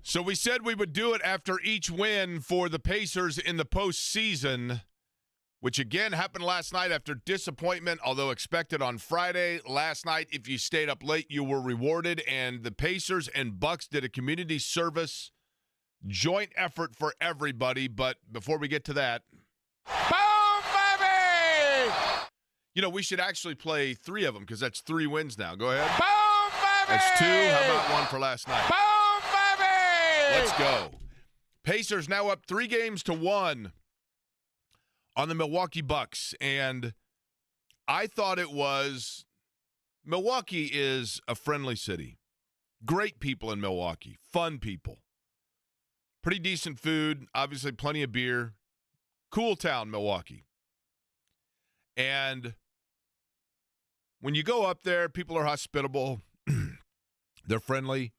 So we said we would do it after each win for the Pacers in the postseason, which again happened last night after disappointment, although expected on Friday. Last night, if you stayed up late, you were rewarded, and the Pacers and Bucks did a community service joint effort for everybody. But before we get to that, boom, baby! You know, we should actually play 3 of them because that's 3 wins now. Go ahead. Boom, baby! That's 2. How about 1 for last night? Boom, baby! Let's go. Pacers now up 3-1 on the Milwaukee Bucks. And I thought it was – Milwaukee is a friendly city. Great people in Milwaukee. Fun people. Pretty decent food. Obviously plenty of beer. Cool town, Milwaukee. And when you go up there, people are hospitable. They're friendly.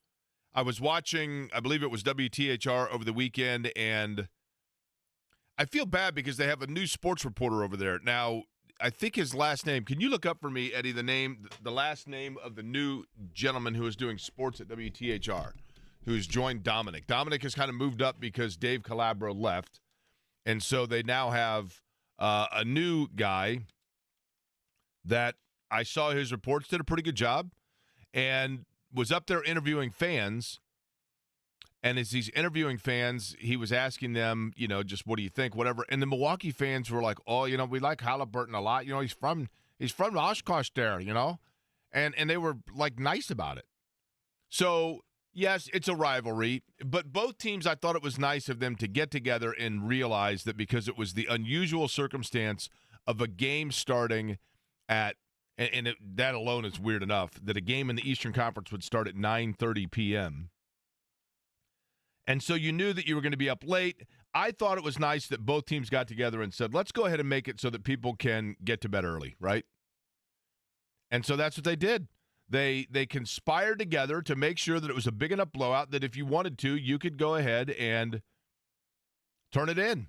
I was watching, I believe it was WTHR over the weekend, and I feel bad because they have a new sports reporter over there. Now, I think his last name, can you look up for me, Eddie, the last name of the new gentleman who is doing sports at WTHR, who's joined Dominic. Dominic has kind of moved up because Dave Calabro left, and so they now have a new guy that I saw his reports, did a pretty good job, and was up there interviewing fans. And as he's interviewing fans, he was asking them, you know, just what do you think, whatever. And the Milwaukee fans were like, oh, you know, we like Halliburton a lot. You know, he's from Oshkosh there, you know. And they were, like, nice about it. So, yes, it's a rivalry. But both teams, I thought it was nice of them to get together and realize that because it was the unusual circumstance of a game starting at, and that alone is weird enough, that a game in the Eastern Conference would start at 9:30 p.m., and so you knew that you were going to be up late. I thought it was nice that both teams got together and said, let's go ahead and make it so that people can get to bed early, right? And so that's what they did. They conspired together to make sure that it was a big enough blowout that if you wanted to, you could go ahead and turn it in.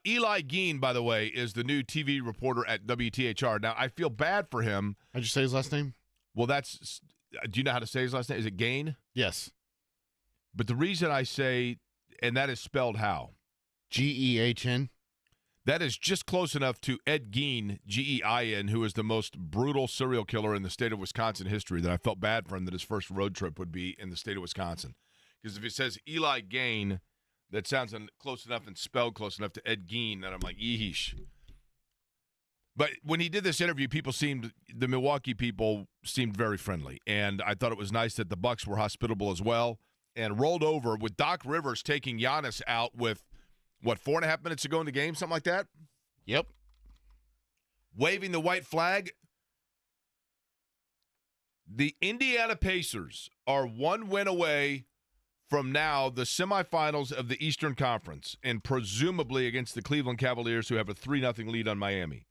Eli Geen, by the way, is the new TV reporter at WTHR. Now, I feel bad for him. How'd you say his last name? Well, do you know how to say his last name? Is it Gain? Yes. But the reason I say, and that is spelled how? Gehn. That is just close enough to Ed Gein, Gein, who is the most brutal serial killer in the state of Wisconsin history, that I felt bad for him that his first road trip would be in the state of Wisconsin. Because if it says Eli Gain, that sounds close enough and spelled close enough to Ed Gein that I'm like, yeesh. But when he did this interview, the Milwaukee people seemed very friendly. And I thought it was nice that the Bucks were hospitable as well and rolled over with Doc Rivers taking Giannis out with, 4.5 minutes to go in the game, something like that? Yep. Waving the white flag. The Indiana Pacers are 1 win away from now the semifinals of the Eastern Conference, and presumably against the Cleveland Cavaliers, who have a 3-0 lead on Miami.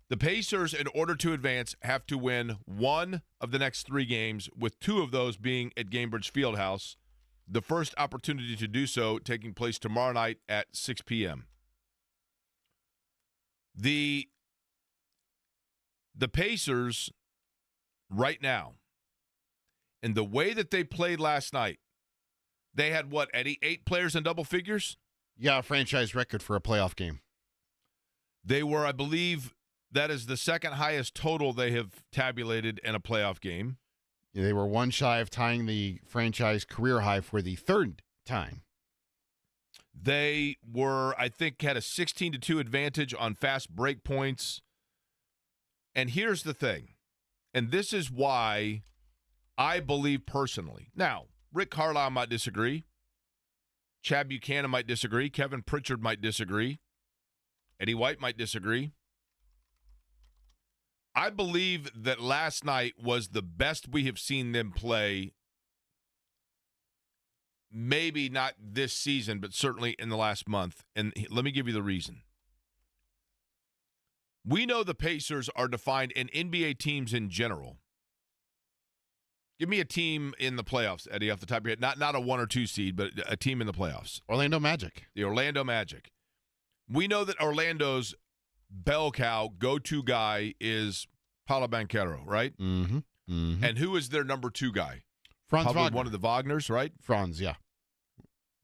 The Pacers, in order to advance, have to win 1 of the next 3 games, with 2 of those being at Gainbridge Fieldhouse. The first opportunity to do so taking place tomorrow night at 6 p.m. The Pacers, right now, and the way that they played last night, they had, Eddie, 8 players in double figures? Yeah, a franchise record for a playoff game. They were, I believe, that is the second highest total they have tabulated in a playoff game. Yeah, they were 1 shy of tying the franchise career high for the 3rd time. They were, I think, had a 16-2 advantage on fast break points. And here's the thing, and this is why I believe personally. Now, Rick Carlisle might disagree. Chad Buchanan might disagree. Kevin Pritchard might disagree. Eddie White might disagree. I believe that last night was the best we have seen them play, maybe not this season, but certainly in the last month. And let me give you the reason. We know the Pacers are defined, and NBA teams in general. Give me a team in the playoffs, Eddie, off the top of your head. Not a 1 or 2 seed, but a team in the playoffs. Orlando Magic. The Orlando Magic. We know that Orlando's bell cow go-to guy is Paolo Banchero, right? Mm-hmm. Mm-hmm. And who is their number 2 guy? Franz Probably Wagner. one of the Wagners, right? Franz, yeah.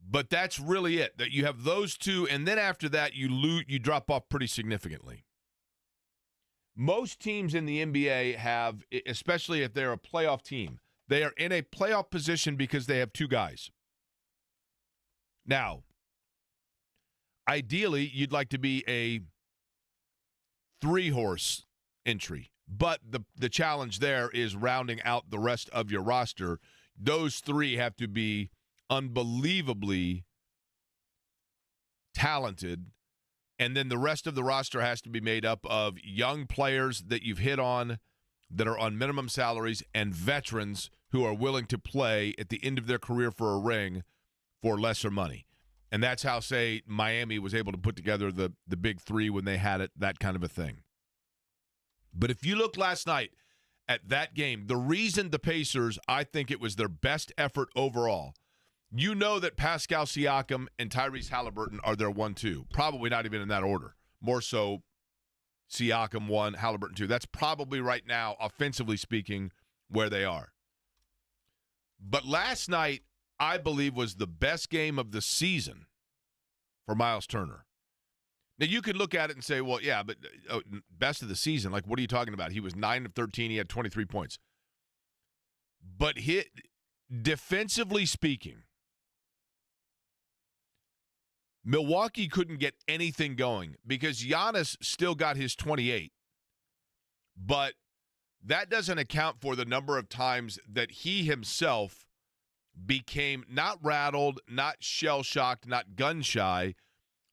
But that's really it. That you have those two, and then after that, you drop off pretty significantly. Most teams in the NBA have, especially if they're a playoff team, they are in a playoff position because they have two guys. Now, ideally, you'd like to be a three-horse entry, but the challenge there is rounding out the rest of your roster. Those three have to be unbelievably talented, and then the rest of the roster has to be made up of young players that you've hit on that are on minimum salaries and veterans who are willing to play at the end of their career for a ring for lesser money. And that's how, say, Miami was able to put together the big three when they had it, that kind of a thing. But if you look last night at that game, the reason the Pacers, I think it was their best effort overall, you know that Pascal Siakam and Tyrese Halliburton are their 1-2. Probably not even in that order. More so Siakam 1, Halliburton 2. That's probably right now, offensively speaking, where they are. But last night, I believe, was the best game of the season for Miles Turner. Now, you could look at it and say, well, yeah, but best of the season, like, what are you talking about? He was 9 of 13. He had 23 points. But defensively speaking, Milwaukee couldn't get anything going because Giannis still got his 28. But that doesn't account for the number of times that he himself became not rattled, not shell-shocked, not gun-shy,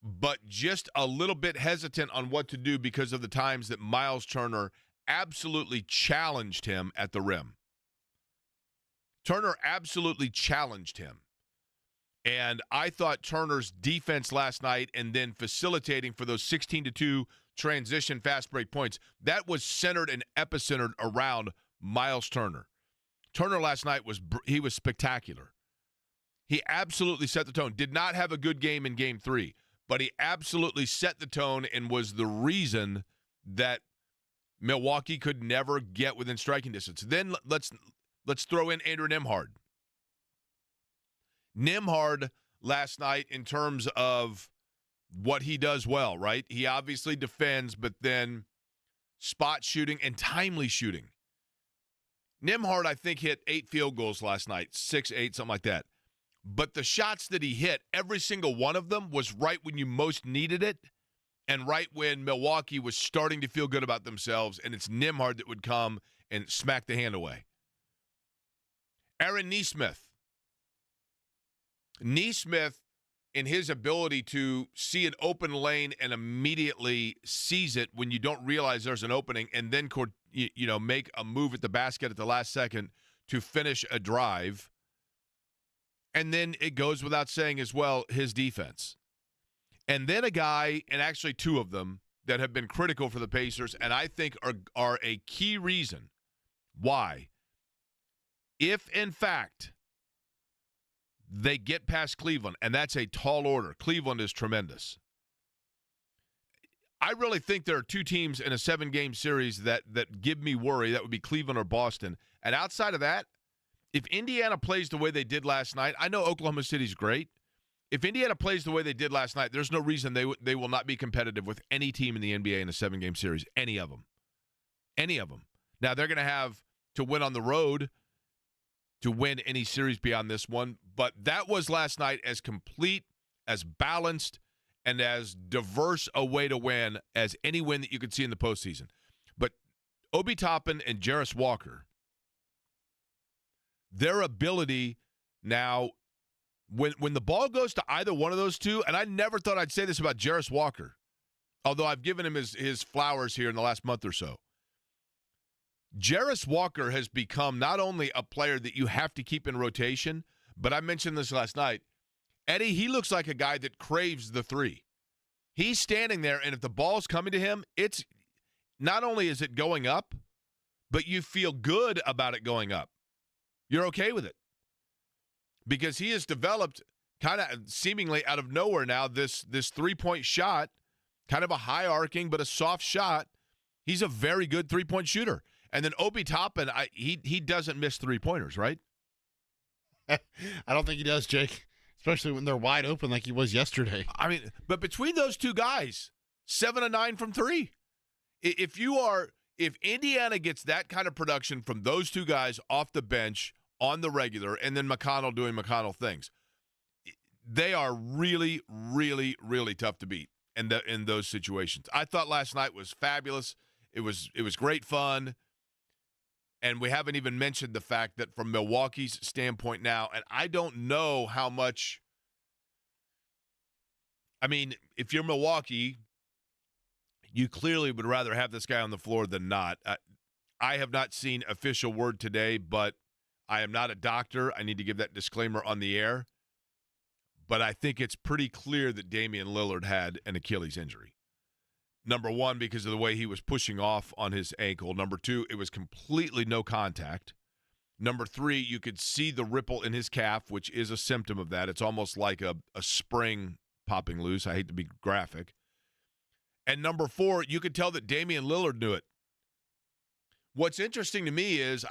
but just a little bit hesitant on what to do because of the times that Miles Turner absolutely challenged him at the rim. Turner absolutely challenged him. And I thought Turner's defense last night and then facilitating for those 16-2 transition fast break points, that was centered and epicentered around Miles Turner. Turner last night was spectacular. He absolutely set the tone. Did not have a good game in Game 3, but he absolutely set the tone and was the reason that Milwaukee could never get within striking distance. Then let's throw in Andrew Nembhard. Nembhard last night in terms of what he does well, right? He obviously defends, but then spot shooting and timely shooting. Nembhard, I think, hit 8 field goals last night, 6, 8, something like that. But the shots that he hit, every single one of them was right when you most needed it and right when Milwaukee was starting to feel good about themselves, and it's Nembhard that would come and smack the hand away. Aaron Nesmith. Nesmith, in his ability to see an open lane and immediately seize it when you don't realize there's an opening and then make a move at the basket at the last second to finish a drive. And then it goes without saying as well, his defense. And then a guy, and actually two of them, that have been critical for the Pacers and I think are a key reason why, if in fact they get past Cleveland, and that's a tall order. Cleveland is tremendous. I really think there are two teams in a 7-game series that give me worry. That would be Cleveland or Boston. And outside of that, if Indiana plays the way they did last night, I know Oklahoma City's great. If Indiana plays the way they did last night, there's no reason they will not be competitive with any team in the NBA in a 7-game series. Any of them. Any of them. Now, they're going to have to win on the road to win any series beyond this one. But that was last night as complete, as balanced, and as diverse a way to win as any win that you could see in the postseason. But Obi Toppin and Jarris Walker, their ability now, when the ball goes to either one of those two, and I never thought I'd say this about Jarris Walker, although I've given him his flowers here in the last month or so. Jarris Walker has become not only a player that you have to keep in rotation, but I mentioned this last night. Eddie, he looks like a guy that craves the three. He's standing there, and if the ball's coming to him, it's not only is it going up, but you feel good about it going up. You're okay with it. Because he has developed kind of seemingly out of nowhere now this three-point shot, kind of a high-arcing but a soft shot. He's a very good three-point shooter. And then Obi Toppin, he doesn't miss three-pointers, right? I don't think he does, Jake. Especially when they're wide open like he was yesterday. I mean, but between those two guys, 7 of 9 from 3. If Indiana gets that kind of production from those two guys off the bench on the regular, and then McConnell doing McConnell things, they are really, really, really tough to beat in those situations. I thought last night was fabulous. It was great fun. And we haven't even mentioned the fact that from Milwaukee's standpoint now, and I don't know how much – I mean, if you're Milwaukee, you clearly would rather have this guy on the floor than not. I have not seen official word today, but I am not a doctor. I need to give that disclaimer on the air. But I think it's pretty clear that Damian Lillard had an Achilles injury. Number one, because of the way he was pushing off on his ankle. Number two, it was completely no contact. Number three, you could see the ripple in his calf, which is a symptom of that. It's almost like a spring popping loose. I hate to be graphic. And number four, you could tell that Damian Lillard knew it. What's interesting to me is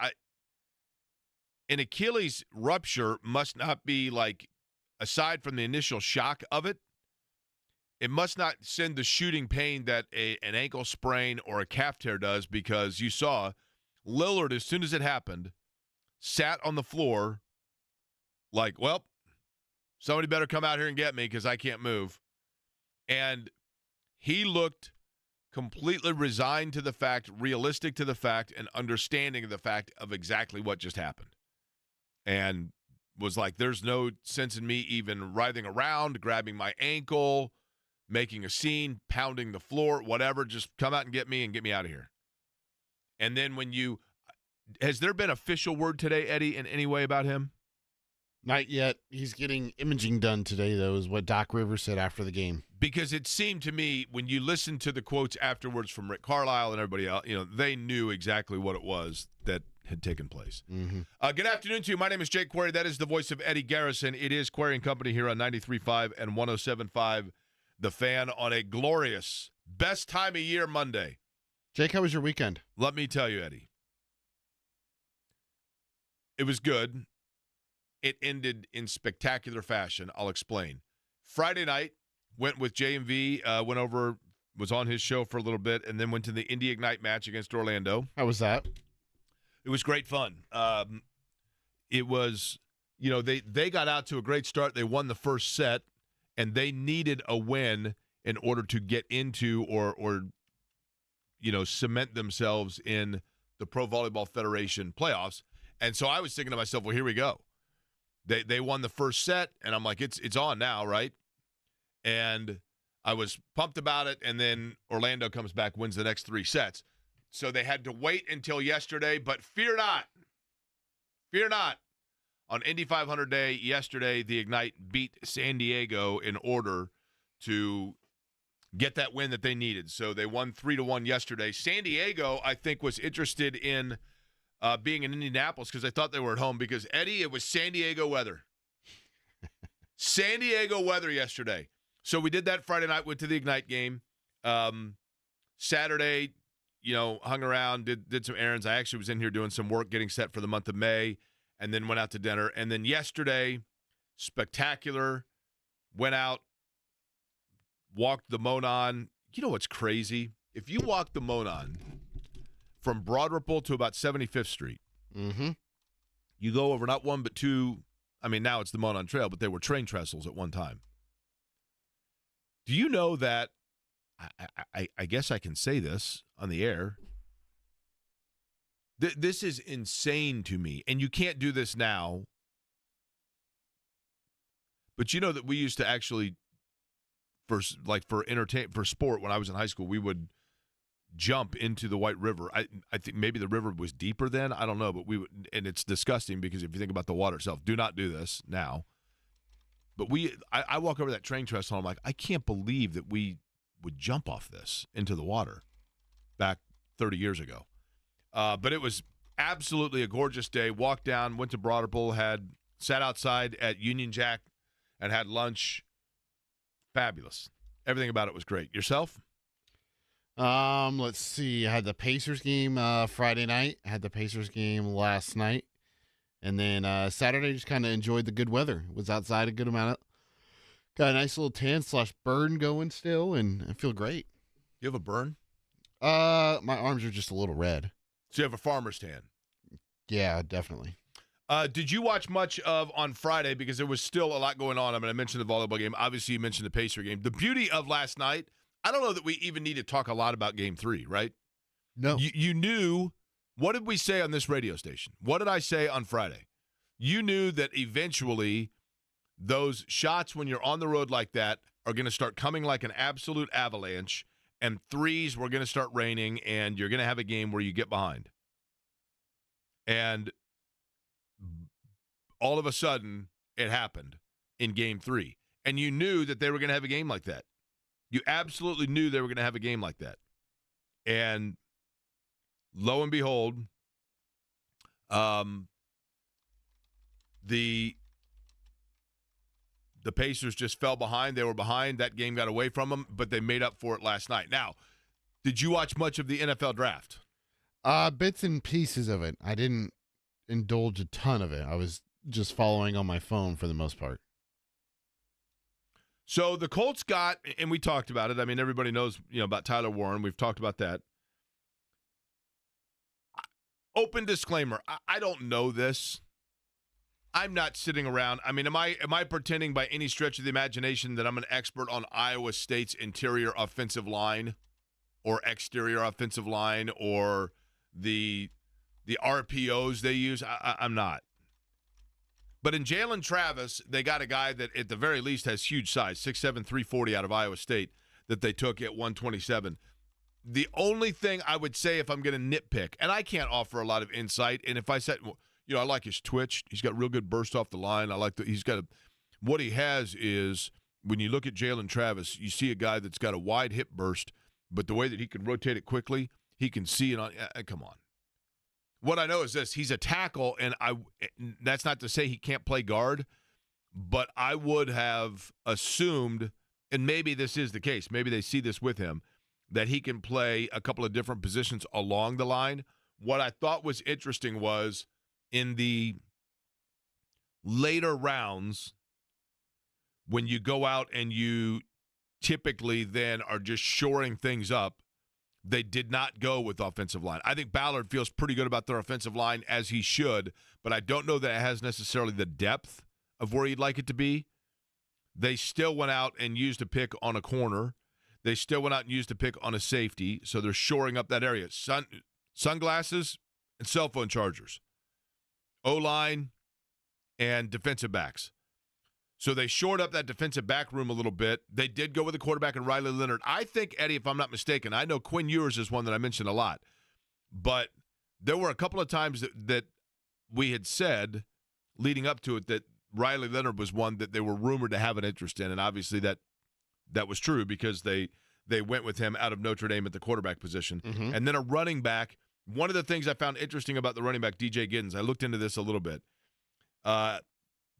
an Achilles rupture must not be like, aside from the initial shock of it, it must not send the shooting pain that an ankle sprain or a calf tear does, because you saw Lillard, as soon as it happened, sat on the floor like, well, somebody better come out here and get me because I can't move. And he looked completely resigned to the fact, realistic to the fact, and understanding of the fact of exactly what just happened. And was like, there's no sense in me even writhing around, grabbing my ankle, making a scene, pounding the floor, whatever. Just come out and get me out of here. And then has there been official word today, Eddie, in any way about him? Not yet. He's getting imaging done today, though, is what Doc Rivers said after the game. Because it seemed to me, when you listen to the quotes afterwards from Rick Carlisle and everybody else, they knew exactly what it was that had taken place. Mm-hmm. Good afternoon to you. My name is Jake Query. That is the voice of Eddie Garrison. It is Query and Company here on 93.5 and 107.5, The Fan, on a glorious, best time of year Monday. Jake, how was your weekend? Let me tell you, Eddie. It was good. It ended in spectacular fashion. I'll explain. Friday night, went with J&V, was on his show for a little bit, and then went to the Indy Ignite match against Orlando. How was that? It was great fun. It was, they got out to a great start. They won the first set, and they needed a win in order to get into or cement themselves in the Pro Volleyball Federation playoffs. And so I was thinking to myself, well, here we go. They won the first set, and I'm like, it's on now, right? And I was pumped about it, and then Orlando comes back, wins the next 3 sets. So they had to wait until yesterday, but fear not. Fear not. On Indy 500 Day yesterday, the Ignite beat San Diego in order to get that win that they needed. So they won 3-1 yesterday. San Diego, I think, was interested in being in Indianapolis because they thought they were at home because, Eddie, it was San Diego weather. San Diego weather yesterday. So we did that Friday night, went to the Ignite game. Saturday, hung around, did some errands. I actually was in here doing some work, getting set for the month of May, and then went out to dinner. And then yesterday, spectacular, went out, walked the Monon. You know what's crazy? If you walk the Monon from Broad Ripple to about 75th Street, mm-hmm. You go over not one but two, now it's the Monon Trail, but they were train trestles at one time. Do you know that, I guess I can say this on the air, this is insane to me, and you can't do this now, but you know that we used to actually, for sport, when I was in high school, we would jump into the White River. I think maybe the river was deeper then. I don't know, but we would, and it's disgusting because if you think about the water itself, do not do this now. But I walk over that train trestle, and I'm like, I can't believe that we would jump off this into the water back 30 years ago. But it was absolutely a gorgeous day. Walked down, went to Broad Ripple, sat outside at Union Jack and had lunch. Fabulous. Everything about it was great. Yourself? Let's see. I had the Pacers game Friday night. I had the Pacers game last night. And then Saturday, just kind of enjoyed the good weather. Was outside a good amount Got a nice little tan/burn going still, and I feel great. You have a burn? My arms are just a little red. So you have a farmer's tan. Yeah, definitely. Did you watch much of on Friday? Because there was still a lot going on. I mean, I mentioned the volleyball game. Obviously, you mentioned the Pacer game. The beauty of last night, I don't know that we even need to talk a lot about Game 3, right? No. You knew, what did we say on this radio station? What did I say on Friday? You knew that eventually those shots when you're on the road like that are going to start coming like an absolute avalanche, and threes were going to start raining, and you're going to have a game where you get behind. And all of a sudden, it happened in Game 3. And you knew that they were going to have a game like that. You absolutely knew they were going to have a game like that. And lo and behold, the Pacers just fell behind. They were behind. That game got away from them, but they made up for it last night. Now, did you watch much of the NFL draft? Bits and pieces of it. I didn't indulge a ton of it. I was just following on my phone for the most part. So the Colts got, and we talked about it. I mean, everybody knows, about Tyler Warren. We've talked about that. Open disclaimer, I don't know this. I'm not sitting around. I mean, am I pretending by any stretch of the imagination that I'm an expert on Iowa State's interior offensive line or exterior offensive line or the RPOs they use? I'm not. But in Jalen Travis, they got a guy that at the very least has huge size, 6'7", 340 out of Iowa State that they took at 127. The only thing I would say if I'm going to nitpick, and I can't offer a lot of insight, and if I said, I like his twitch. He's got real good burst off the line. I like what he has is when you look at Jalen Travis, you see a guy that's got a wide hip burst, but the way that he can rotate it quickly, he can see it on. Come on. What I know is this: he's a tackle, and that's not to say he can't play guard, but I would have assumed, and maybe this is the case, maybe they see this with him, that he can play a couple of different positions along the line. What I thought was interesting was in the later rounds, when you go out and you typically then are just shoring things up, they did not go with offensive line. I think Ballard feels pretty good about their offensive line, as he should, but I don't know that it has necessarily the depth of where he'd like it to be. They still went out and used a pick on a corner. They still went out and used a pick on a safety, so they're shoring up that area. Sunglasses and cell phone chargers. O-line and defensive backs. So they shored up that defensive back room a little bit. They did go with the quarterback and Riley Leonard. I think, Eddie, if I'm not mistaken, I know Quinn Ewers is one that I mentioned a lot, but there were a couple of times that we had said leading up to it that Riley Leonard was one that they were rumored to have an interest in, and obviously that was true because they went with him out of Notre Dame at the quarterback position. Mm-hmm. And then a running back. One of the things I found interesting about the running back, DJ Giddens, I looked into this a little bit.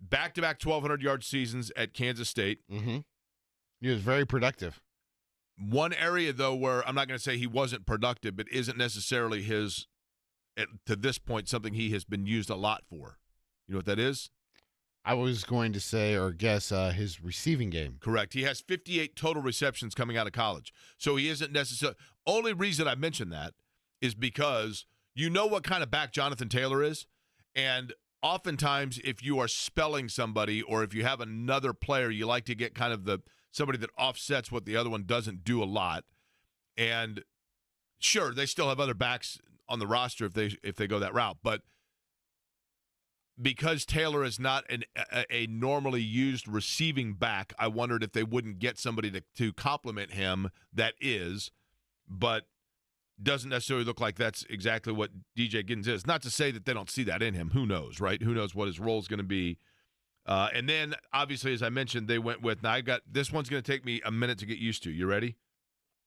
Back-to-back 1,200-yard seasons at Kansas State. Mm-hmm. He was very productive. One area, though, where I'm not going to say he wasn't productive, but isn't necessarily his, to this point, something he has been used a lot for. You know what that is? I was going to say or guess his receiving game. Correct. He has 58 total receptions coming out of college. So he isn't necessarily – only reason I mention that is because you know what kind of back Jonathan Taylor is, and – oftentimes, if you are spelling somebody or if you have another player, you like to get kind of somebody that offsets what the other one doesn't do a lot. And sure, they still have other backs on the roster if they go that route. But because Taylor is not a normally used receiving back, I wondered if they wouldn't get somebody to complement him that is. But doesn't necessarily look like that's exactly what DJ Giddens is. Not to say that they don't see that in him. Who knows, right? Who knows what his role is going to be. And then, obviously, as I mentioned, they went with – now, this one's going to take me a minute to get used to. You ready?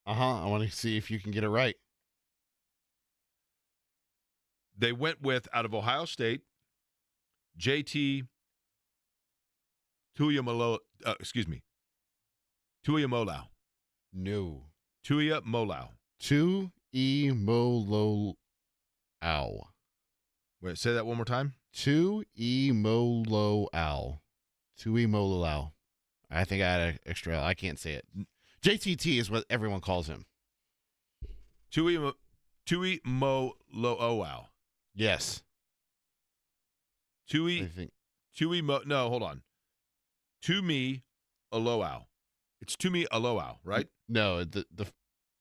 Uh-huh. I want to see if you can get it right. They went with, out of Ohio State, JT Tuiamoloau. Tuiamoloau. No. Tuiamoloau. Tuiamoloau. Wait, say that one more time. Tuiamoloau. Tuiamoloau. I think I had an extra L. I can't say it. JTT is what everyone calls him. Tui Mo Lo'oau. Yes. Tui Mo. No, hold on. Tumi Aloau. It's Tumi Aloau, right? No,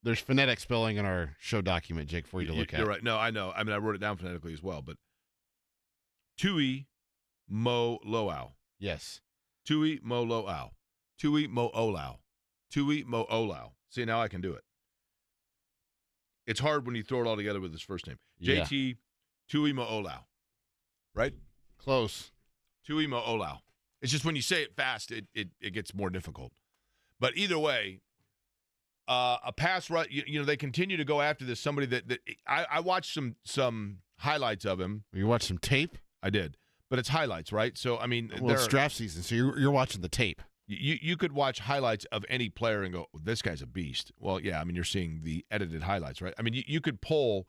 there's phonetic spelling in our show document, Jake, for you to look at. You're right. No, I know. I mean, I wrote it down phonetically as well, but Tui Mo Lo'oau. Yes. Tui Mo Lo'oau. Tui Mo Olau. Tui Mo Olau. See, now I can do it. It's hard when you throw it all together with his first name. JT Tui Mo Olau. Right? Close. Tui Mo Olau. It's just when you say it fast, it gets more difficult. But either way, a pass rush, they continue to go after this. Somebody that I watched some highlights of him. You watched some tape? I did. But it's highlights, right? So, I mean. Well, it's draft season, so you're watching the tape. You could watch highlights of any player and go, this guy's a beast. Well, yeah, I mean, you're seeing the edited highlights, right? I mean, you could pull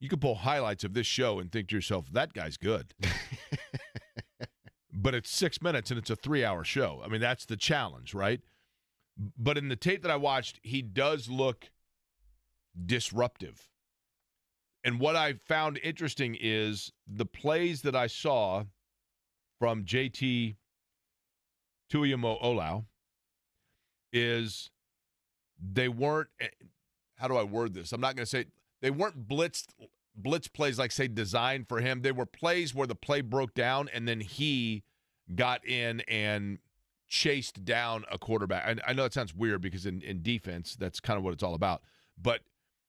highlights of this show and think to yourself, that guy's good. But it's 6 minutes and it's a 3-hour show. I mean, that's the challenge, right? But in the tape that I watched, he does look disruptive. And what I found interesting is the plays that I saw from JT Tuiamo'olau is they weren't, how do I word this? I'm not going to say, they weren't blitz plays like, say, designed for him. They were plays where the play broke down and then he got in and chased down a quarterback. I know it sounds weird because in defense, that's kind of what it's all about. But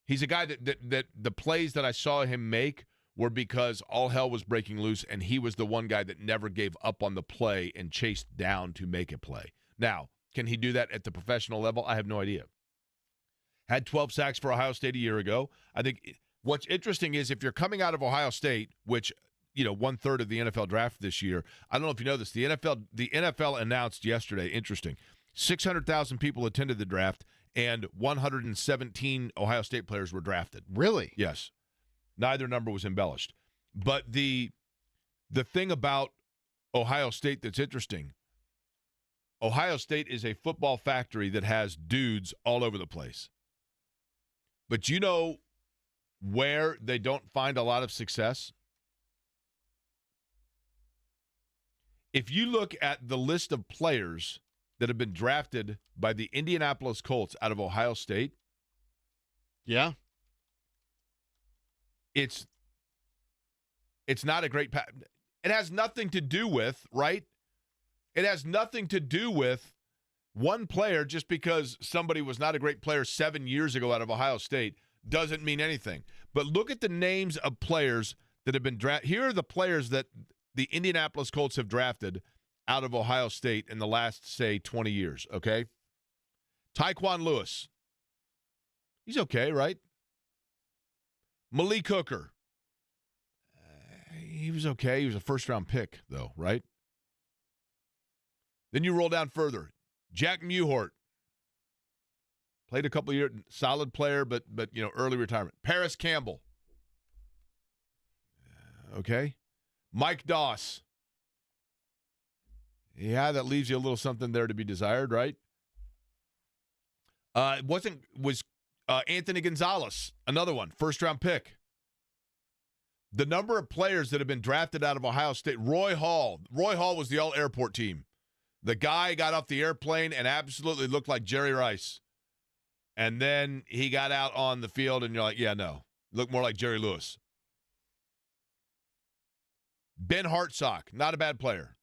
he's a guy that the plays that I saw him make were because all hell was breaking loose, and he was the one guy that never gave up on the play and chased down to make a play. Now, can he do that at the professional level? I have no idea. Had 12 sacks for Ohio State a year ago. I think what's interesting is if you're coming out of Ohio State, which, 1/3 of the NFL draft this year, I don't know if you know this, the NFL announced yesterday, interesting, 600,000 people attended the draft, and 117 Ohio State players were drafted. Really? Yes. Neither number was embellished. But the thing about Ohio State that's interesting, Ohio State is a football factory that has dudes all over the place. But you know where they don't find a lot of success? If you look at the list of players that have been drafted by the Indianapolis Colts out of Ohio State, yeah, it's not a great it has nothing to do with, right? It has nothing to do with one player just because somebody was not a great player 7 years ago out of Ohio State doesn't mean anything. But look at the names of players that have been drafted. Here are the players that the Indianapolis Colts have drafted out of Ohio State in the last, say, 20 years, okay? Tyquan Lewis. He's okay, right? Malik Hooker. He was okay. He was a first-round pick, though, right? Then you roll down further. Jack Mewhort. Played a couple years, solid player, but early retirement. Paris Campbell. Okay. Mike Doss. Yeah, that leaves you a little something there to be desired, right? Anthony Gonzalez, another one, first-round pick. The number of players that have been drafted out of Ohio State. Roy Hall. Roy Hall was the all-airport team. The guy got off the airplane and absolutely looked like Jerry Rice. And then he got out on the field, and you're like, yeah, no. Looked more like Jerry Lewis. Ben Hartsock, not a bad player.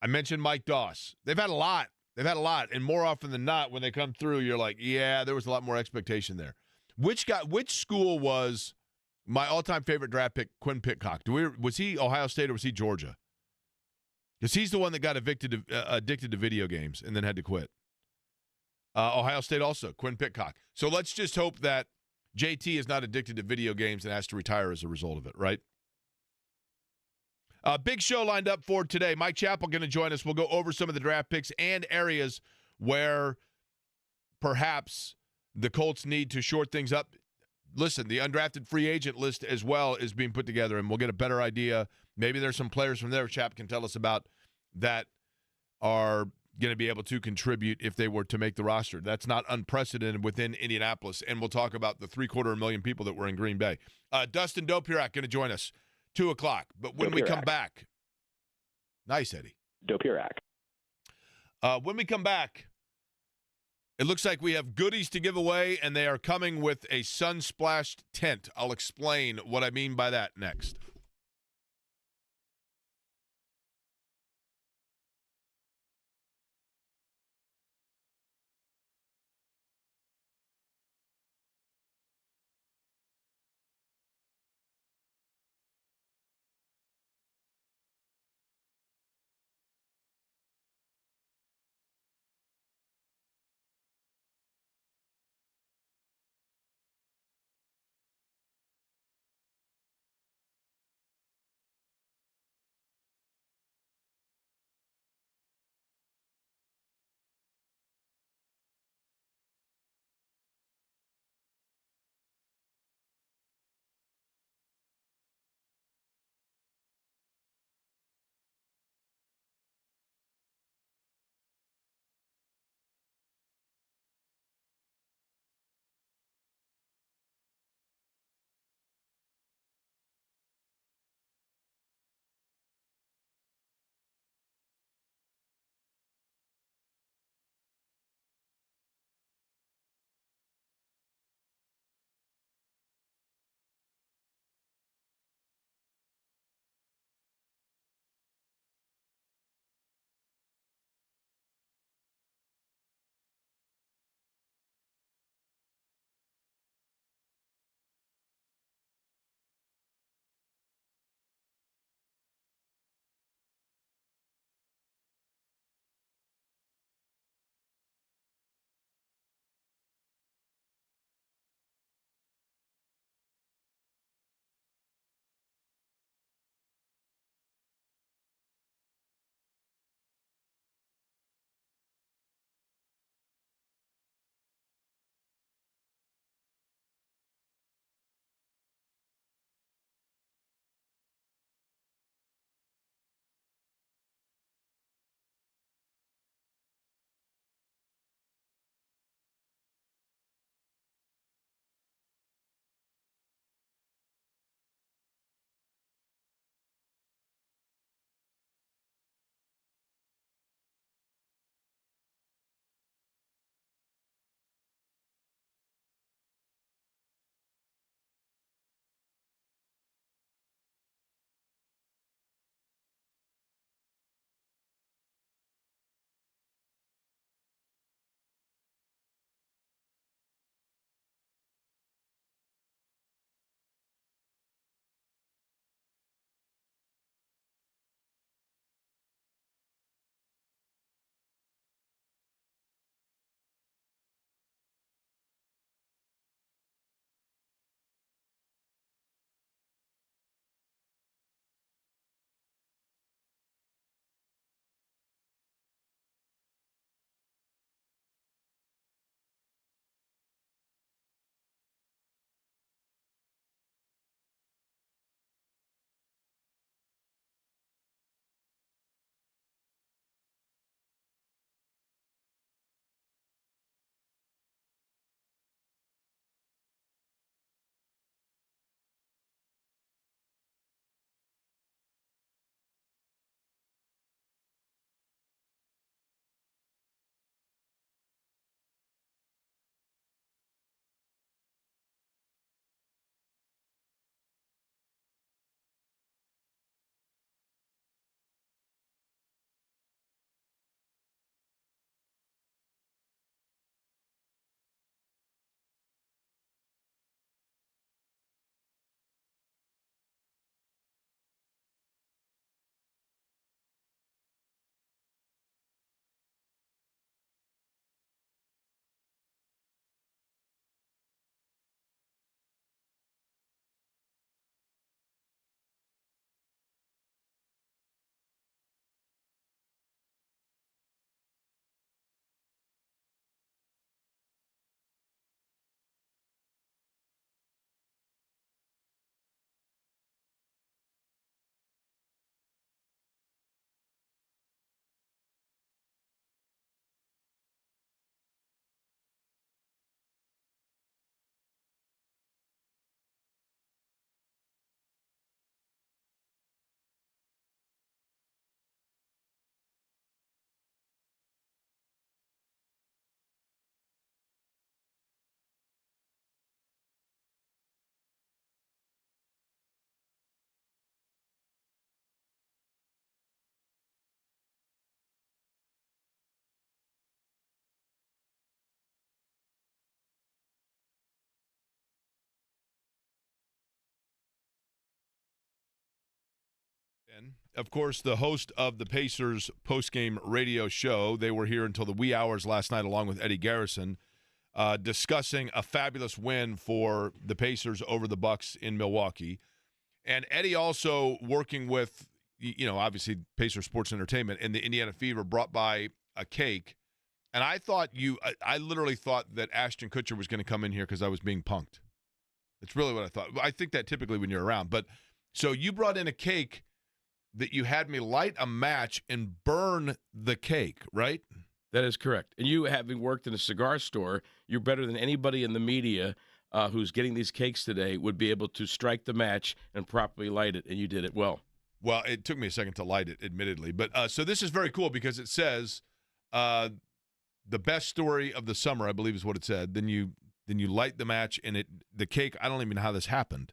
I mentioned Mike Doss. They've had a lot. And more often than not, when they come through, you're like, yeah, there was a lot more expectation there. Which school was my all-time favorite draft pick, Quinn Pitcock? Was he Ohio State or was he Georgia? Because he's the one that got addicted to video games and then had to quit. Ohio State also, Quinn Pitcock. So let's just hope that JT is not addicted to video games and has to retire as a result of it, right? Big show lined up for today. Mike Chappell going to join us. We'll go over some of the draft picks and areas where perhaps the Colts need to short things up. Listen, the undrafted free agent list as well is being put together, and we'll get a better idea. Maybe there's some players from there Chapp can tell us about that are going to be able to contribute if they were to make the roster. That's not unprecedented within Indianapolis. And we'll talk about the 750,000 people that were in Green Bay. Dustin Dopirak going to join us 2 o'clock. But when we come back, nice, Eddie. Dopirak. When we come back, it looks like we have goodies to give away, and they are coming with a sun-splashed tent. I'll explain what I mean by that next. Of course, the host of the Pacers postgame radio show. They were here until the wee hours last night, along with Eddie Garrison, discussing a fabulous win for the Pacers over the Bucks in Milwaukee. And Eddie also working with, obviously Pacer Sports Entertainment and the Indiana Fever brought by a cake. And I literally thought that Ashton Kutcher was going to come in here because I was being punked. That's really what I thought. I think that typically when you're around. But so you brought in a cake that you had me light a match and burn the cake, right? That is correct. And you, having worked in a cigar store, you're better than anybody in the media who's getting these cakes today would be able to strike the match and properly light it, and you did it well. Well, it took me a second to light it, admittedly. But so this is very cool because it says the best story of the summer, I believe is what it said. Then you light the match, and the cake, I don't even know how this happened.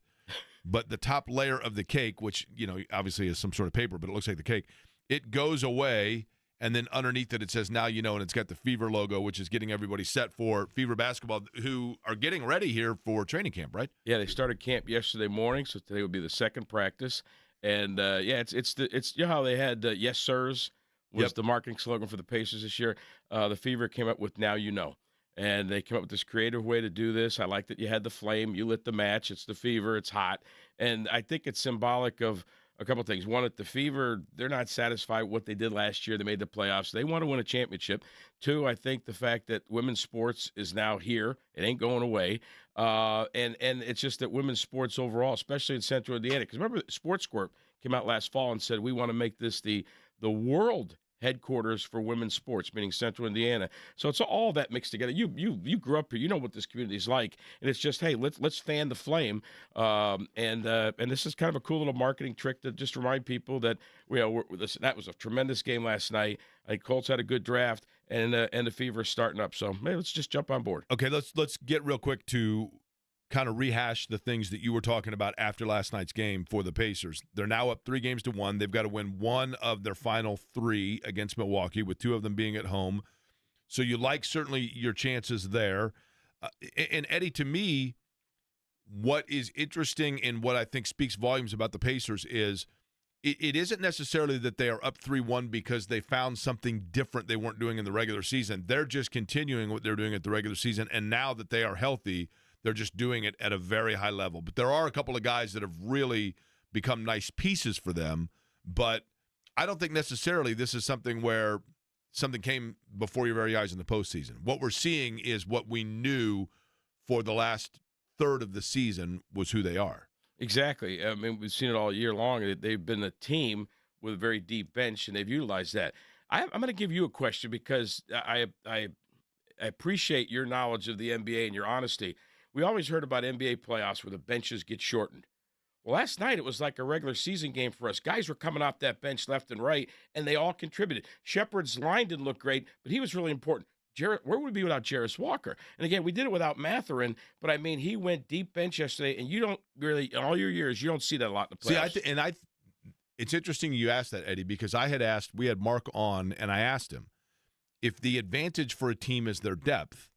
But the top layer of the cake, which, obviously is some sort of paper, but it looks like the cake, it goes away, and then underneath it says, now you know, and it's got the Fever logo, which is getting everybody set for Fever basketball, who are getting ready here for training camp, right? Yeah, they started camp yesterday morning, so today will be the second practice. And, it's how they had Yes Sirs was the marketing slogan for the Pacers this year. The Fever came up with Now You Know. And they came up with this creative way to do this. I like that you had the flame. You lit the match. It's the Fever. It's hot. And I think it's symbolic of a couple of things. One, at the Fever, they're not satisfied with what they did last year. They made the playoffs. They want to win a championship. Two, I think the fact that women's sports is now here. It ain't going away. And it's just that women's sports overall, especially in Central Indiana, because remember, Sports Corp came out last fall and said, we want to make this the world headquarters for women's sports, meaning Central Indiana. So it's all that mixed together. You grew up here. You know what this community is like, and it's just, hey, let's fan the flame. And this is kind of a cool little marketing trick to just remind people that that was a tremendous game last night. I think Colts had a good draft, and the Fever is starting up. So maybe let's just jump on board. Okay, let's get real quick to kind of rehash the things that you were talking about after last night's game for the Pacers. They're now up 3-1. They've got to win one of their final 3 against Milwaukee, with 2 of them being at home. So you like certainly your chances there. And Eddie, to me, what is interesting and what I think speaks volumes about the Pacers is it isn't necessarily that they are up 3-1 because they found something different they weren't doing in the regular season. They're just continuing what they're doing at the regular season, and now that they are healthy, they're just doing it at a very high level. But there are a couple of guys that have really become nice pieces for them. But I don't think necessarily this is something where something came before your very eyes in the postseason. What we're seeing is what we knew for the last third of the season was who they are. Exactly. I mean, we've seen it all year long. They've been a team with a very deep bench, and they've utilized that. I'm going to give you a question because I appreciate your knowledge of the NBA and your honesty. We always heard about NBA playoffs where the benches get shortened. Well, last night it was like a regular season game for us. Guys were coming off that bench left and right, and they all contributed. Shepard's line didn't look great, but he was really important. Where would we be without Jarris Walker? And again, we did it without Mathurin, but I mean, he went deep bench yesterday, and you don't really, in all your years, you don't see that a lot in the playoffs. It's interesting you asked that, Eddie, because we had Mark on, and I asked him, if the advantage for a team is their depth,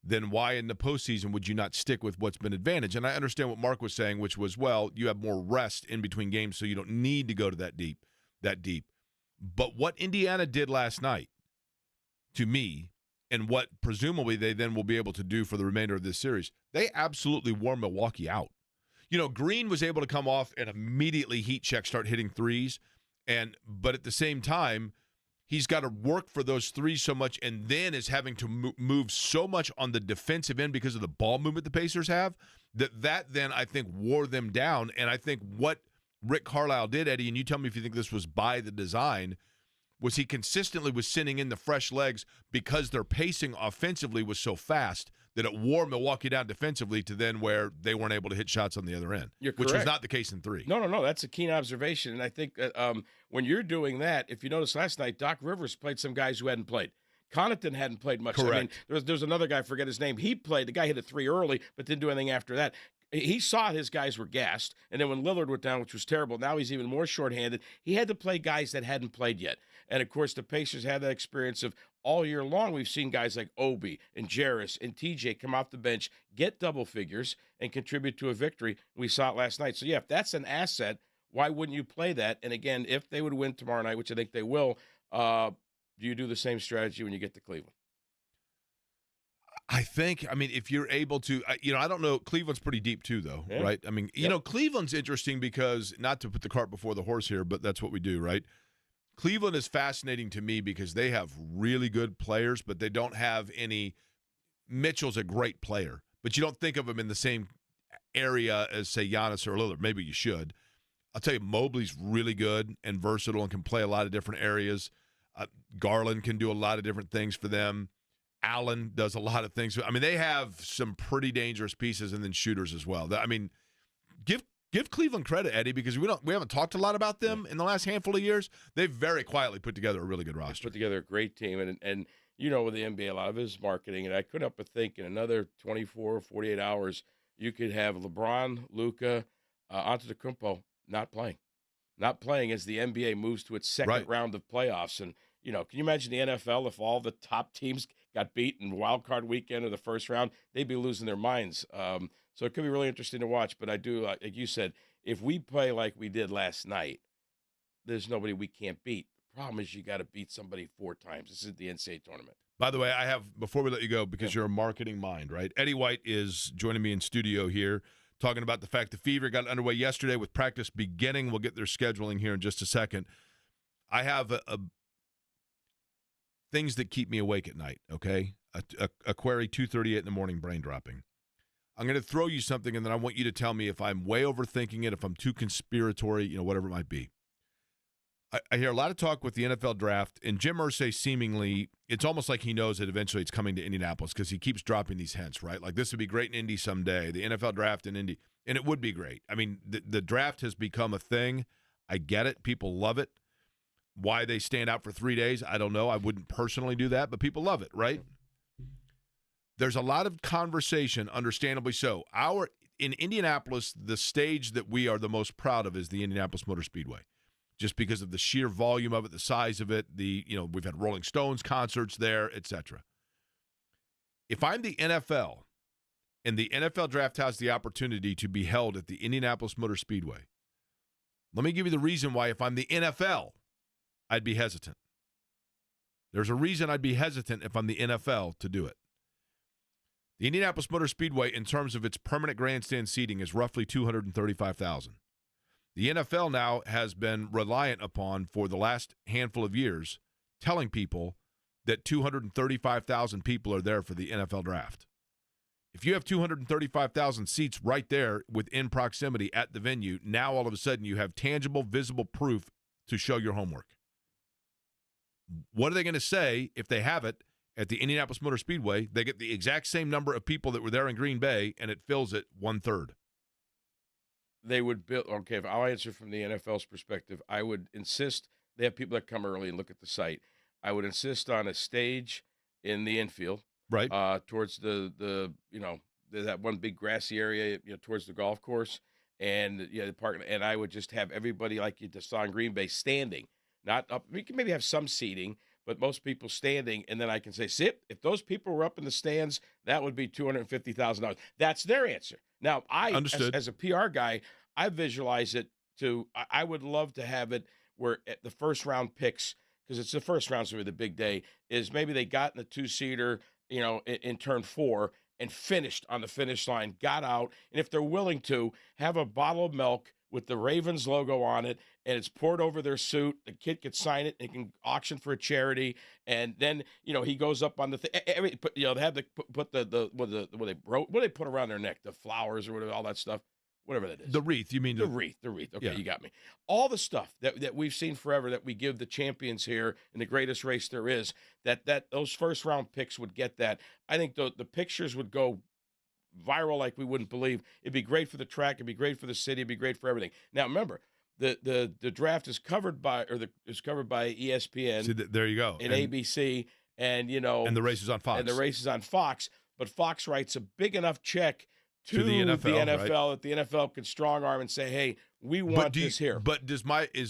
then why in the postseason would you not stick with what's been advantage? And I understand what Mark was saying, which was, well, you have more rest in between games, so you don't need to go to that deep. But what Indiana did last night, to me, and what presumably they then will be able to do for the remainder of this series, they absolutely wore Milwaukee out. Green was able to come off and immediately heat check, start hitting threes, but at the same time, he's got to work for those threes so much, and then is having to move so much on the defensive end because of the ball movement the Pacers have, that then I think wore them down. And I think what Rick Carlisle did, Eddie, and you tell me if you think this was by the design, was he consistently was sending in the fresh legs because their pacing offensively was so fast that it wore Milwaukee down defensively to then where they weren't able to hit shots on the other end, which was not the case in 3. No. That's a keen observation. And I think that when you're doing that, if you notice last night, Doc Rivers played some guys who hadn't played. Connaughton hadn't played much. Correct. I mean, there's another guy, I forget his name. He played. The guy hit a 3 early, but didn't do anything after that. He saw his guys were gassed, and then when Lillard went down, which was terrible, now he's even more shorthanded. He had to play guys that hadn't played yet. And, of course, the Pacers had that experience of all year long we've seen guys like Obi and Jarris and TJ come off the bench, get double figures, and contribute to a victory. We saw it last night. So, yeah, if that's an asset, Why wouldn't you play that? And again, if they would win tomorrow night, which I think they will, do you do the same strategy when you get to Cleveland? I mean, if you're able to, I don't know. Cleveland's pretty deep too, though, Yeah. right? I mean, Cleveland's interesting because, not to put the cart before the horse here, but that's what we do, right? Cleveland is fascinating to me because they have really good players, but they don't have any. Mitchell's a great player, but you don't think of him in the same area as, say, Giannis or Lillard. Maybe you should. I'll tell you, Mobley's really good and versatile and can play a lot of different areas. Garland can do a lot of different things for them. Allen does a lot of things. I mean, they have some pretty dangerous pieces and then shooters as well. I mean, give Cleveland credit, Eddie, because we haven't talked a lot about them in the last handful of years. They've very quietly put together a really good roster. Put together a great team, and with the NBA, a lot of it is marketing, and I couldn't help but think in another 24, 48 hours, you could have LeBron, Luka, Antetokounmpo not playing as the NBA moves to its second round of playoffs. And can you imagine the NFL if all the top teams got beat in wild card weekend or the first round? They'd be losing their minds. So it could be really interesting to watch. But I do, like you said, if we play like we did last night, there's nobody we can't beat. The problem is you got to beat somebody 4 times. This is the NCAA tournament. By the way, before we let you go, because you're a marketing mind, right? Eddie White is joining me in studio here, talking about the fact the Fever got underway yesterday with practice beginning. We'll get their scheduling here in just a second. I have things that keep me awake at night, okay? A query 2:38 in the morning, brain dropping. I'm going to throw you something, and then I want you to tell me if I'm way overthinking it, if I'm too conspiratory, whatever it might be. I hear a lot of talk with the NFL draft, and Jim Irsay seemingly, it's almost like he knows that eventually it's coming to Indianapolis because he keeps dropping these hints, right? Like, this would be great in Indy someday, the NFL draft in Indy, and it would be great. I mean, the draft has become a thing. I get it. People love it. Why they stand out for 3 days, I don't know. I wouldn't personally do that, but people love it, right? There's a lot of conversation, understandably so. In Indianapolis, the stage that we are the most proud of is the Indianapolis Motor Speedway. Just because of the sheer volume of it, the size of it, we've had Rolling Stones concerts there, etc. If I'm the NFL and the NFL draft has the opportunity to be held at the Indianapolis Motor Speedway, let me give you the reason why, if I'm the NFL, I'd be hesitant. There's a reason I'd be hesitant if I'm the NFL to do it. The Indianapolis Motor Speedway, in terms of its permanent grandstand seating, is roughly 235,000. The NFL now has been reliant upon, for the last handful of years, telling people that 235,000 people are there for the NFL draft. If you have 235,000 seats right there within proximity at the venue, now all of a sudden you have tangible, visible proof to show your homework. What are they going to say if they have it at the Indianapolis Motor Speedway? They get the exact same number of people that were there in Green Bay, and it fills it 1/3. They would build, okay, if I'll answer from the NFL's perspective, I would insist they have people that come early and look at the site. I would insist on a stage in the infield, right, towards the that one big grassy area, towards the golf course, and the park. And I would just have everybody, like you just saw in Green Bay, standing, not up. We can maybe have some seating, but most people standing, and then I can say, if those people were up in the stands, that would be $250,000. That's their answer. Now, as a PR guy, I visualize it I would love to have it where at the first round picks, because it's the first round, so the big day, is maybe they got in the 2-seater, in turn 4 and finished on the finish line, got out, and if they're willing to, have a bottle of milk with the Ravens logo on it, and it's poured over their suit. The kid could sign it and can auction for a charity, and then he goes up on the thing. They have to put what they put around their neck, the flowers or whatever, all that stuff, whatever that is. The wreath, you mean the wreath? Okay, yeah. You got me. All the stuff that we've seen forever that we give the champions here in the greatest race there is. That those first round picks would get that. I think the pictures would go viral like we wouldn't believe. It'd be great for the track. It'd be great for the city. It'd be great for everything. Now remember, the draft is covered by ESPN. See, there you go. And ABC, and and the race is on Fox. But Fox writes a big enough check to the NFL, right? That the NFL could strong arm and say, "Hey, we want this here." But is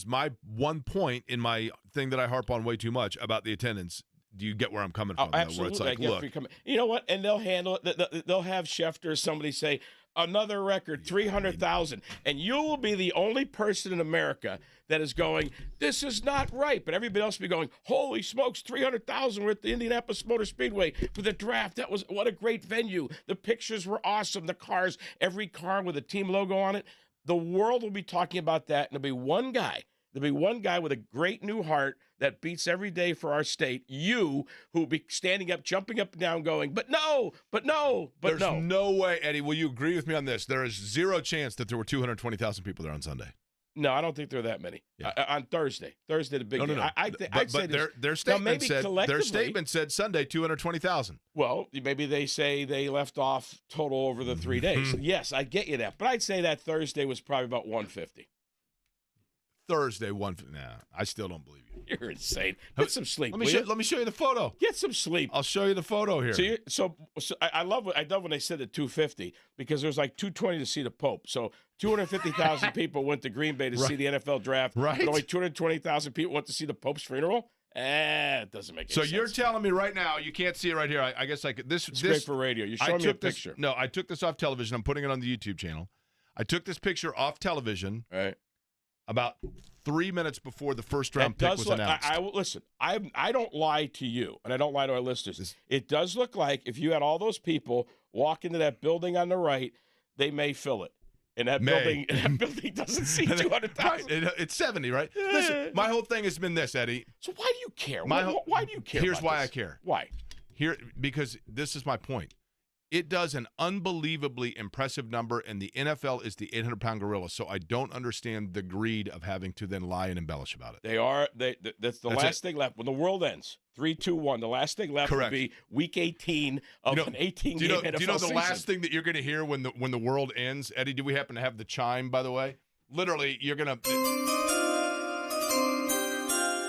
my one point in my thing that I harp on way too much about the attendance? Do you get where I'm coming from? Oh, absolutely. Where it's like, look, you know what? And they'll handle it. They'll have Schefter or somebody say, Another record, 300,000. And you will be the only person in America that is going, this is not right. But everybody else will be going, holy smokes, 300,000. We're at the Indianapolis Motor Speedway for the draft. What a great venue. The pictures were awesome. The cars, every car with a team logo on it. The world will be talking about that. And there'll be one guy. There'll be one guy with a great new heart that beats every day for our state. You, who will be standing up, jumping up and down, going, but no, but no, but no. There's no way, Eddie. Will you agree with me on this? There is zero chance that there were 220,000 people there on Sunday. No, I don't think there are that many. Yeah. On Thursday, the big day. No. Their statement said Sunday 220,000. Well, maybe they say they left off total over the 3 days. Yes, I get you that, but I'd say that Thursday was probably about 150. Thursday, nah, I still don't believe you. You're insane. Get some sleep. Let me show you the photo. Get some sleep. I'll show you the photo here. So I love when they said at 250 because there's like 220 to see the Pope. So 250,000 people went to Green Bay to see the NFL draft. Right. But only 220,000 people went to see the Pope's funeral. It doesn't make any sense. So you're telling me right now, you can't see it right here. I guess this. It's great for radio. You're showing me a picture. No, I took this off television. I'm putting it on the YouTube channel. I took this picture off television. Right. About 3 minutes before the first round pick was announced. Listen, I don't lie to you, and I don't lie to our listeners. It does look like if you had all those people walk into that building on the right, they may fill it. And that building doesn't see 200,000. Right, it's 70, right? Listen, my whole thing has been this, Eddie. So why do you care? Why do you care? Here's why I care. Why? Because this is my point. It does an unbelievably impressive number, and the NFL is the 800-pound gorilla. So I don't understand the greed of having to then lie and embellish about it. That's the last thing left. When the world ends, 3, 2, 1, the last thing left will be Week 18 of an 18-game NFL season. Do you know the last thing that you're going to hear when the world ends? Eddie, do we happen to have the chime, by the way? Literally, you're going to...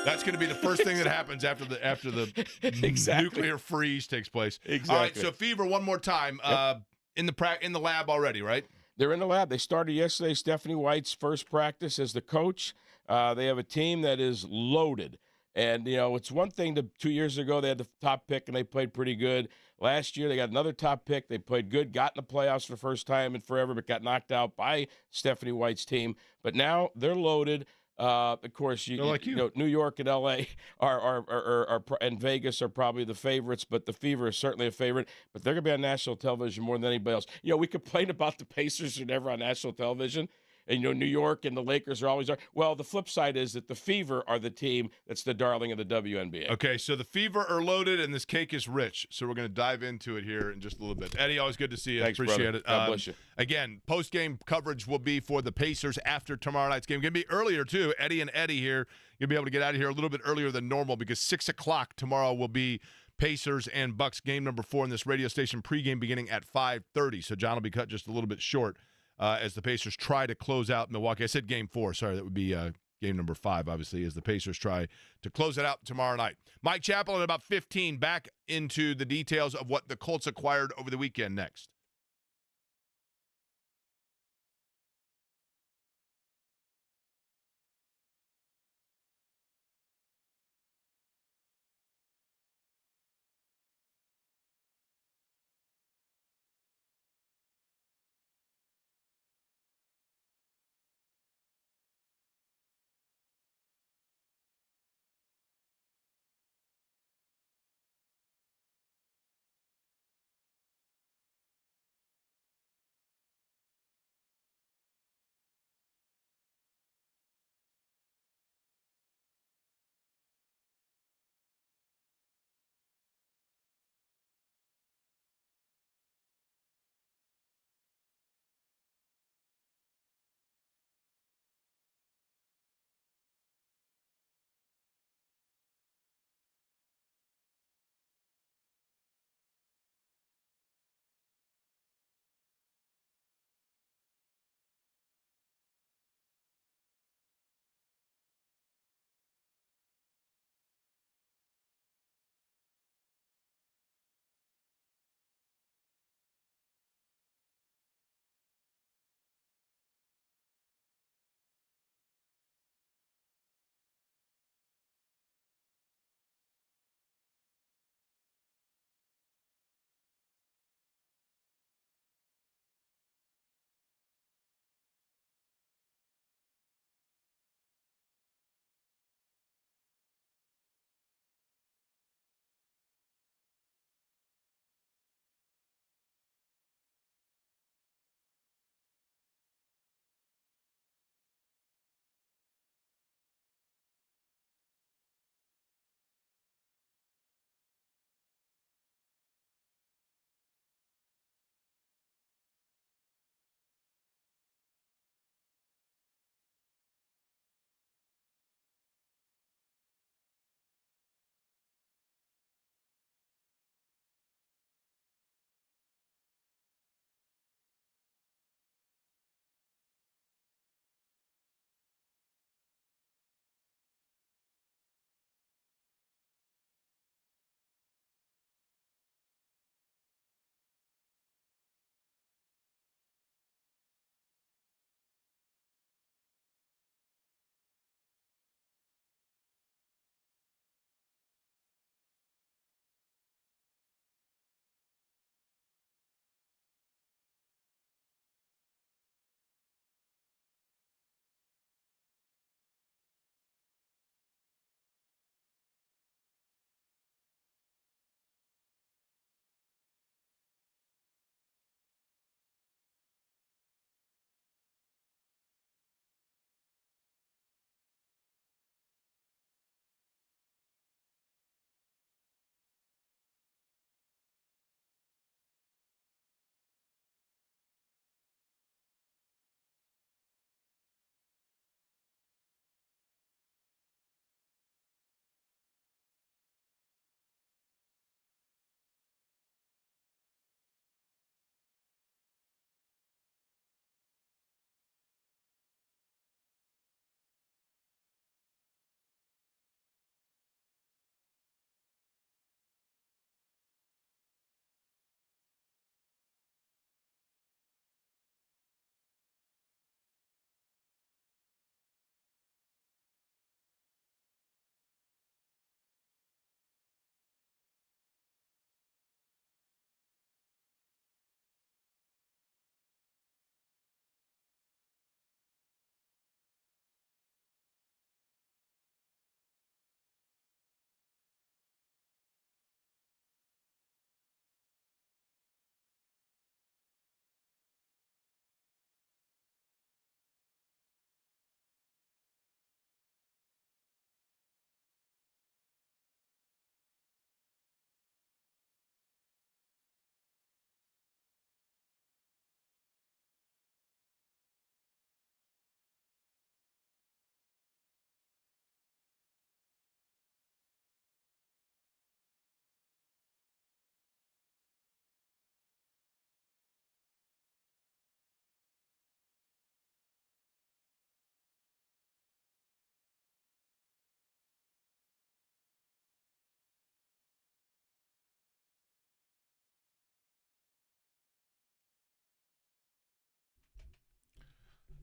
That's going to be the first thing that happens after the exactly. nuclear freeze takes place. Exactly. All right, so Fever, one more time. Yep. In the lab already, right? They're in the lab. They started yesterday. Stephanie White's first practice as the coach. They have a team that is loaded. And, it's one thing 2 years ago they had the top pick and they played pretty good. Last year they got another top pick. They played good, got in the playoffs for the first time in forever, but got knocked out by Stephanie White's team. But now they're loaded. Of course, you know, New York and L.A. are and Vegas are probably the favorites, but the Fever is certainly a favorite. But they're going to be on national television more than anybody else. We complain about the Pacers are never on national television. And, New York and the Lakers are always. Well, the flip side is that the Fever are the team that's the darling of the WNBA. Okay, so the Fever are loaded, and this cake is rich. So we're going to dive into it here in just a little bit. Eddie, always good to see you. Thanks, appreciate brother. it. God bless you. Again, post-game coverage will be for the Pacers after tomorrow night's game. Going to be earlier, too. Eddie and Eddie here. You'll be able to get out of here a little bit earlier than normal because 6 o'clock tomorrow will be Pacers and Bucks game number 4 in this radio station pregame beginning at 5:30. So John will be cut just a little bit short. As the Pacers try to close out Milwaukee. I said game 4. Sorry, that would be game number 5, obviously, as the Pacers try to close it out tomorrow night. Mike Chappell at about 15, back into the details of what the Colts acquired over the weekend next.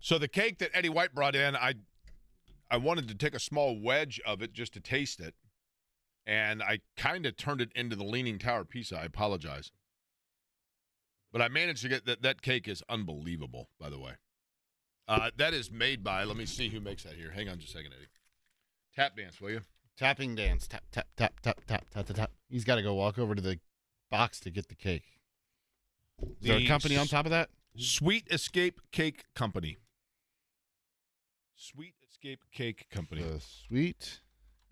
So the cake that Eddie White brought in, I wanted to take a small wedge of it just to taste it, and I kind of turned it into the Leaning Tower pizza. I apologize. But I managed to get that cake is unbelievable, by the way. That is made by, let me see who makes that here. Hang on just a second, Eddie. Tap dance, will you? Tapping dance. Tap, tap, tap, tap, tap, tap, tap, tap. He's got to go walk over to the box to get the cake. Is there a company on top of that? Sweet Escape Cake Company. Sweet Escape Cake Company. The Sweet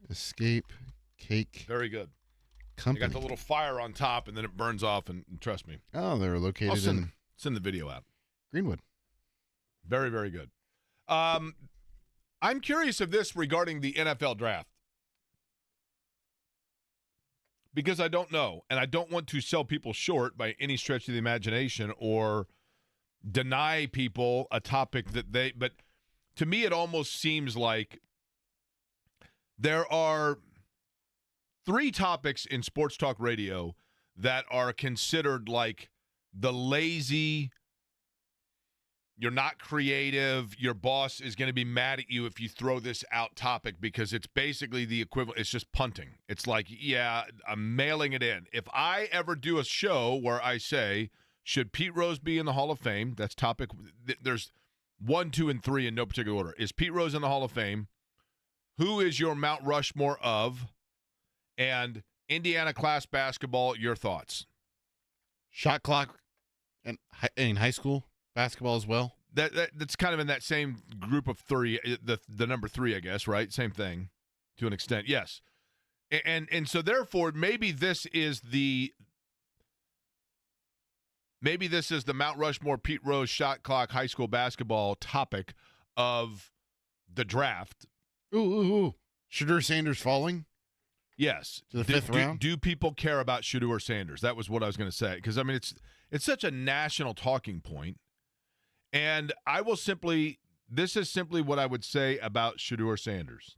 Escape Cake Very good. Company. They got the little fire on top, and then it burns off, and trust me. Oh, they're located in... Send the video out. Greenwood. Very, very good. I'm curious of this regarding the NFL draft. Because I don't know, and I don't want to sell people short by any stretch of the imagination or deny people a topic that they... But to me, it almost seems like there are 3 topics in sports talk radio that are considered like the lazy, you're not creative, your boss is going to be mad at you if you throw this out topic, because it's basically the equivalent. It's just punting. It's like, yeah, I'm mailing it in. If I ever do a show where I say, should Pete Rose be in the Hall of Fame? That's topic. There's 1, 2, and 3 in no particular order. Is Pete Rose in the Hall of Fame? Who is your Mount Rushmore of? And Indiana class basketball, your thoughts? Shot clock and in high school basketball as well. That's kind of in that same group of 3, the number 3, I guess, right? Same thing to an extent, yes. And so therefore, maybe this is the Mount Rushmore Pete Rose shot clock high school basketball topic of the draft. Ooh. Shedeur Sanders falling? Yes. To the 5th round? Do people care about Shedeur Sanders? That was what I was going to say. Because, I mean, it's such a national talking point. And this is simply what I would say about Shedeur Sanders.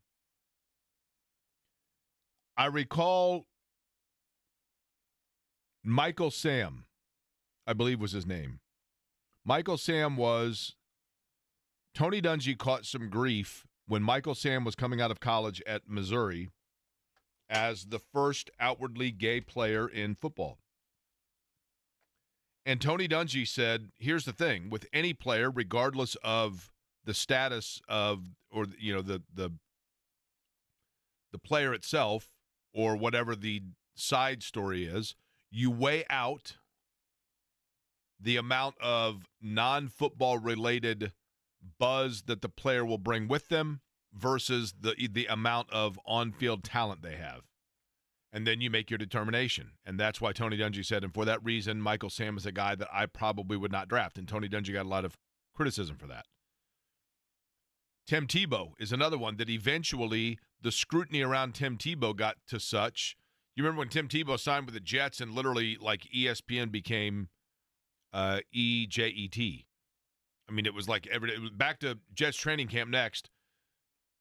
I recall Michael Sam, I believe was his name. Michael Sam was, Tony Dungy caught some grief when Michael Sam was coming out of college at Missouri as the first outwardly gay player in football. And Tony Dungy said, here's the thing, with any player, regardless of the status of, or, you know, the player itself or whatever the side story is, you weigh out the amount of non-football related buzz that the player will bring with them versus the amount of on-field talent they have. And then you make your determination. And that's why Tony Dungy said, and for that reason, Michael Sam is a guy that I probably would not draft. And Tony Dungy got a lot of criticism for that. Tim Tebow is another one that eventually the scrutiny around Tim Tebow got to such. You remember when Tim Tebow signed with the Jets and literally like ESPN became EJET. I mean, it was like it was back to Jets training camp next.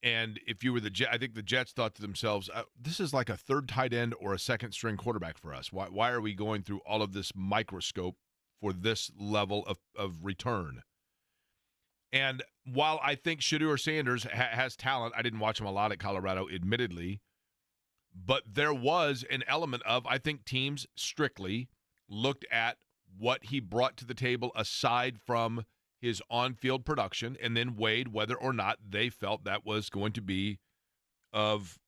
And if you were I think the Jets thought to themselves, this is like a third tight end or a second string quarterback for us. Why are we going through all of this microscope for this level of return? And while I think Shedeur Sanders has talent, I didn't watch him a lot at Colorado, admittedly, but there was an element of, I think teams strictly looked at what he brought to the table aside from his on-field production and then weighed whether or not they felt that was going to be of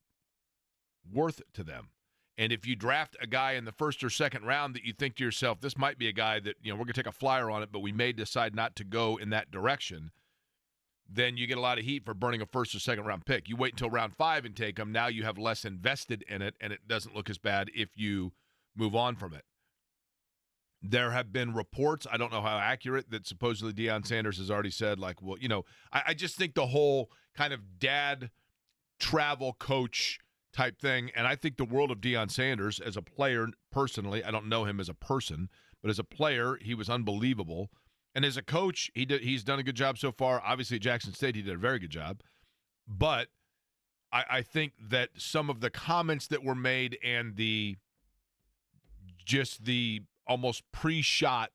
worth to them. And if you draft a guy in the first or second round that you think to yourself, this might be a guy that, you know, we're going to take a flyer on it, but we may decide not to go in that direction, then you get a lot of heat for burning a first or second round pick. You wait until round 5 and take him. Now you have less invested in it, and it doesn't look as bad if you move on from it. There have been reports, I don't know how accurate, that supposedly Deion Sanders has already said, like, well, you know, I just think the whole kind of dad travel coach type thing, and I think the world of Deion Sanders as a player, personally, I don't know him as a person, but as a player, he was unbelievable. And as a coach, he's done a good job so far. Obviously, at Jackson State, he did a very good job. But I think that some of the comments that were made and the almost pre-shot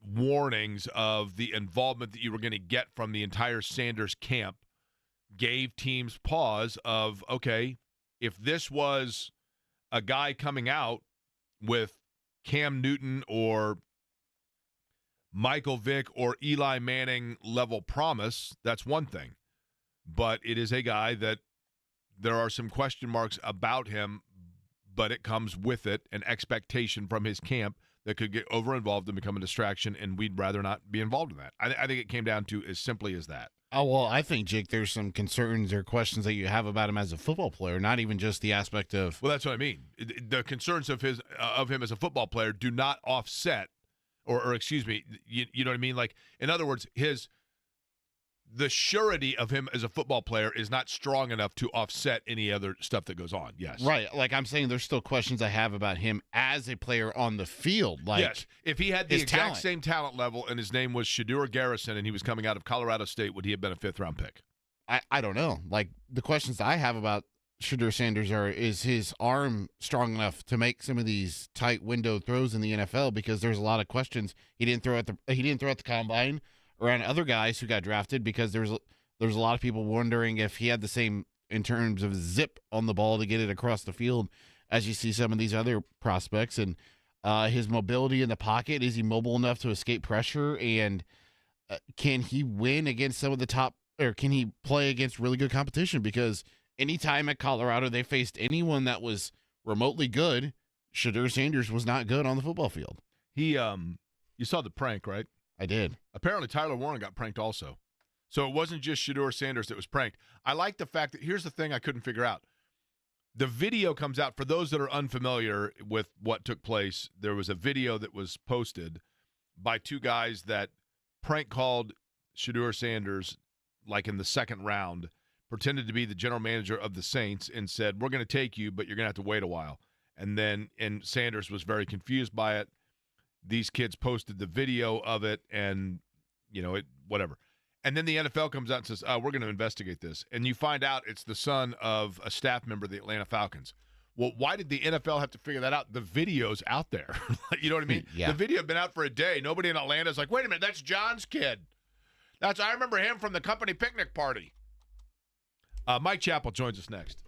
warnings of the involvement that you were going to get from the entire Sanders camp gave teams pause of, okay, if this was a guy coming out with Cam Newton or Michael Vick or Eli Manning level promise, that's one thing. But it is a guy that there are some question marks about him, but it comes with it an expectation from his camp that could get over-involved and become a distraction, and we'd rather not be involved in that. I think it came down to as simply as that. Oh, well, I think, Jake, there's some concerns or questions that you have about him as a football player, not even just the aspect of... Well, that's what I mean. The concerns of him as a football player do not offset, or excuse me, you know what I mean? Like, in other words, the surety of him as a football player is not strong enough to offset any other stuff that goes on. Yes. Right. Like I'm saying, there's still questions I have about him as a player on the field. Like, yes. If he had the exact talent. Same talent level and his name was Shedeur Garrison and he was coming out of Colorado State, would he have been a 5th-round pick? I don't know. Like, the questions I have about Shedeur Sanders is his arm strong enough to make some of these tight window throws in the NFL? Because there's a lot of questions. He didn't throw at the combine around other guys who got drafted, because there's a lot of people wondering if he had the same in terms of zip on the ball to get it across the field as you see some of these other prospects. And his mobility in the pocket, is he mobile enough to escape pressure? And can he win against some of the top, or can he play against really good competition? Because anytime at Colorado they faced anyone that was remotely good, Shedeur Sanders was not good on the football field. You saw the prank, right? I did. Apparently, Tyler Warren got pranked also. So it wasn't just Shedeur Sanders that was pranked. I like the fact that, here's the thing I couldn't figure out. The video comes out. For those that are unfamiliar with what took place, there was a video that was posted by two guys that prank called Shedeur Sanders, like in the second round, pretended to be the general manager of the Saints and said, we're going to take you, but you're going to have to wait a while. And Sanders was very confused by it. These kids posted the video of it, and, whatever. And then the NFL comes out and says, we're going to investigate this. And you find out it's the son of a staff member of the Atlanta Falcons. Well, why did the NFL have to figure that out? The video's out there. You know what I mean? Yeah. The video had been out for a day. Nobody in Atlanta is like, wait a minute, that's John's kid. I remember him from the company picnic party. Mike Chappell joins us next.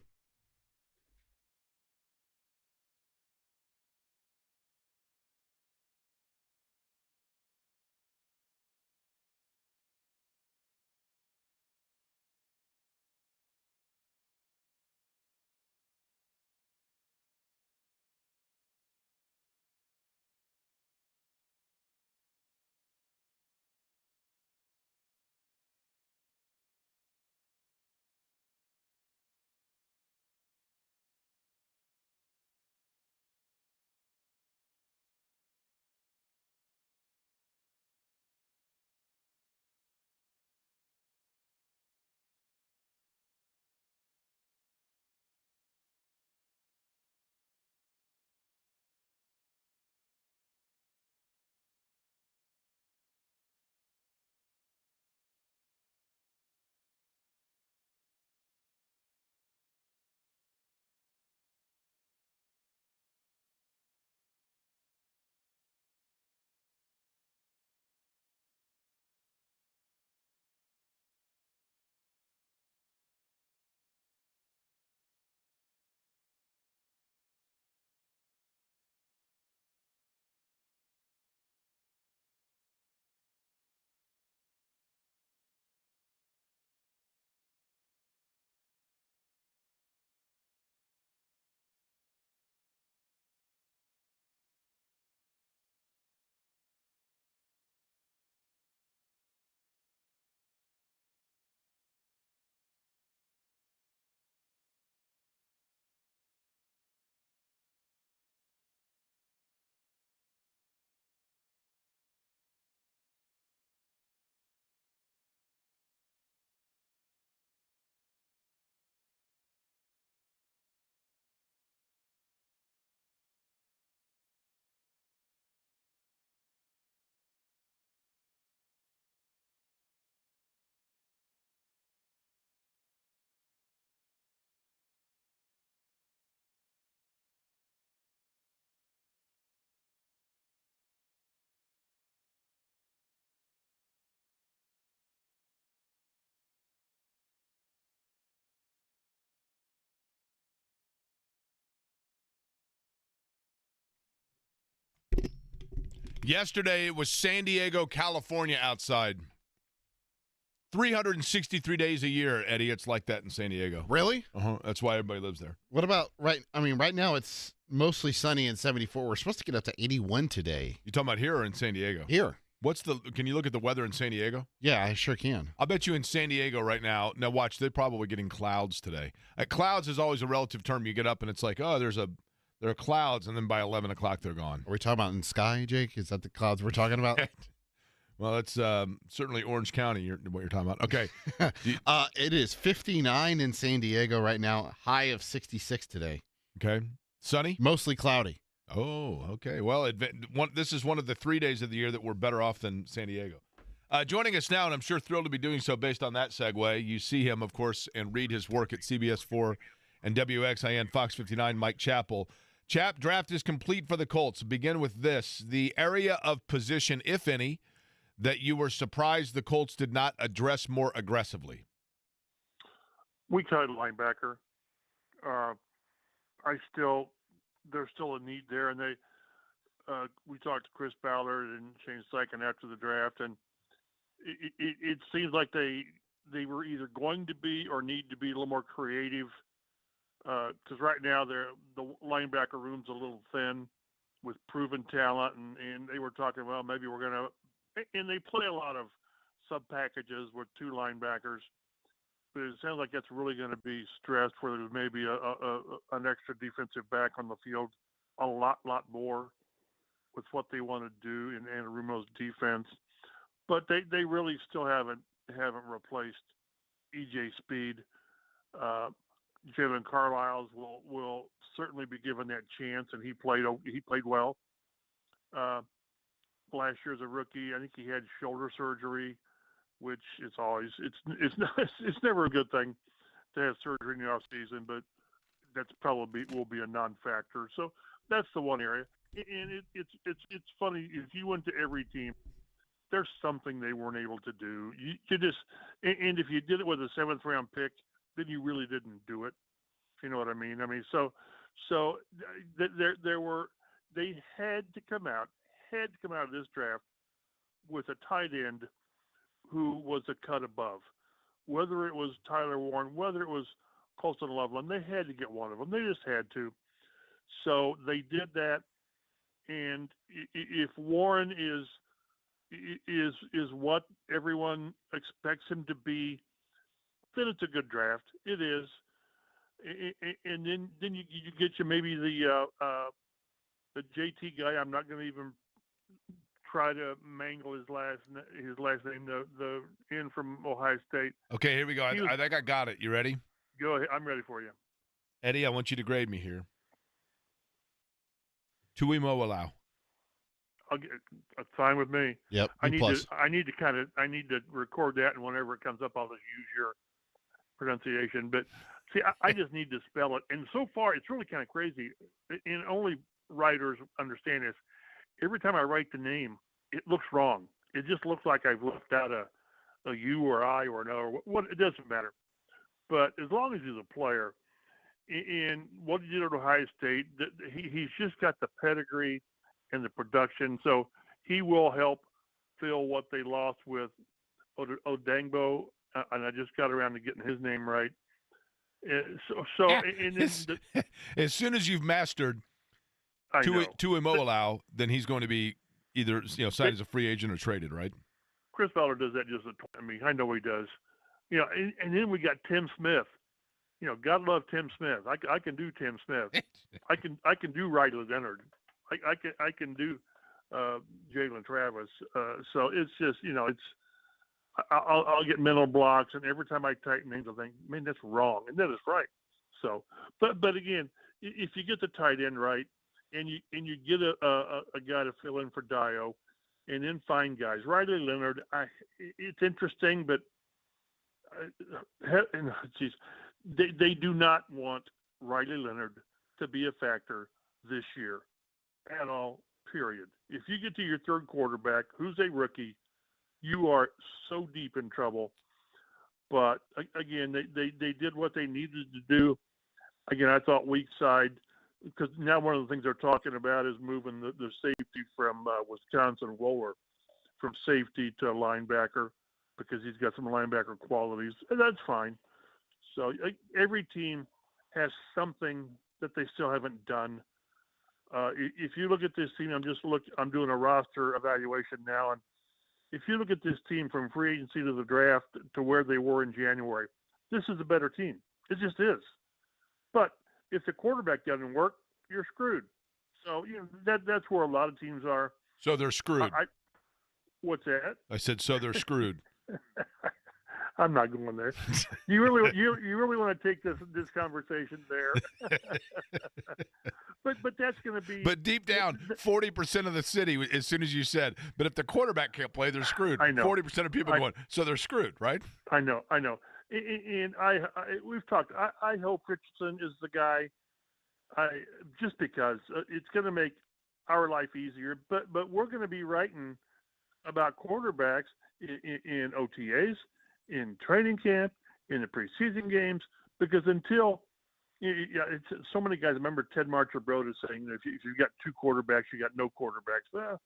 Yesterday, it was San Diego, California outside. 363 days a year, Eddie. It's like that in San Diego. Really? That's why everybody lives there. What about right now it's mostly sunny and 74. We're supposed to get up to 81 today. You talking about here or in San Diego? Here. Can you look at the weather in San Diego? Yeah, I sure can. I'll bet you in San Diego right now. Now watch, they're probably getting clouds today. Clouds is always a relative term. You get up and it's like, oh, there are clouds, and then by 11 o'clock they're gone. Are we talking about in sky, Jake? Is that the clouds we're talking about? Well, it's certainly Orange County, what you're talking about. Okay. It is 59 in San Diego right now, high of 66 today. Okay. Sunny? Mostly cloudy. Oh, okay. Well, this is one of the 3 days of the year that we're better off than San Diego. Joining us now, and I'm sure thrilled to be doing so based on that segue, you see him, of course, and read his work at CBS4 and WXIN Fox 59, Mike Chappell. Chap, draft is complete for the Colts. Begin with this. The area of position, if any, that you were surprised the Colts did not address more aggressively. Weak side linebacker. There's still a need there, and we talked to Chris Ballard and Shane Steichen after the draft, and it seems like they were either going to be or need to be a little more creative, because right now the linebacker room's a little thin with proven talent, and they were talking, well, maybe we're going to, and they play a lot of sub packages with two linebackers. But it sounds like that's really going to be stressed, where there's maybe an extra defensive back on the field a lot more with what they want to do in Anarumo's defense. But they really still haven't replaced E.J. Speed. Jalen Carlisle will certainly be given that chance, and he played well. Last year as a rookie, I think he had shoulder surgery, which is always it's never a good thing to have surgery in the off season, but that's probably will be a non-factor. So that's the one area, and it's funny, if you went to every team, there's something they weren't able to do. You just, and if you did it with a 7th round pick, then you really didn't do it. If you know what I mean. So they had to come out of this draft with a tight end who was a cut above. Whether it was Tyler Warren, whether it was Colston Loveland, they had to get one of them. They just had to. So they did that. And if Warren is what everyone expects him to be, then it's a good draft. It is. And then you get maybe the JT guy. I'm not going to even try to mangle his last name, the in from Ohio State. Okay, here we go. I think I got it. You ready? Go ahead. I'm ready for you. Eddie, I want you to grade me here. Tuimolau. That's fine with me. Yep. I need to record that, and whenever it comes up, I'll just use your pronunciation. But see, I just need to spell it. And so far, it's really kind of crazy. And only writers understand this. Every time I write the name, it looks wrong. It just looks like I've left out a U or I or an O. Or what, it doesn't matter. But as long as he's a player, and what he did at Ohio State, he's just got the pedigree and the production. So he will help fill what they lost with Odangbo, and I just got around to getting his name right. As soon as you've mastered Tuimolau, then he's going to be either signed as a free agent or traded, right? Chris Ballard does that I know he does. And then we got Tim Smith. God love Tim Smith. I can do Tim Smith. I can do Riley Leonard. I can do Jalen Travis. So it's just I'll get mental blocks, and every time I type names, I think, man, that's wrong, and that is right. So, but again, if you get the tight end right, and you get a guy to fill in for Dio, and then find guys, Riley Leonard, it's interesting, but they do not want Riley Leonard to be a factor this year at all, period. If you get to your third quarterback, who's a rookie, you are so deep in trouble. But again, they did what they needed to do. Again, I thought weak side because now one of the things they're talking about is moving the safety from Wisconsin Roller from safety to linebacker because he's got some linebacker qualities, and that's fine. So every team has something that they still haven't done. If you look at this team, I'm doing a roster evaluation now, and if you look at this team from free agency to the draft to where they were in January, this is a better team. It just is. But if the quarterback doesn't work, you're screwed. So that's where a lot of teams are. So they're screwed. What's that? I said, so they're screwed. I'm not going there. You really want to take this conversation there? but that's going to be. But deep down, 40% of the city, as soon as you said, but if the quarterback can't play, they're screwed. I know. 40% of people going, so they're screwed, right? I know. And we've talked. I hope Richardson is the guy. Just because it's going to make our life easier. But we're going to be writing about quarterbacks in OTAs, in training camp, in the preseason games, because until it's so many guys. Remember Ted Marcher-Broda saying that if you've got two quarterbacks, you got no quarterbacks. Well,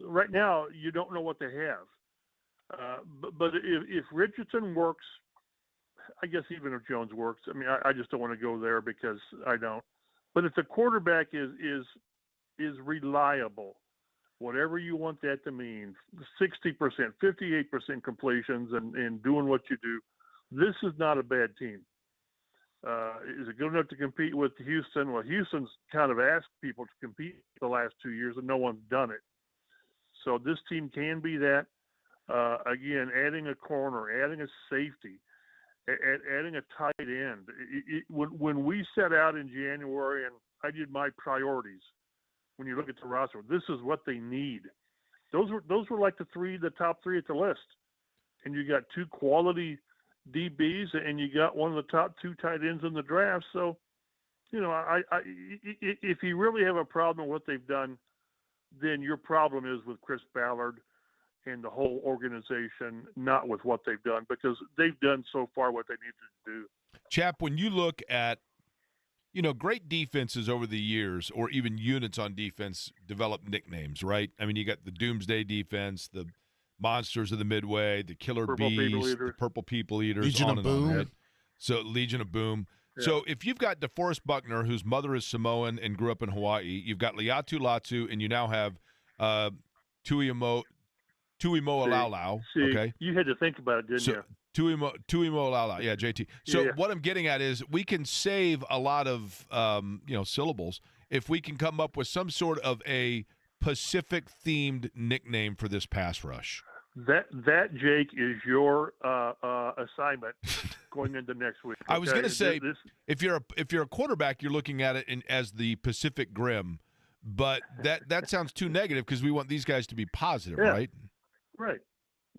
right now you don't know what they have. But if Richardson works, I guess even if Jones works, I mean, I just don't want to go there because I don't. But if the quarterback is reliable, whatever you want that to mean, 60%, 58% completions and doing what you do, this is not a bad team. Is it good enough to compete with Houston? Well, Houston's kind of asked people to compete the last 2 years, and no one's done it. So this team can be that. Again, adding a corner, adding a safety, adding a tight end. When we set out in January and I did my priorities, when you look at the roster, this is what they need. Those were like the top three at the list. And you got two quality DBs and you got one of the top two tight ends in the draft. So, if you really have a problem with what they've done, then your problem is with Chris Ballard and the whole organization, not with what they've done, because they've done so far what they needed to do. Chap, when you look at, great defenses over the years, or even units on defense, develop nicknames, right? I mean, you got the Doomsday Defense, the Monsters of the Midway, the Killer Bees, the Purple People Eaters, Legion on of and Boom. on, right? So Legion of Boom. Yeah. So if you've got DeForest Buckner, whose mother is Samoan and grew up in Hawaii, you've got Liatu Latu, and you now have Tuimo Laulau. Okay, you had to think about it, didn't you? Tuimo Laulau. Yeah, JT. So what I'm getting at is we can save a lot of syllables if we can come up with some sort of a Pacific-themed nickname for this pass rush. That Jake is your assignment going into next week. Okay? I was going to say if you're a quarterback, you're looking at it as the Pacific Grim, but that sounds too negative because we want these guys to be positive, right? Right.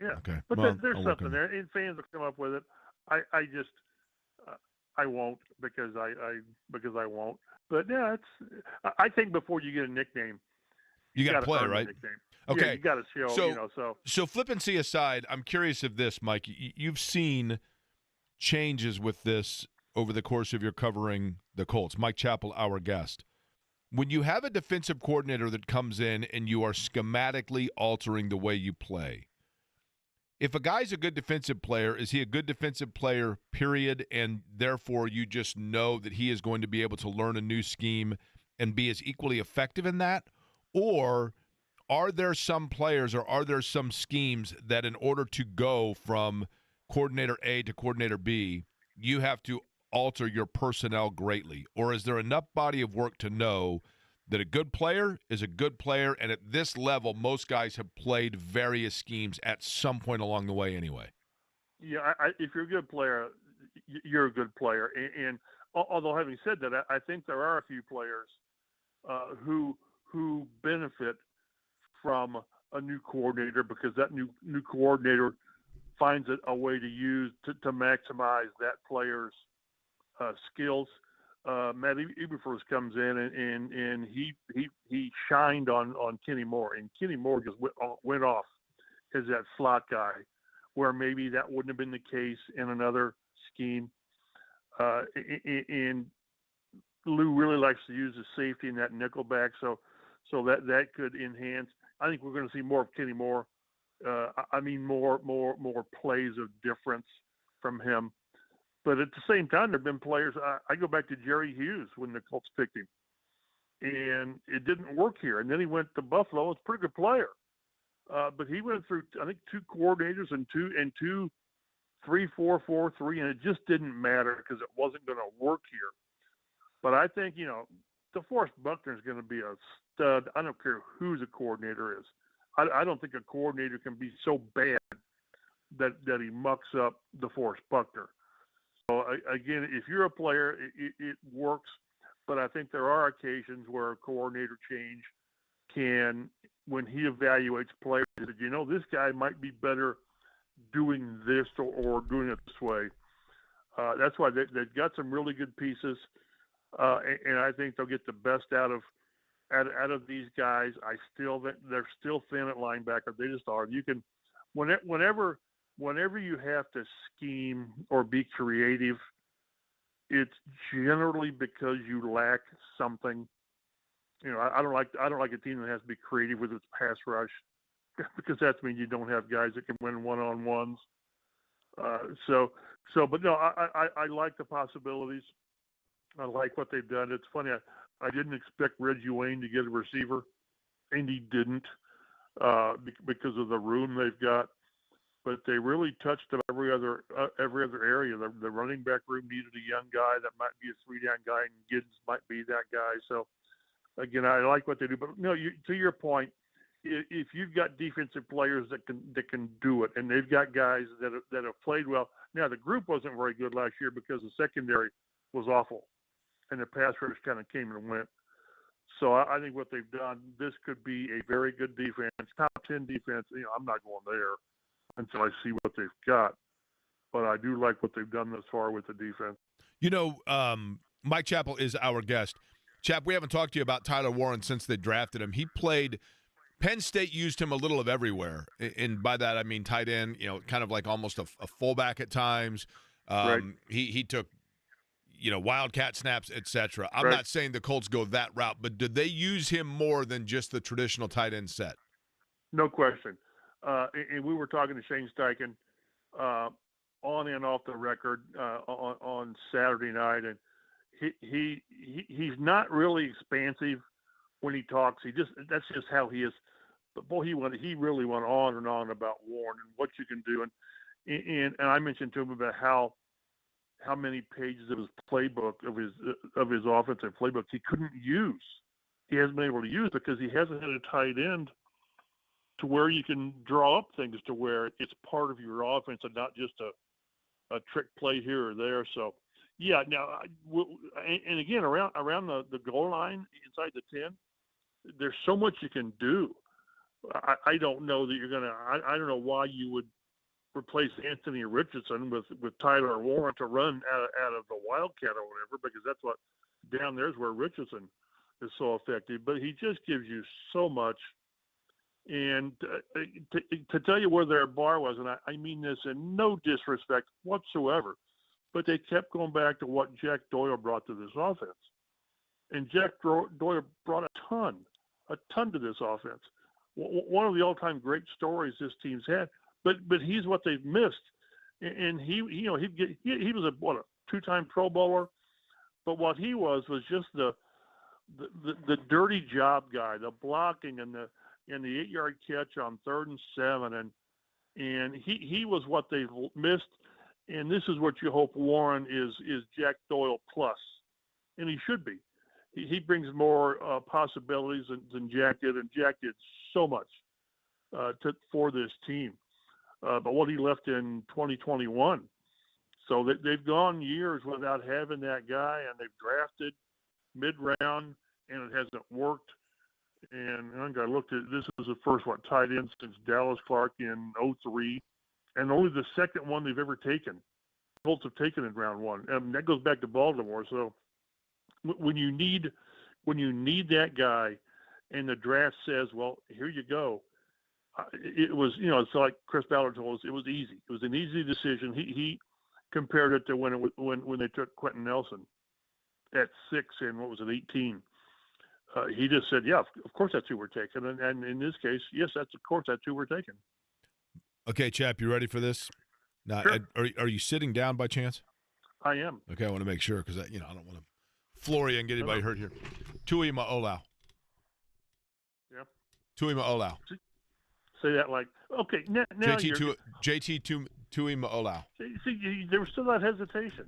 Yeah. Okay. But there's something there, and fans will come up with it. I won't because I won't. But yeah, I think before you get a nickname, you got to play, right? Okay. Yeah, you got to show. So flippancy aside, I'm curious of this, Mike. You've seen changes with this over the course of your covering the Colts. Mike Chappell, our guest. When you have a defensive coordinator that comes in and you are schematically altering the way you play, if a guy's a good defensive player, is he a good defensive player, period, and therefore you just know that he is going to be able to learn a new scheme and be as equally effective in that? Or are there some players or are there some schemes that in order to go from coordinator A to coordinator B, you have to alter your personnel greatly? Or is there enough body of work to know that a good player is a good player, and at this level, most guys have played various schemes at some point along the way anyway? Yeah, if you're a good player, you're a good player. And although having said that, I think there are a few players who benefit from a new coordinator because that new coordinator finds a way to use to maximize that player's skills. Matt Eberflus comes in and he shined on Kenny Moore, and Kenny Moore just went off as that slot guy, where maybe that wouldn't have been the case in another scheme. And Lou really likes to use the safety in that nickel back, so that could enhance. I think we're going to see more of Kenny Moore. More plays of difference from him. But at the same time, there have been players. I go back to Jerry Hughes when the Colts picked him, and it didn't work here. And then he went to Buffalo. It's a pretty good player, but he went through I think 2 coordinators and two 3-4-4-3, and it just didn't matter because it wasn't going to work here. But I think DeForest Buckner is going to be a stud. I don't care who the coordinator is. I don't think a coordinator can be so bad that he mucks up DeForest Buckner. So again, if you're a player, it works. But I think there are occasions where a coordinator change can, when he evaluates players, that this guy might be better doing this or doing it this way. That's why they've got some really good pieces, and I think they'll get the best out of these guys. They're still thin at linebacker. They just are. You can, whenever you have to scheme or be creative, it's generally because you lack something. I don't like a team that has to be creative with its pass rush, because that means you don't have guys that can win one-on-ones. But no, I like the possibilities. I like what they've done. It's funny. I didn't expect Reggie Wayne to get a receiver, and he didn't, because of the room they've got. But they really touched every other area. The running back room needed a young guy that might be a 3-down guy, and Giddens might be that guy. So, again, I like what they do. But no, to your point, if you've got defensive players that can do it, and they've got guys that have played well. Now, the group wasn't very good last year because the secondary was awful, and the pass rush kind of came and went. So I think what they've done, this could be a very good defense, top 10 defense. I'm not going there until I see what they've got, but I do like what they've done thus far with the defense. Mike Chappell is our guest. Chap, we haven't talked to you about Tyler Warren since they drafted him. He played – Penn State used him a little of everywhere, and by that I mean tight end, kind of like almost a fullback at times. Right. He took, wildcat snaps, etc. I'm right. not saying the Colts go that route, but did they use him more than just the traditional tight end set? No question. And we were talking to Shane Steichen on and off the record on Saturday night, and he's not really expansive when he talks. That's just how he is. But boy, he really went on and on about Warren and what you can do, and I mentioned to him about how many pages of his playbook of his offensive playbook he couldn't use. He hasn't been able to use because he hasn't had a tight end to where you can draw up things to where it's part of your offense and not just a trick play here or there. So, yeah. Now, and again, around the goal line inside the 10, there's so much you can do. I don't know that you're gonna. I don't know why you would replace Anthony Richardson with Tyler Warren to run out of the Wildcat or whatever, because that's what down there's where Richardson is so effective. But he just gives you so much. And to tell you where their bar was, and I mean this in no disrespect whatsoever, but they kept going back to what Jack Doyle brought to this offense. And Jack Doyle brought a ton to this offense. One of the all-time great stories this team's had, but he's what they've missed. And he was a 2-time Pro Bowler, but what he was just the dirty job guy, the blocking and the 8-yard catch on 3rd and 7, and he was what they've missed. And this is what you hope Warren is Jack Doyle plus, and he should be. He brings more possibilities than Jack did, and Jack did so much for this team. But what he left in 2021, so they've gone years without having that guy, and they've drafted mid-round, and it hasn't worked. And I looked at this is the first tight end since Dallas Clark in 2003, and only the second one they've ever taken. The Colts have taken in round 1, and that goes back to Baltimore. So when you need that guy, and the draft says, well, here you go. It was, it's like Chris Ballard told us, it was easy. It was an easy decision. He compared it to when they took Quentin Nelson. at 6 in, 18. He just said, yeah, of course that's who we're taking. And in this case, yes, of course that's who we're taking. Okay, Chap, you ready for this? Now, Sure. are you sitting down by chance? I am. Okay, I want to make sure because I don't want to floor you and get anybody hurt here. Tui Ma'olau. Yeah. Tui Ma'olau. Say that like, okay, now JT Tui Ma'olau. See, there was still that hesitation.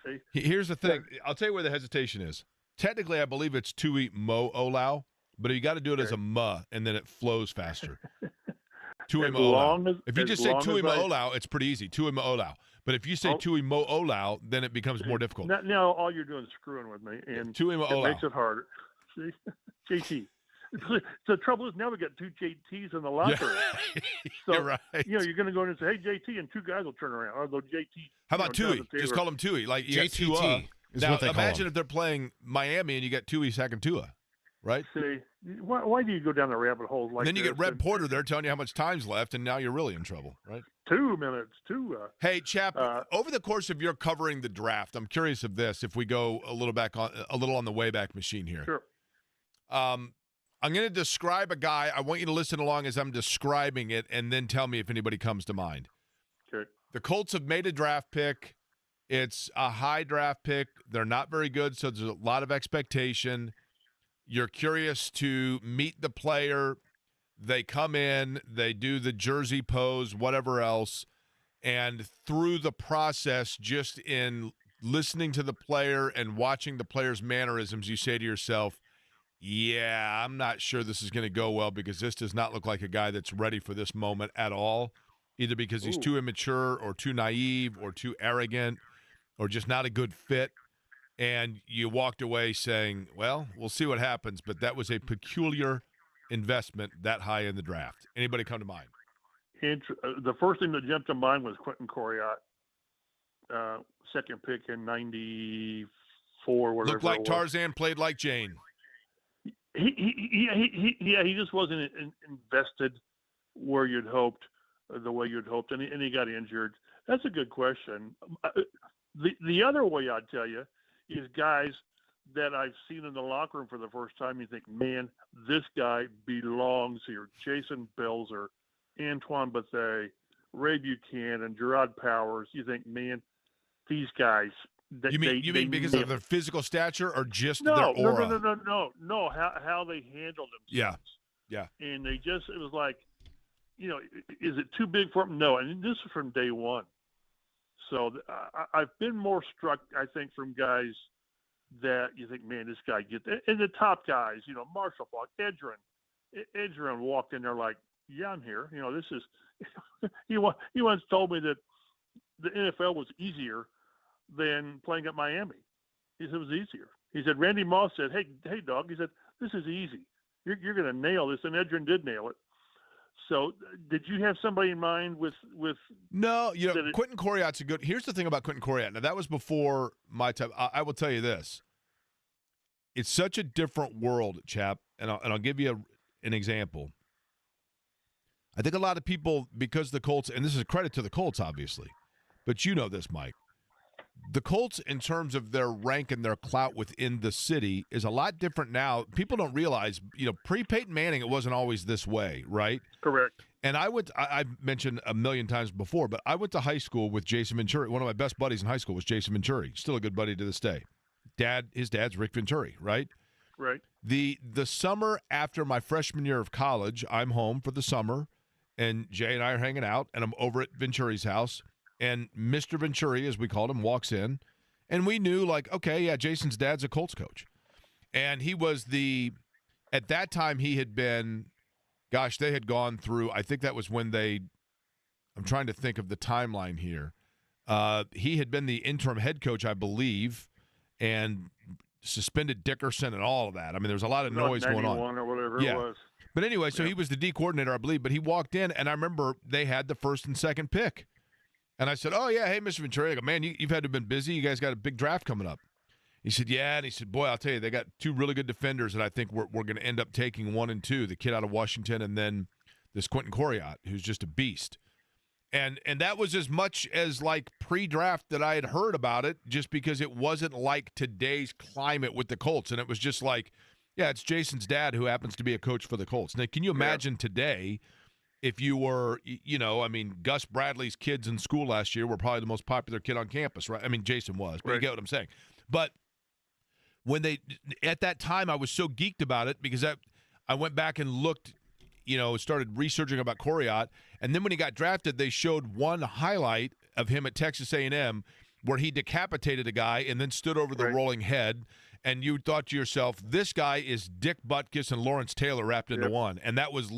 See? Here's the thing. I'll tell you where the hesitation is. Technically, I believe it's Tui Mo'olau, but you got to do it as a ma, and then it flows faster. Tui Ma'olau. If you just say Tui Ma'olau, it's pretty easy. Tui Ma'olau. But if you say Tui Mo'olau, then it becomes more difficult. Now all you're doing is screwing with me, and Tui Ma'olau. It makes it harder. See? JT. The trouble is now we got 2 JTs in the locker room. So, you're right. You're going to go in and say, hey, JT, and 2 guys will turn around. Although JT. How about Tui? Just call him Tui. Like you JTT got Tua. is Now, what they call imagine him. if they're playing Miami and you got Tui sacking Tua, right? See, why do you go down the rabbit hole like then you this? get Red Porter there telling you how much time's left, and now you're really in trouble, right? 2 minutes. Hey, Chap, over the course of your covering the draft, I'm curious of this. If we go a little on the Wayback Machine here, Sure. I'm going to describe a guy. I want you to listen along as I'm describing it, and then tell me if anybody comes to mind. Okay. The Colts have made a draft pick. It's a high draft pick. They're not very good, so there's a lot of expectation. You're curious to meet the player. They come in, they do the jersey pose, whatever else, and through the process, just in listening to the player and watching the player's mannerisms, you say to yourself, yeah, I'm not sure this is going to go well because this does not look like a guy that's ready for this moment at all, either because he's too immature or too naive or too arrogant or just not a good fit. And you walked away saying, well, we'll see what happens, but that was a peculiar investment that high in the draft. Anybody come to mind? The first thing that jumped to mind was Quentin Coriat, second pick in 94, whatever. Looked like Tarzan, played like Jane. He just wasn't invested where you'd hoped, the way you'd hoped, and he got injured. That's a good question. The other way I'd tell you is guys that I've seen in the locker room for the first time. You think, man, this guy belongs here. Jason Belzer, Antoine Bethea, Ray Buchanan, Gerard Powers. You think, man, these guys. You mean because of their physical stature or just their aura? No. How they handled themselves. Yeah. And it was like, is it too big for them? No. And this is from day one. So I've been more struck, I think, from guys that you think, man, this guy gets it. And the top guys, Marshall Falk, Edgerrin walked in there like, yeah, I'm here. This is. He once told me that the NFL was easier than playing at Miami. He said it was easier. He said, Randy Moss said, hey, dog. He said, this is easy. You're going to nail this. And Edgerrin did nail it. So did you have somebody in mind with No, Quentin Coriat's a good – here's the thing about Quentin Coriat. Now, that was before my time. I will tell you this. It's such a different world, chap, and I'll give you an example. I think a lot of people, because the Colts – and this is a credit to the Colts, obviously, but you know this, Mike. The Colts, in terms of their rank and their clout within the city, is a lot different now. People don't realize, pre-Peyton Manning, it wasn't always this way, right? Correct. And I've mentioned a million times before, but I went to high school with Jason Venturi. One of my best buddies in high school was Jason Venturi. Still a good buddy to this day. His dad's Rick Venturi, right? Right. The summer after my freshman year of college, I'm home for the summer, and Jay and I are hanging out, and I'm over at Venturi's house. And Mr. Venturi, as we called him, walks in. And we knew, like, okay, yeah, Jason's dad's a Colts coach. And he was at that time he had been, gosh, they had gone through, I think that was when I'm trying to think of the timeline here. He had been the interim head coach, I believe, and suspended Dickerson and all of that. I mean, there was a lot of noise going on. Or whatever it was. But anyway, so he was the D coordinator, I believe. But he walked in, and I remember they had the first and second pick. And I said, oh, yeah, hey, Mr. Venturi. I go, man, you've had to have been busy. You guys got a big draft coming up. He said, yeah. And he said, boy, I'll tell you, they got 2 really good defenders that I think we're going to end up taking 1 and 2, the kid out of Washington and then this Quentin Coriat, who's just a beast. And that was as much as like pre-draft that I had heard about it, just because it wasn't like today's climate with the Colts. And it was just like, yeah, it's Jason's dad who happens to be a coach for the Colts. Now, can you imagine today if you were, I mean, Gus Bradley's kids in school last year were probably the most popular kid on campus, right? I mean, Jason was, but you get what I'm saying. But when at that time, I was so geeked about it because I went back and looked, started researching about Coriat, and then when he got drafted, they showed one highlight of him at Texas A&M where he decapitated a guy and then stood over the rolling head, and you thought to yourself, this guy is Dick Butkus and Lawrence Taylor wrapped into one, and that was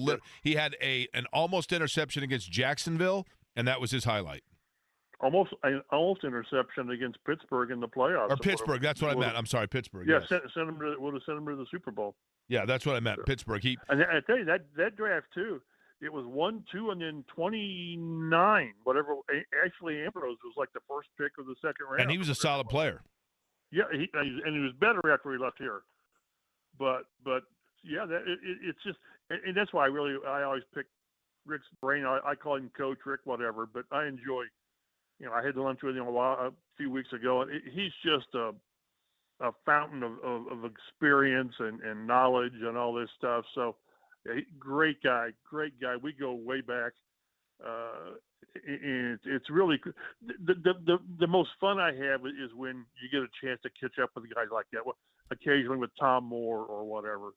he had an almost interception against Jacksonville, and that was his highlight. Almost interception against Pittsburgh in the playoffs. Or Pittsburgh, that's what I meant. I'm sorry, Pittsburgh. Yeah, yes. would have sent him to the Super Bowl. Yeah, that's what I meant. Pittsburgh. And I tell you that draft too. It was 1, 2, and then 29. Whatever. Actually, Ambrose was like the first pick of the second round. And he was a solid player. Yeah, he was better after he left here. But yeah, it's just, and that's why I always pick Rick's brain. I call him Coach Rick, whatever. But I enjoy. I had lunch with him a few weeks ago, and he's just a fountain of experience and knowledge and all this stuff. So, yeah, great guy. We go way back. And it's really the most fun I have is when you get a chance to catch up with guys like that. Well, occasionally with Tom Moore or whatever,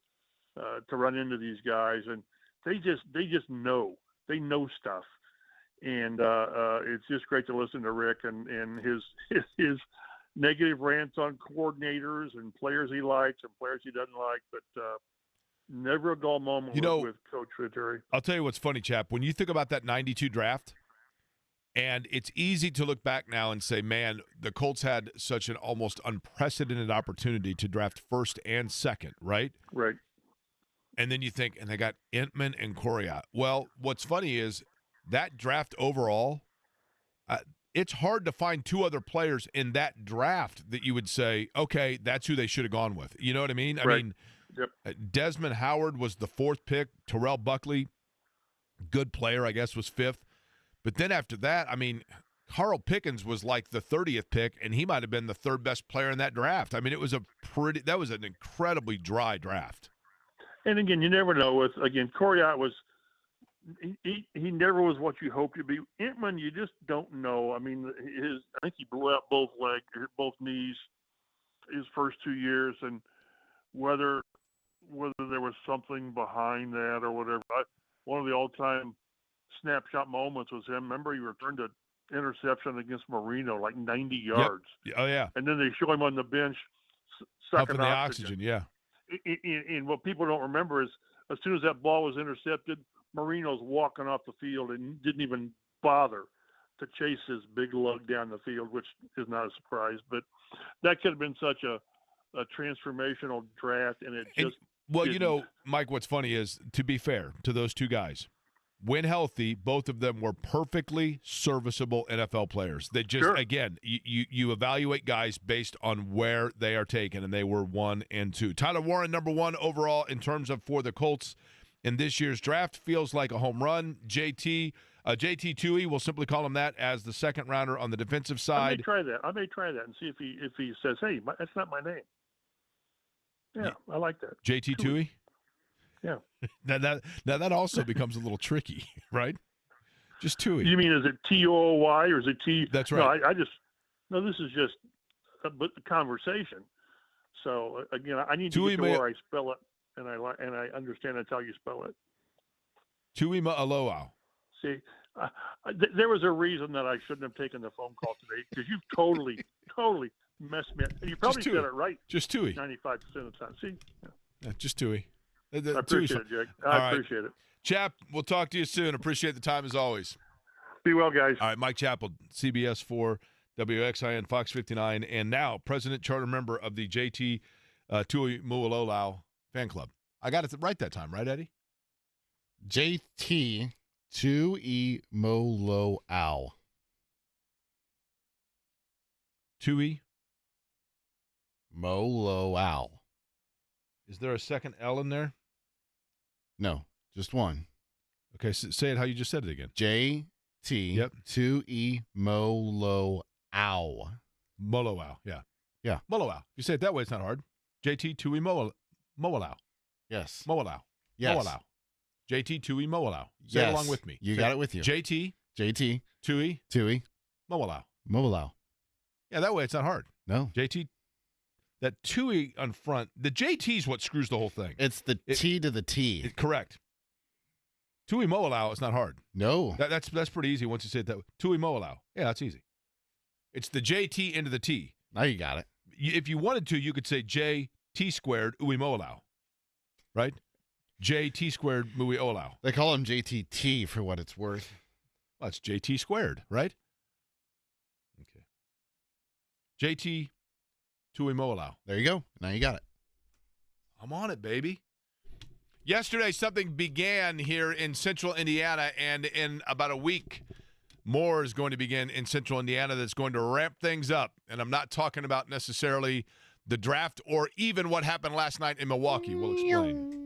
to run into these guys, and they just know stuff. And it's just great to listen to Rick and his negative rants on coordinators and players he likes and players he doesn't like, but never a dull moment with Coach Vittori. I'll tell you what's funny, Chap. When you think about that 92 draft, and it's easy to look back now and say, man, the Colts had such an almost unprecedented opportunity to draft first and second, right? Right. And then you think, and they got Entman and Coriat. Well, what's funny is that draft overall, it's hard to find two other players in that draft that you would say, okay, that's who they should have gone with. You know what I mean? Right. I mean, Desmond Howard was the fourth pick. Terrell Buckley, good player, I guess, was fifth. But then after that, I mean, Carl Pickens was like the 30th pick, and he might have been the third best player in that draft. I mean, that was an incredibly dry draft. And again, you never know. Coriat was. He never was what you hoped to be. Entman, you just don't know. I mean, I think he blew out both legs, both knees, his first 2 years, and whether there was something behind that or whatever. One of the all-time snapshot moments was him. Remember, he returned an interception against Marino, like 90 yards. Yep. Oh yeah. And then they show him on the bench sucking the oxygen. Yeah. And what people don't remember is, as soon as that ball was intercepted, Marino's walking off the field and didn't even bother to chase his big lug down the field, which is not a surprise. But that could have been such a transformational draft, and well, didn't. Mike, what's funny is, to be fair to those two guys, when healthy, both of them were perfectly serviceable NFL players. They just, again, you evaluate guys based on where they are taken, and they were 1 and 2. Tyler Warren, number 1 overall in terms of for the Colts in this year's draft, feels like a home run. JT Tui, we'll simply call him that, as the second rounder on the defensive side. I may try that and see if he says, hey, that's not my name. Yeah, I like that. JT Tui? Yeah. Now that also becomes a little tricky, right? Just Tui. You mean, is it T-O-O-Y or is it T? That's right. No, this is just a conversation. So, again, I need Tui to get to where I spell it. And I understand that's how you spell it. Tui Ma'aloau. See, there was a reason that I shouldn't have taken the phone call today, because you totally messed me up. And you probably said it right. Just Tui. 95% of the time. See? Yeah, just Tui. I appreciate it, Jake. I appreciate it. Chap, we'll talk to you soon. Appreciate the time as always. Be well, guys. All right, Mike Chappell, CBS 4, WXIN, Fox 59, and now president, charter member of the JT Tui Mualolau fan club. I got it right that time, right, Eddie? JT Tui Moloau. Tui Moloau. Is there a second L in there? No, just one. Okay, say it how you just said it again. JT Yep. Tuimoloau. Moloau. Yeah. Yeah. Moloau. If you say it that way, it's not hard. JT Tuimoloau. Yes. Moloau. Yes. Moloau. JT Tuimoloau. Say it along with me. You Say got it with you. JT Tui Moloau. Moloau. Yeah, that way it's not hard. No. JT, that Tui on front, the JT is what screws the whole thing. It's the T to the T. Correct. Tui Moalau is not hard. No. That's pretty easy once you say it that way. Tui Moalau. Yeah, that's easy. It's the JT into the T. Now you got it. If you wanted to, you could say JT squared Ui Moalau. Right? JT squared Mui Olau. They call him JTT for what it's worth. Well, it's JT squared, right? Okay. JT Tui Moalau. There you go. Now you got it. I'm on it, baby. Yesterday, something began here in central Indiana, and in about a week, more is going to begin in central Indiana that's going to ramp things up. And I'm not talking about necessarily the draft or even what happened last night in Milwaukee. We'll explain.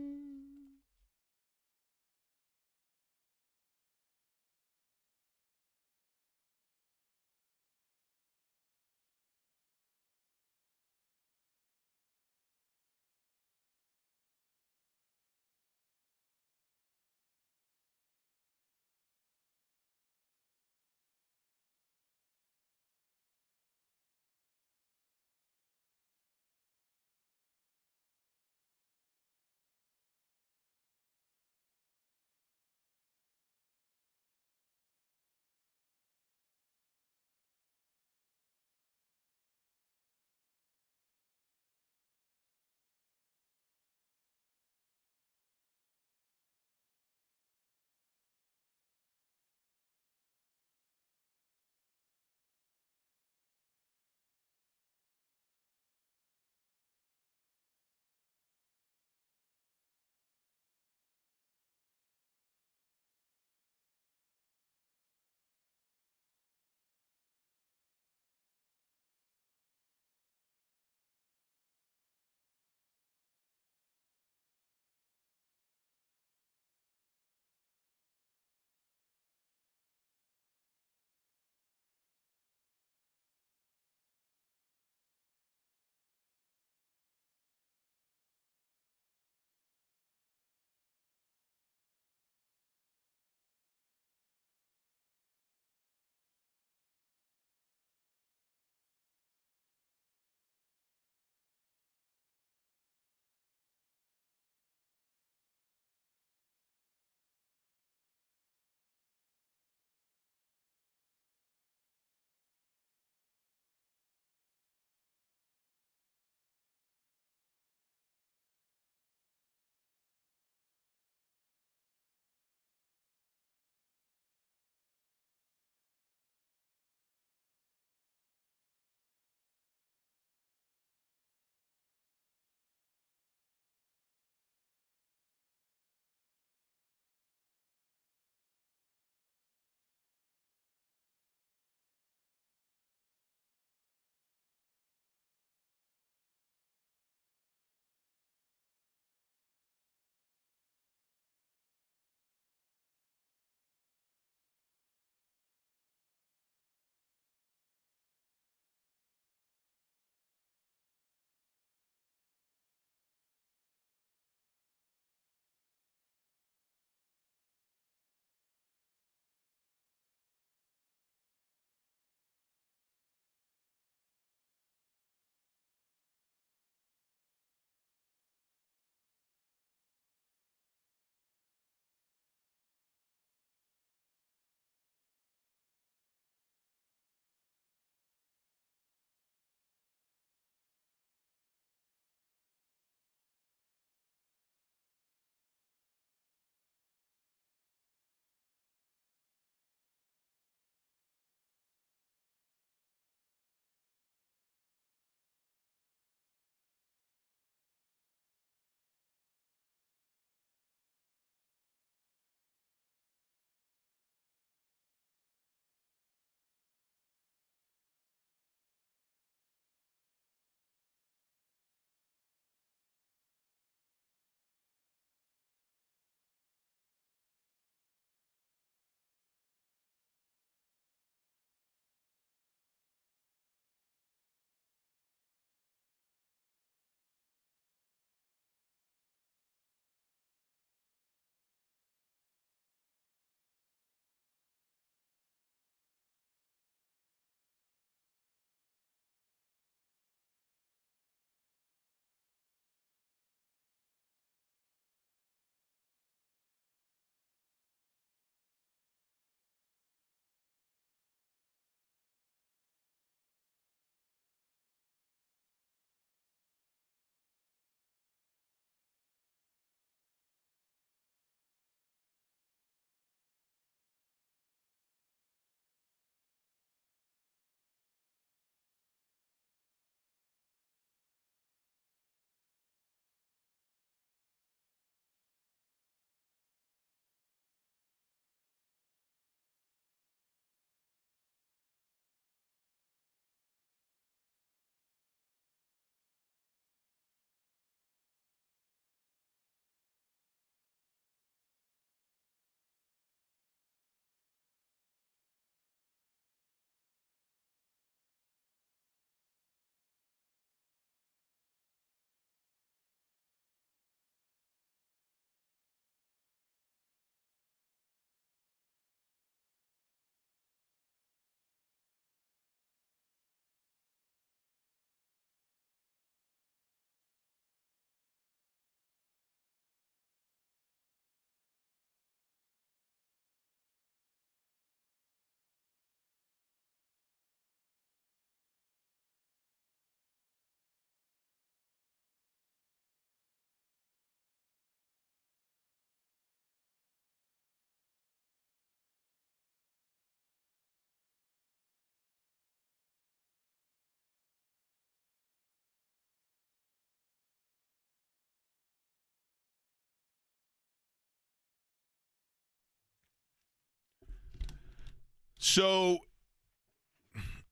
So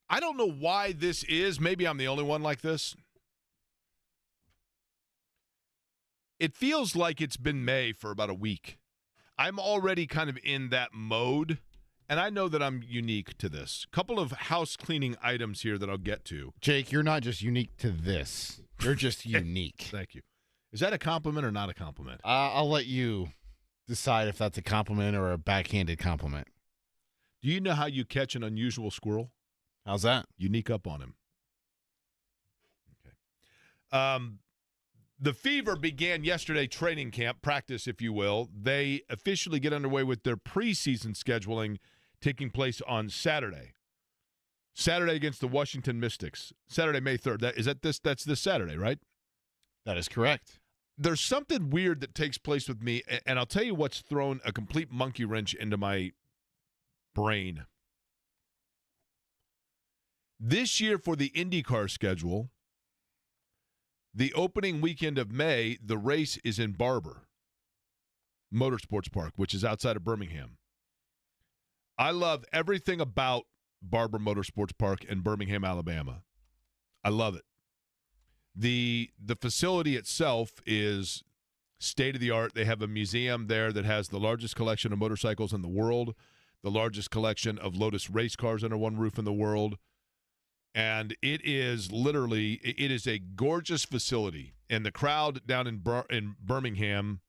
I don't know why this is. Maybe I'm the only one like this. It feels like it's been May for about a week. I'm already kind of in that mode, and I know that I'm unique to this. Couple of house cleaning items here that I'll get to. Jake, you're not just unique to this. You're just unique. Thank you. Is that a compliment or not a compliment? I'll let you decide if that's a compliment or a backhanded compliment. Do you know how you catch an unusual squirrel? How's that? You sneak up on him. Okay. The Fever began yesterday training camp, practice, if you will. They officially get underway with their preseason scheduling taking place on Saturday. Saturday against the Washington Mystics. Saturday, May 3rd. That's this Saturday, right? That is correct. There's something weird that takes place with me, and I'll tell you what's thrown a complete monkey wrench into my brain. This year for the IndyCar schedule, the opening weekend of May, the race is in Barber Motorsports Park, which is outside of Birmingham. I love everything about Barber Motorsports Park in Birmingham, Alabama. I love it. The facility itself is state-of-the-art. They have a museum there that has the largest collection of motorcycles in the world, the largest collection of Lotus race cars under one roof in the world. And it is a gorgeous facility. And the crowd down in Birmingham,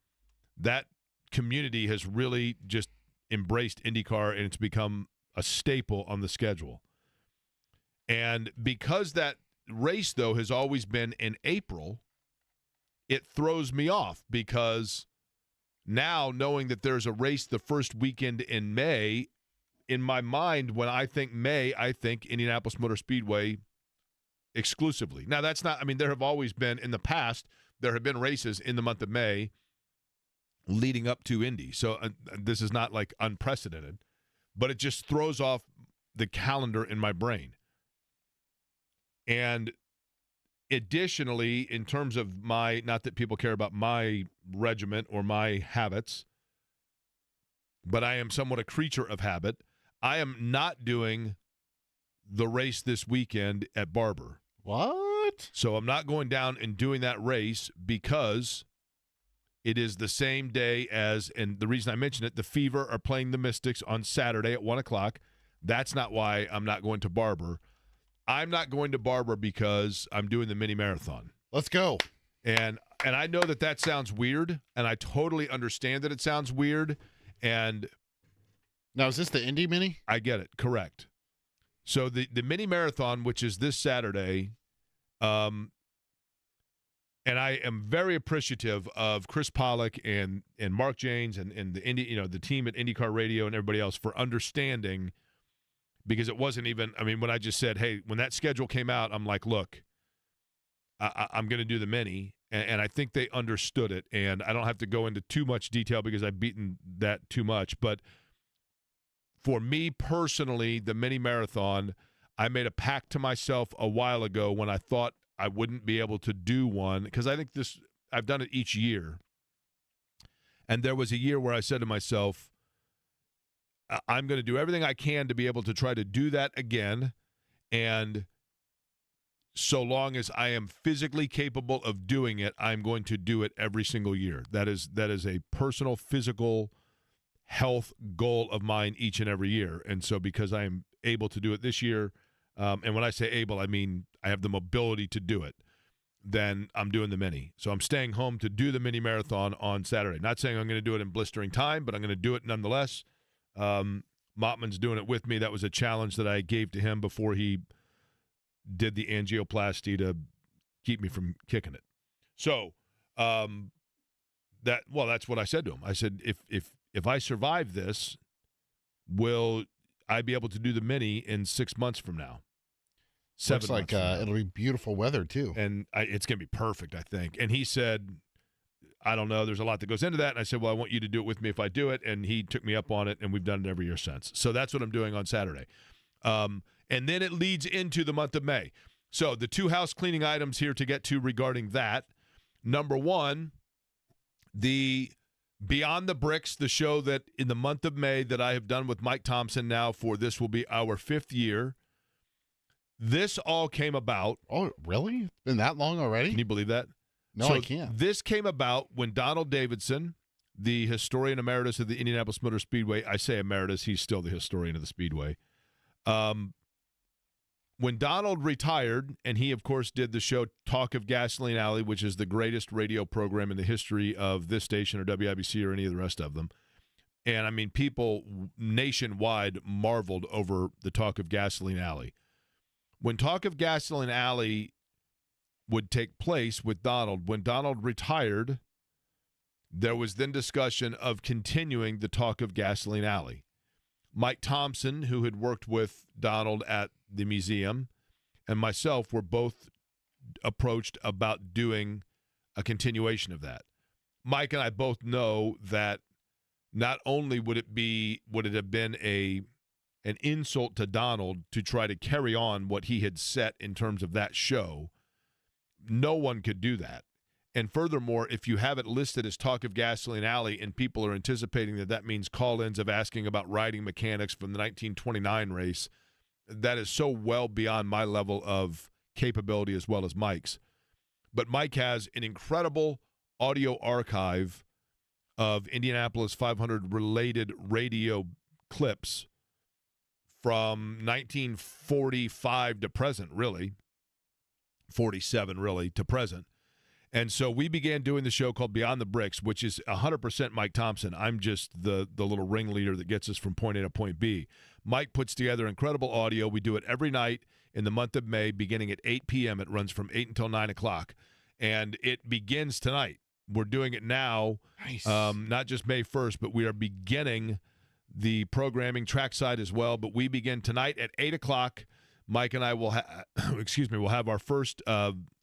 that community has really just embraced IndyCar, and it's become a staple on the schedule. And because that race, though, has always been in April, it throws me off because now knowing that there's a race the first weekend in May, in my mind, when I think May, I think Indianapolis Motor Speedway exclusively. Now, that's not – I mean, there have always been – in the past, there have been races in the month of May leading up to Indy. So this is not, like, unprecedented. But it just throws off the calendar in my brain. And additionally, in terms of my – not that people care about my regiment or my habits, but I am somewhat a creature of habit – I am not doing the race this weekend at Barber. What? So I'm not going down and doing that race because it is the same day as, and the reason I mention it, the Fever are playing the Mystics on Saturday at 1 o'clock. That's not why I'm not going to Barber. I'm not going to Barber because I'm doing the mini marathon. Let's go. And I know that sounds weird, and I totally understand that it sounds weird, and now, is this the Indy Mini? I get it. Correct. So the mini marathon, which is this Saturday, and I am very appreciative of Chris Pollock and Mark Janes and the team at IndyCar Radio and everybody else for understanding, because it wasn't even, I mean, when I just said, hey, when that schedule came out, I'm like, look, I'm going to do the mini, and I think they understood it, and I don't have to go into too much detail because I've beaten that too much, but for me personally, the mini marathon, I made a pact to myself a while ago when I thought I wouldn't be able to do one, because I think I've done it each year. And there was a year where I said to myself, I'm going to do everything I can to be able to try to do that again. And so long as I am physically capable of doing it, I'm going to do it every single year. That is a personal, physical health goal of mine each and every year. And so because I am able to do it this year, and when I say able, I mean I have the mobility to do it, then I'm doing the mini. So I'm staying home to do the mini marathon on Saturday. Not saying I'm going to do it in blistering time, but I'm going to do it nonetheless. Mottman's doing it with me. That was a challenge that I gave to him before he did the angioplasty to keep me from kicking it. So that's what I said to him. I said, if I survive this, will I be able to do the mini in 6 months from now? 7 Looks like months from now. it'll be beautiful weather, too. And it's going to be perfect, I think. And he said, I don't know, there's a lot that goes into that. And I said, well, I want you to do it with me if I do it. And he took me up on it, and we've done it every year since. So that's what I'm doing on Saturday. And then it leads into the month of May. So the two house cleaning items here to get to regarding that. Number one, the Beyond the Bricks, the show that in the month of May that I have done with Mike Thompson now for this will be our 5th year. This all came about. Oh, really? It's been that long already? Can you believe that? No, So I can't. This came about when Donald Davidson, the historian emeritus of the Indianapolis Motor Speedway, I say emeritus, he's still the historian of the Speedway. When Donald retired, and he, of course, did the show Talk of Gasoline Alley, which is the greatest radio program in the history of this station or WIBC or any of the rest of them. And, I mean, people nationwide marveled over the Talk of Gasoline Alley. When Talk of Gasoline Alley would take place with Donald, when Donald retired, there was then discussion of continuing the Talk of Gasoline Alley. Mike Thompson, who had worked with Donald at the museum, and myself were both approached about doing a continuation of that. Mike and I both know that not only would it have been an insult to Donald to try to carry on what he had set in terms of that show, no one could do that. And furthermore, if you have it listed as Talk of Gasoline Alley and people are anticipating that means call-ins of asking about riding mechanics from the 1929 race, that is so well beyond my level of capability as well as Mike's. But Mike has an incredible audio archive of Indianapolis 500 related radio clips from 1945 to present, really. 47, really, to present. And so we began doing the show called Beyond the Bricks, which is 100% Mike Thompson. I'm just the little ringleader that gets us from point A to point B. Mike puts together incredible audio. We do it every night in the month of May, beginning at 8 p.m. It runs from 8 until 9 o'clock. And it begins tonight. We're doing it now, Nice. not just May 1st, but we are beginning the programming trackside as well. But we begin tonight at 8 o'clock. Mike and I will we'll have our first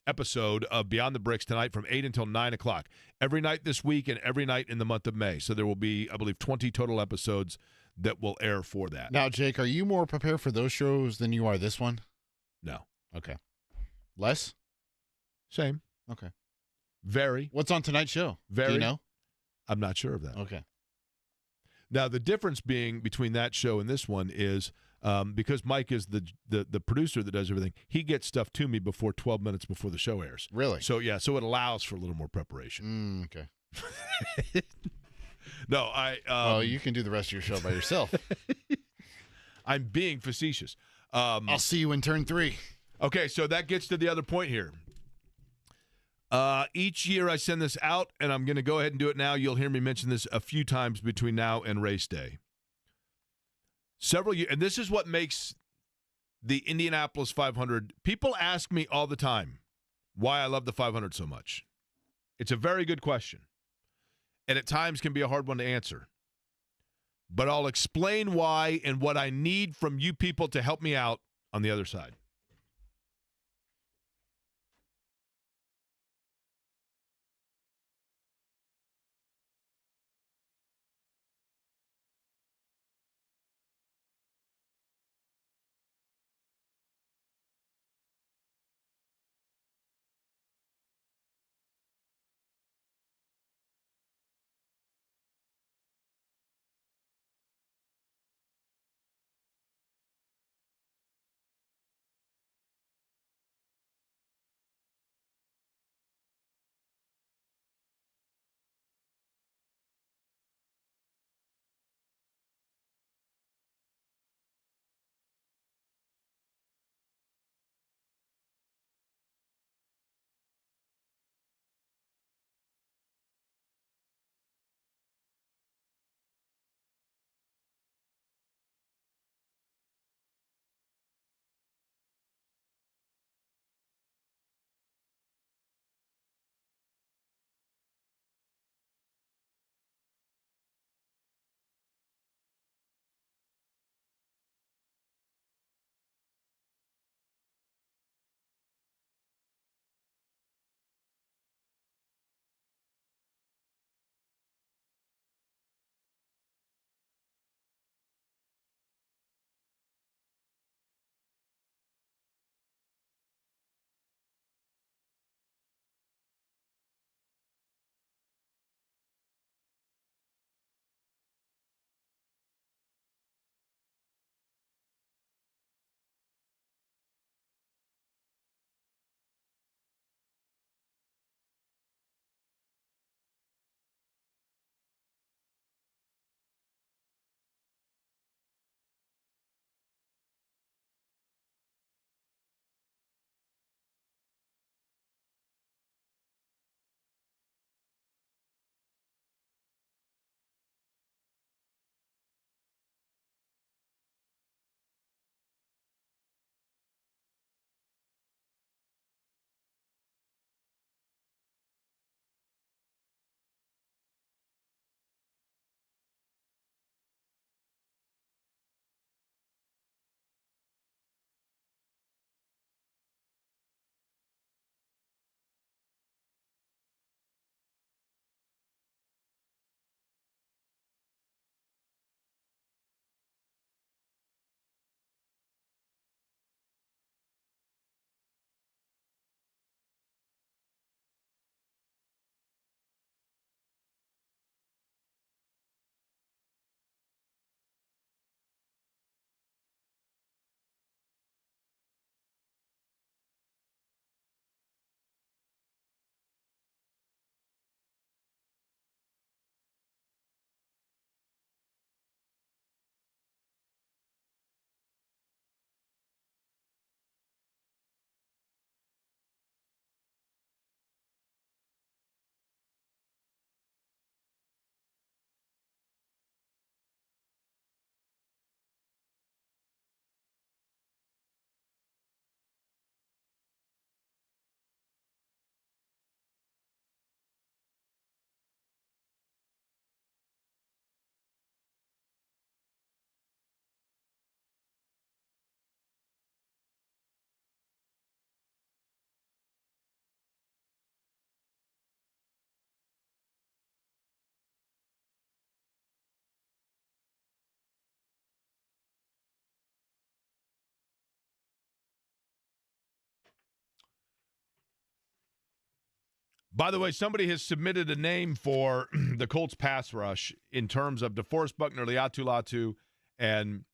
episode of Beyond the Bricks tonight from 8 until 9 o'clock. Every night this week and every night in the month of May. So there will be, I believe, 20 total episodes that will air for that. Now, Jake, are you more prepared for those shows than you are this one? No. Okay. Less? Same. Okay. Very. What's on tonight's show? Very. Do you know? I'm not sure of that. Okay. Now, the difference being between that show and this one is because Mike is the producer that does everything, he gets stuff to me before 12 minutes before the show airs. Really? So, yeah, so it allows for a little more preparation. Okay. No, you can do the rest of your show by yourself. I'm being facetious. I'll see you in turn 3. Okay, so that gets to the other point here. Each year I send this out, and I'm going to go ahead and do it now. You'll hear me mention this a few times between now and race day. Several years, and this is what makes the Indianapolis 500. People ask me all the time why I love the 500 so much. It's a very good question, and at times can be a hard one to answer. But I'll explain why and what I need from you people to help me out on the other side. By the way, somebody has submitted a name for the Colts pass rush in terms of DeForest Buckner, Liatu Latu, and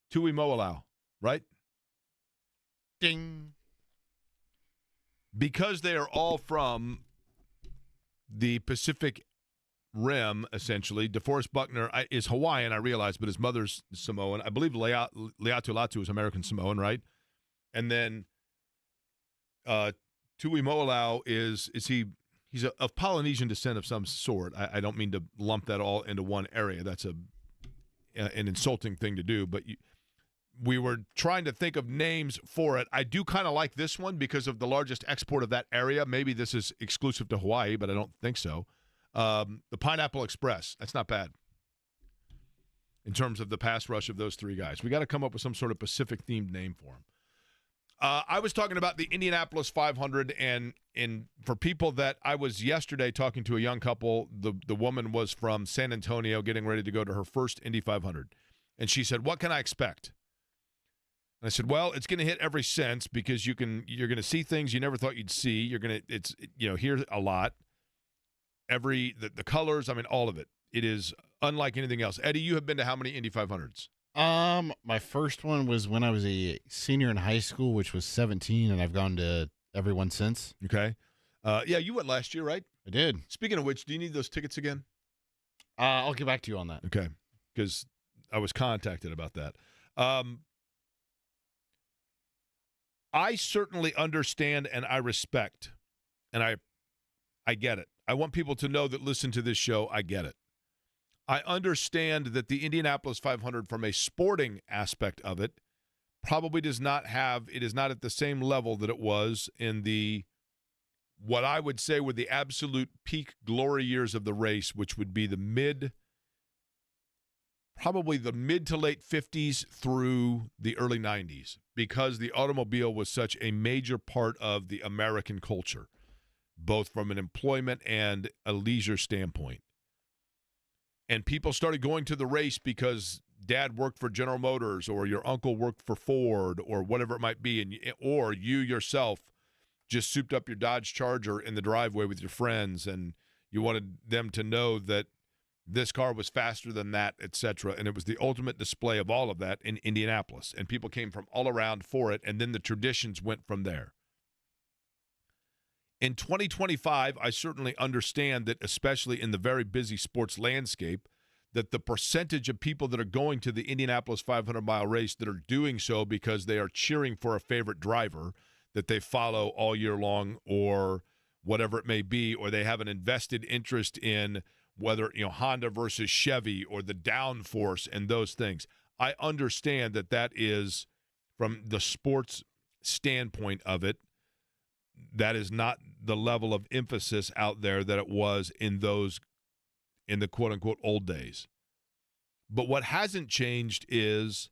Tui Moalau, right? Ding. Because they are all from the Pacific Rim, essentially. DeForest Buckner is Hawaiian, I realize, but his mother's Samoan. I believe Liatu Latu is American Samoan, right? And then Tui Moalau he's of Polynesian descent of some sort. I don't mean to lump that all into one area. That's an insulting thing to do, but we were trying to think of names for it. I do kind of like this one because of the largest export of that area. Maybe this is exclusive to Hawaii, but I don't think so. The Pineapple Express. That's not bad in terms of the pass rush of those three guys. We got to come up with some sort of Pacific-themed name for them. I was talking about the Indianapolis 500, and for people that I was yesterday talking to a young couple, the woman was from San Antonio getting ready to go to her first Indy 500. And she said, "What can I expect?" And I said, "Well, it's going to hit every sense because you're going to see things you never thought you'd see. You're going to hear a lot. The colors, I mean, all of it. It is unlike anything else." Eddie, you have been to how many Indy 500s? My first one was when I was a senior in high school, which was 17, and I've gone to every one since. Okay. Yeah, you went last year, right? I did. Speaking of which, do you need those tickets again? I'll get back to you on that. Okay, because I was contacted about that. I certainly understand and I respect, and I get it. I want people to know that listen to this show, I get it. I understand that the Indianapolis 500, from a sporting aspect of it, probably it is not at the same level that it was in what I would say were the absolute peak glory years of the race, which would be probably the mid to late 50s through the early 90s, because the automobile was such a major part of the American culture, both from an employment and a leisure standpoint. And people started going to the race because dad worked for General Motors or your uncle worked for Ford or whatever it might be, or you yourself just souped up your Dodge Charger in the driveway with your friends and you wanted them to know that this car was faster than that, etc. And it was the ultimate display of all of that in Indianapolis. And people came from all around for it, and then the traditions went from there. In 2025, I certainly understand that, especially in the very busy sports landscape, that the percentage of people that are going to the Indianapolis 500-mile race that are doing so because they are cheering for a favorite driver that they follow all year long or whatever it may be, or they have an invested interest in whether, Honda versus Chevy or the downforce and those things. I understand that is, from the sports standpoint of it, that is not the level of emphasis out there that it was in the quote-unquote old days. But what hasn't changed is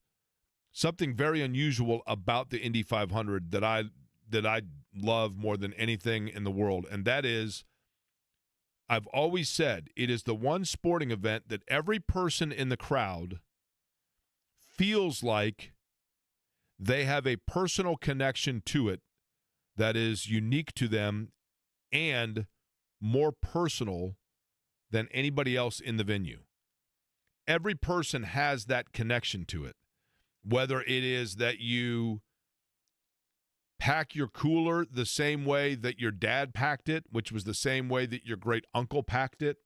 something very unusual about the Indy 500 that I love more than anything in the world, and that is, I've always said, it is the one sporting event that every person in the crowd feels like they have a personal connection to it that is unique to them and more personal than anybody else in the venue. Every person has that connection to it, whether it is that you pack your cooler the same way that your dad packed it, which was the same way that your great uncle packed it,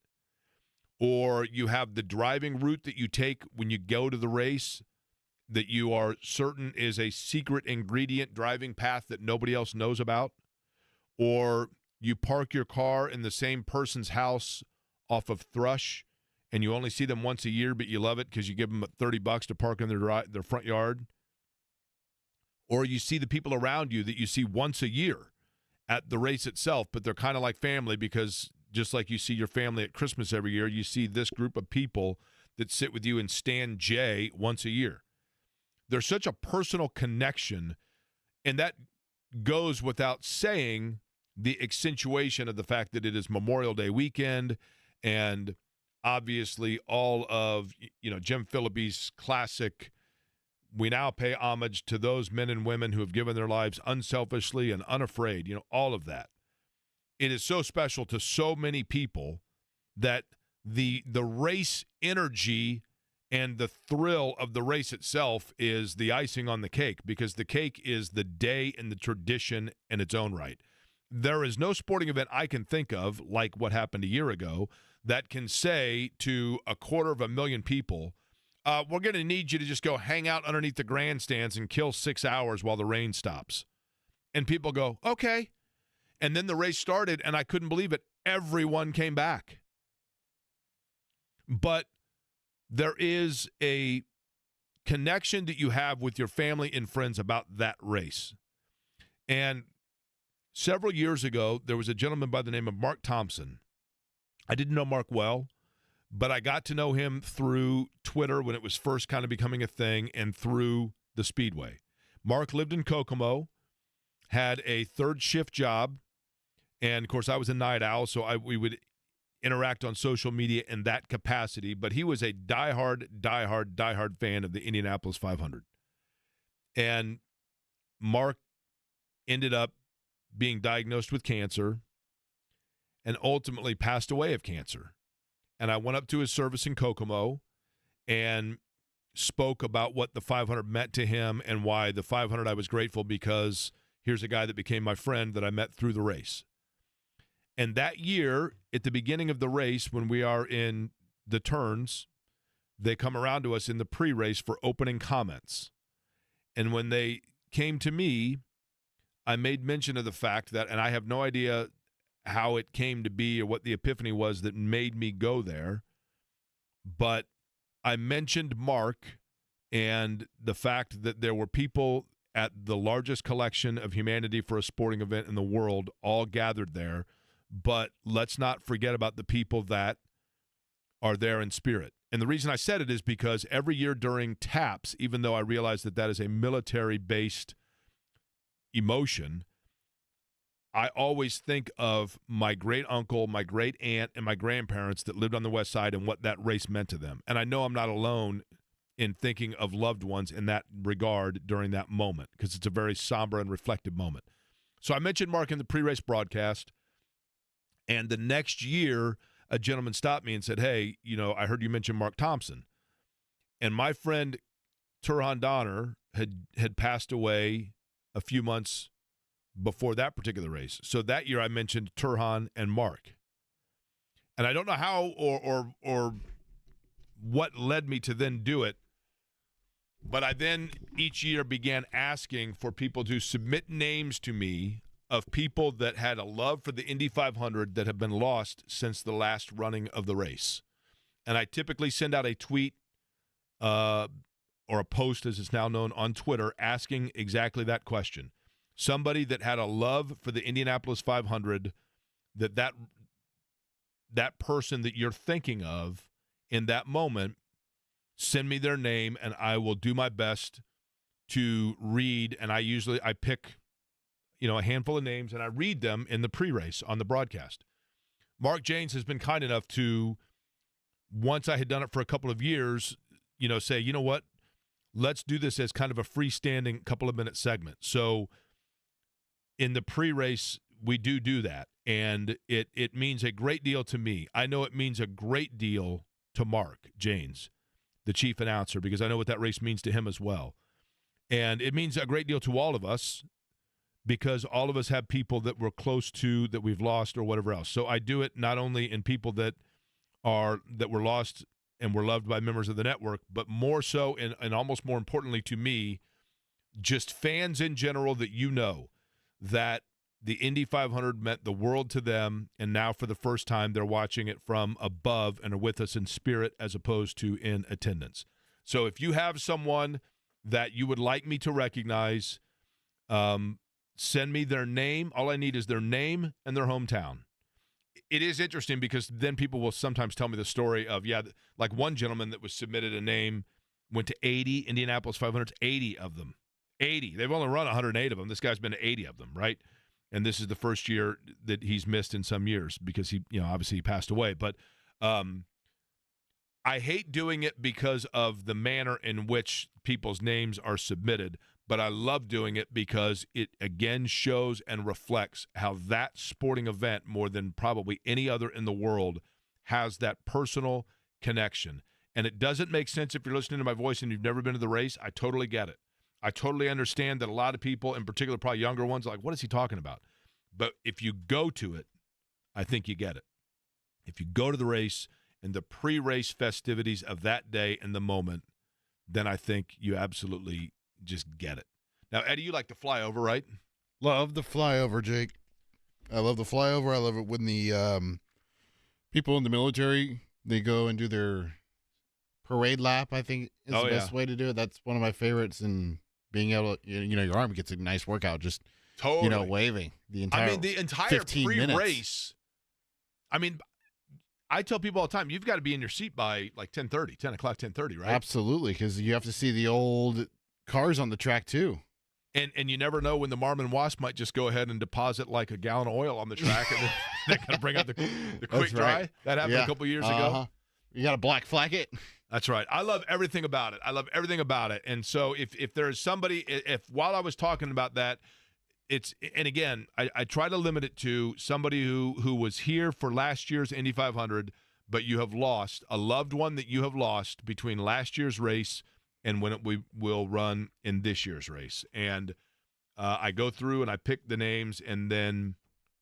or you have the driving route that you take when you go to the race that you are certain is a secret ingredient driving path that nobody else knows about, or you park your car in the same person's house off of Thrush and you only see them once a year, but you love it because you give them $30 to park in their front yard, or you see the people around you that you see once a year at the race itself, but they're kind of like family because just like you see your family at Christmas every year, you see this group of people that sit with you in Stand J once a year. There's such a personal connection, and that goes without saying, the accentuation of the fact that it is Memorial Day weekend, and obviously all of Jim Phillippe's classic we now pay homage to those men and women who have given their lives unselfishly and unafraid, all of that. It is so special to so many people that the race energy and the thrill of the race itself is the icing on the cake, because the cake is the day and the tradition in its own right. There is no sporting event I can think of, like what happened a year ago, that can say to 250,000 people, we're going to need you to just go hang out underneath the grandstands and kill 6 hours while the rain stops. And people go, okay. And then the race started, and I couldn't believe it. Everyone came back. But there is a connection that you have with your family and friends about that race. And several years ago, there was a gentleman by the name of Mark Thompson. I didn't know Mark well, but I got to know him through Twitter when it was first kind of becoming a thing, and through the Speedway. Mark lived in Kokomo, had a third shift job, and, of course, I was a night owl, so we would interact on social media in that capacity, but he was a diehard fan of the Indianapolis 500. And Mark ended up being diagnosed with cancer and ultimately passed away of cancer. And I went up to his service in Kokomo and spoke about what the 500 meant to him and why the 500, I was grateful because here's a guy that became my friend that I met through the race. And that year, at the beginning of the race, when we are in the turns, they come around to us in the pre-race for opening comments. And when they came to me, I made mention of the fact that, and I have no idea how it came to be or what the epiphany was that made me go there, but I mentioned Mark and the fact that there were people at the largest collection of humanity for a sporting event in the world all gathered there. But let's not forget about the people that are there in spirit. And the reason I said it is because every year during TAPS, even though I realize that that is a military-based emotion, I always think of my great-uncle, my great-aunt, and my grandparents that lived on the West Side and what that race meant to them. And I know I'm not alone in thinking of loved ones in that regard during that moment, because it's a very somber and reflective moment. So I mentioned Mark in the pre-race broadcast. And the next year, a gentleman stopped me and said, hey, I heard you mention Mark Thompson. And my friend Turhan Donner had passed away a few months before that particular race. So that year I mentioned Turhan and Mark. And I don't know how or what led me to then do it, but I then each year began asking for people to submit names to me of people that had a love for the Indy 500 that have been lost since the last running of the race. And I typically send out a tweet or a post, as it's now known, on Twitter asking exactly that question. Somebody that had a love for the Indianapolis 500, that person that you're thinking of in that moment, send me their name, and I will do my best to read. And I pick a handful of names, and I read them in the pre-race on the broadcast. Mark Janes has been kind enough to, once I had done it for a couple of years, say, you know what, let's do this as kind of a freestanding couple of minute segment. So in the pre-race, we do that, and it means a great deal to me. I know it means a great deal to Mark Janes, the chief announcer, because I know what that race means to him as well. And it means a great deal to all of us, because all of us have people that we're close to that we've lost or whatever else. So I do it not only in people that were lost and were loved by members of the network, but more so and almost more importantly to me, just fans in general that that the Indy 500 meant the world to them, and now for the first time they're watching it from above and are with us in spirit as opposed to in attendance. So if you have someone that you would like me to recognize, send me their name. All I need is their name and their hometown. It is interesting because then people will sometimes tell me the story of, like one gentleman that was submitted a name, went to 80 Indianapolis 500s, 80 of them. 80. They've only run 108 of them. This guy's been to 80 of them, right? And this is the first year that he's missed in some years because he, obviously he passed away. But I hate doing it because of the manner in which people's names are submitted, but I love doing it because it again shows and reflects how that sporting event, more than probably any other in the world, has that personal connection. And it doesn't make sense if you're listening to my voice and you've never been to the race. I totally get it. I totally understand that a lot of people, in particular probably younger ones, are like, what is he talking about? But if you go to it, I think you get it. If you go to the race and the pre-race festivities of that day and the moment, then I think you absolutely just get it. Now, Eddie, you like to fly over, right? Love the flyover, Jake. I love the flyover. I love it when the people in the military, they go and do their parade lap, I think is the best way to do it. That's one of my favorites. And being able to, your arm gets a nice workout just, Totally. waving the entire the entire 15 minutes. pre-race. I tell people all the time, you've got to be in your seat by like 10 o'clock, 10:30, right? Absolutely, because you have to see the old cars on the track too. And you never know when the Marmon Wasp might just go ahead and deposit like a gallon of oil on the track, and then they're going to bring out the quick dry. Right. That happened a couple years ago. You got to black flag it. That's right. I love everything about it. And so if there is somebody, if while I was talking about that, and again, I try to limit it to somebody who was here for last year's Indy 500, but you have lost a loved one that you have lost between last year's race and when we will run in this year's race. And I go through and I pick the names and then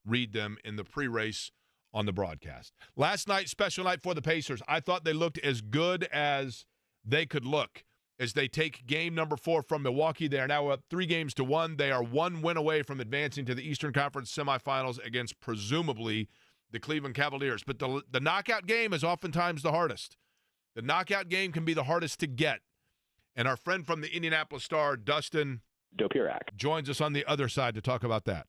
read them in the pre-race on the broadcast. Last night, special night for the Pacers. I thought they looked as good as they could look as they take game number 4 from Milwaukee. They are now up 3-1. They are 1 win away from advancing to the Eastern Conference semifinals against presumably the Cleveland Cavaliers. But the knockout game is oftentimes the hardest. The knockout game can be the hardest to get. And our friend from the Indianapolis Star, Dustin Dopirak, joins us on the other side to talk about that.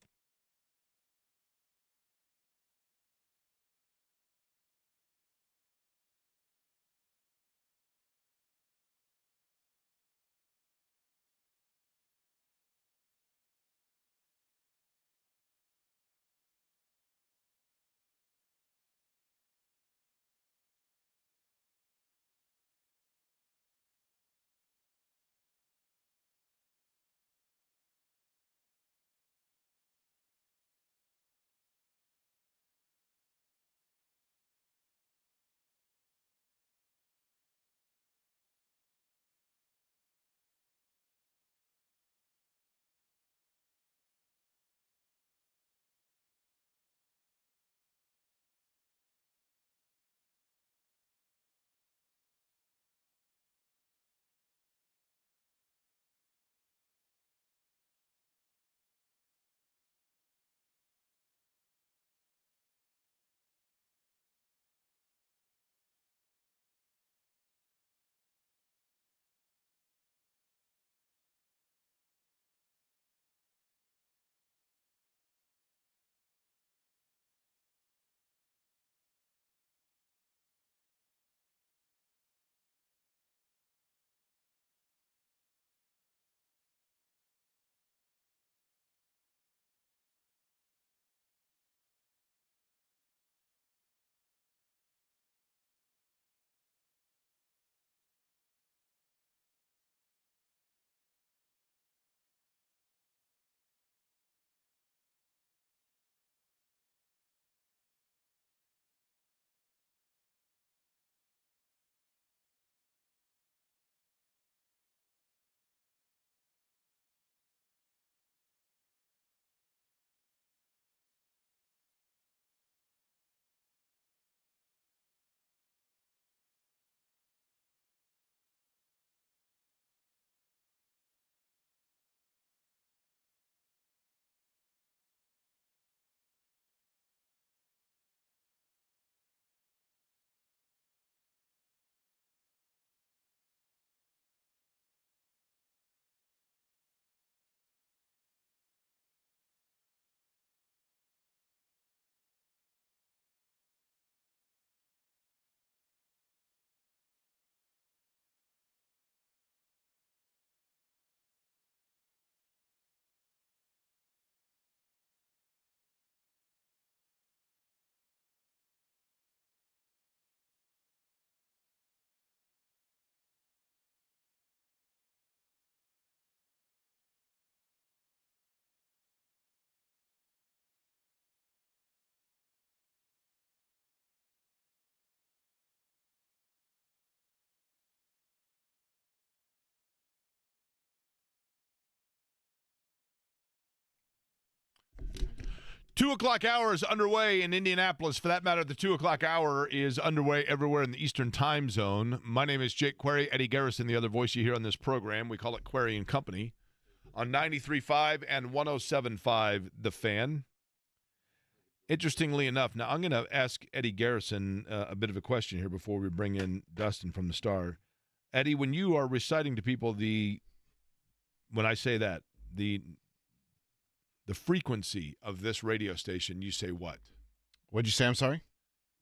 2 o'clock hour is underway in Indianapolis. For that matter, the 2 o'clock hour is underway everywhere in the Eastern time zone. My name is Jake Query. Eddie Garrison, the other voice you hear on this program. We call it Query and Company on 93.5 and 107.5 The Fan. Interestingly enough, now I'm going to ask Eddie Garrison a bit of a question here before we bring in Dustin from the Star. Eddie, when you are reciting to people when I say that, the frequency of this radio station, you say what? What'd you say? I'm sorry?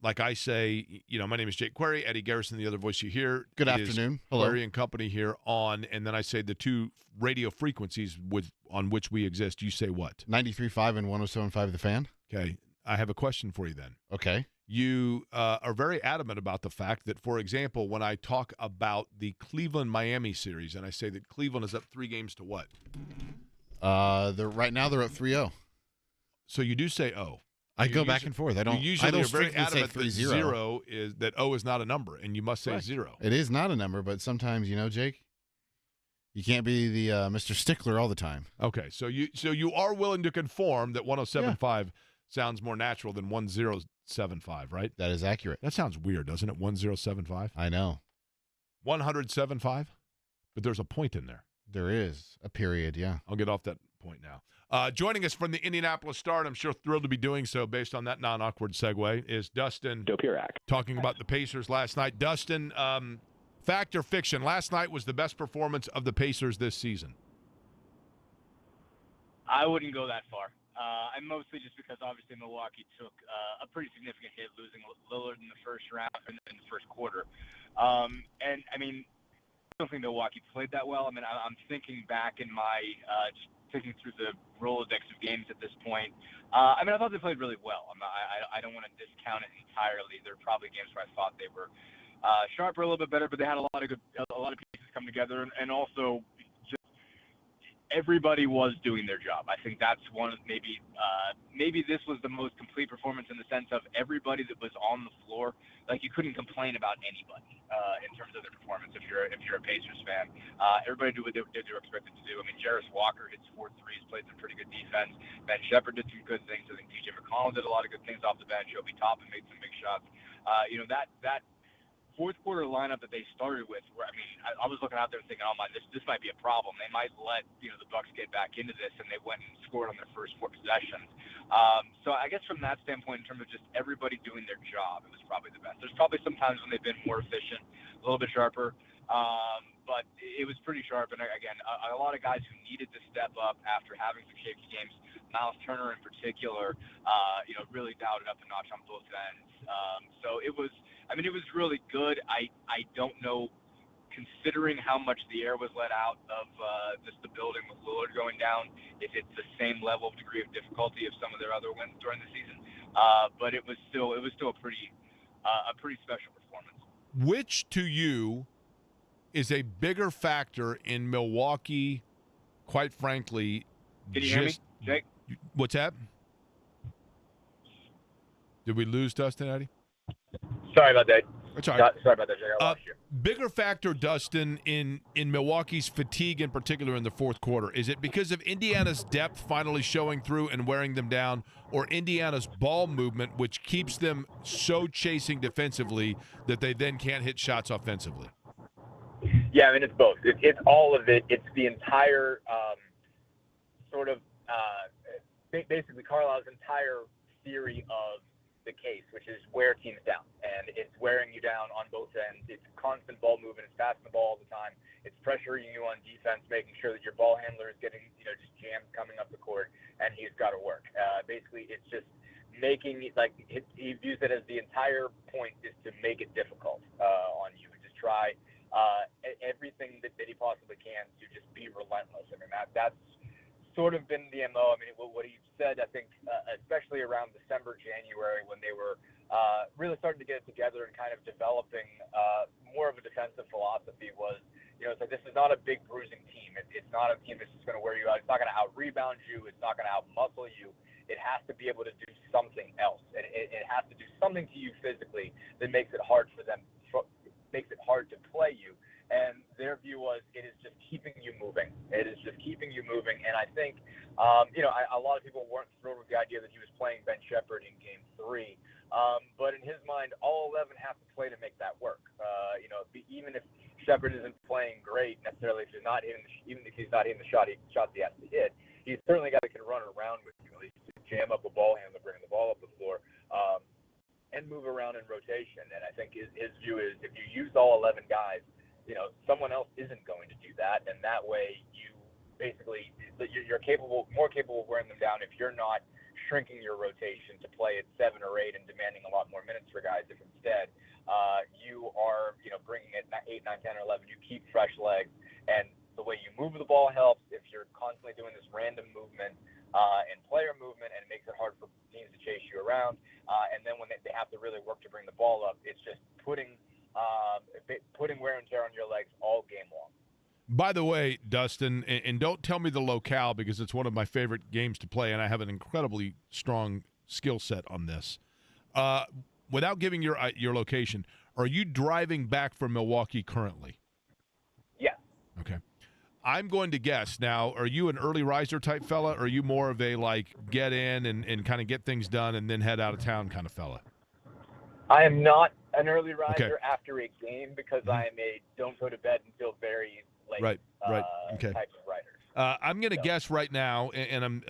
Like I say, my name is Jake Query, Eddie Garrison, the other voice you hear. Good afternoon. Hello. Query and Company here on, and then I say the two radio frequencies on which we exist. You say what? 93.5 and 107.5 The Fan. Okay. I have a question for you then. Okay. You are very adamant about the fact that, for example, when I talk about the Cleveland-Miami series, and I say that Cleveland is up 3 games to what? Right now they're at 3-0. So you do say O. I go back and forth. I don't. You usually I don't are very strictly say adamant that 3-0. zero is that O is not a number, and you must say Correct. 0. It is not a number, but sometimes, Jake, you can't be the Mr. Stickler all the time. Okay, so you are willing to conform that 107.5 sounds more natural than 1075, right? That is accurate. That sounds weird, doesn't it? 1075. I know. 107.5, but there's a point in there. There is a period. Yeah. I'll get off that point now. Joining us from the Indianapolis Star, and I'm sure thrilled to be doing so based on that non-awkward segue, is Dustin Dopirak. Talking about the Pacers last night. Dustin, fact or fiction, last night was the best performance of the Pacers this season? I wouldn't go that far. And mostly just because obviously Milwaukee took a pretty significant hit losing Lillard in the first round and in the first quarter. And I mean, I don't think Milwaukee played that well. I mean, I'm thinking back in my just thinking through the Rolodex of games at this point. I mean, I thought they played really well. I don't want to discount it entirely. There are probably games where I thought they were sharper, a little bit better, but they had a lot of pieces come together, and also just everybody was doing their job. I think that's one of maybe this was the most complete performance in the sense of everybody that was on the floor. Like, you couldn't complain about anybody in terms of their performance if you're a Pacers fan. Everybody did what they were expected to do. I mean, Jarris Walker hits 4 threes, played some pretty good defense. Ben Shepherd did some good things. I think DJ McConnell did a lot of good things off the bench. Obi Toppin made some big shots. That fourth quarter lineup that they started with, where I was looking out there and thinking, oh my, this might be a problem. They might let the Bucks get back into this, and they went and scored on their first 4 possessions. So I guess from that standpoint, in terms of just everybody doing their job, it was probably the best. There's probably some times when they've been more efficient, a little bit sharper, but it was pretty sharp. And again, a lot of guys who needed to step up after having some shaky games. Miles Turner in particular, really dialed it up a notch on both ends. So it was really good. I don't know, considering how much the air was let out of just the building with Lillard going down, if it's the same level of degree of difficulty of some of their other wins during the season. But it was still a pretty special performance. Which to you is a bigger factor in Milwaukee, quite frankly? Can you hear me, Jake? What's that? Did we lose Dustin, Eddie? Sorry about that. That's all right. Sorry about that, Jake. I lost you. Bigger factor, Dustin, in Milwaukee's fatigue in particular in the fourth quarter. Is it because of Indiana's depth finally showing through and wearing them down, or Indiana's ball movement, which keeps them so chasing defensively that they then can't hit shots offensively? Yeah, I mean, it's both. It's all of it. It's the entire basically Carlisle's entire theory of the case, which is wear teams down, and it's wearing you down on both ends. It's constant ball movement. It's passing the ball all the time. It's pressuring you on defense, making sure that your ball handler is getting just jams coming up the court, and he's got to work. Basically, it's just making he views it as the entire point is to make it difficult on you, and just try everything that he possibly can to just be relentless. I mean, that's sort of been the MO. I mean, what he said, I think, especially around December, January, when they were really starting to get it together and kind of developing more of a defensive philosophy, was, it's like, this is not a big bruising team. It's not a team that's just going to wear you out. It's not going to out-rebound you. It's not going to out-muscle you. It has to be able to do something else. It has to do something to you physically that makes it hard for them, makes it hard to play you. And their view was, it is just keeping you moving. It is just keeping you moving. And I think, a lot of people weren't thrilled with the idea that he was playing Shepard in Game 3. But in his mind, all 11 have to play to make that work. Even if Shepard isn't playing great necessarily, if he's not hitting, even if he's not hitting the shots he has to hit, he's certainly got to can run around with you, at least jam up a ball handler, bring the ball up the floor, and move around in rotation. And I think his view is if you use all 11 guys, someone else isn't going to do that, and that way you basically you're more capable of wearing them down if you're not shrinking your rotation to play at 7 or 8 and demanding a lot more minutes for guys. If instead you are bringing it 8, 9, 10, or 11, you keep fresh legs, and the way you move the ball helps. If you're constantly doing this random movement and player movement, and it makes it hard for teams to chase you around, and then when they have to really work to bring the ball up, it's just putting wear and tear on your legs all game long. By the way, Dustin, and don't tell me the locale because it's one of my favorite games to play, and I have an incredibly strong skill set on this. Without giving your location, are you driving back from Milwaukee currently? Yeah. Okay. I'm going to guess now, are you an early riser type fella, or are you more of a, get in and kind of get things done and then head out of town kind of fella? I am not an early riser after a game because I am a don't go to bed until very late right. Okay. type of writer. I'm going to guess right now, and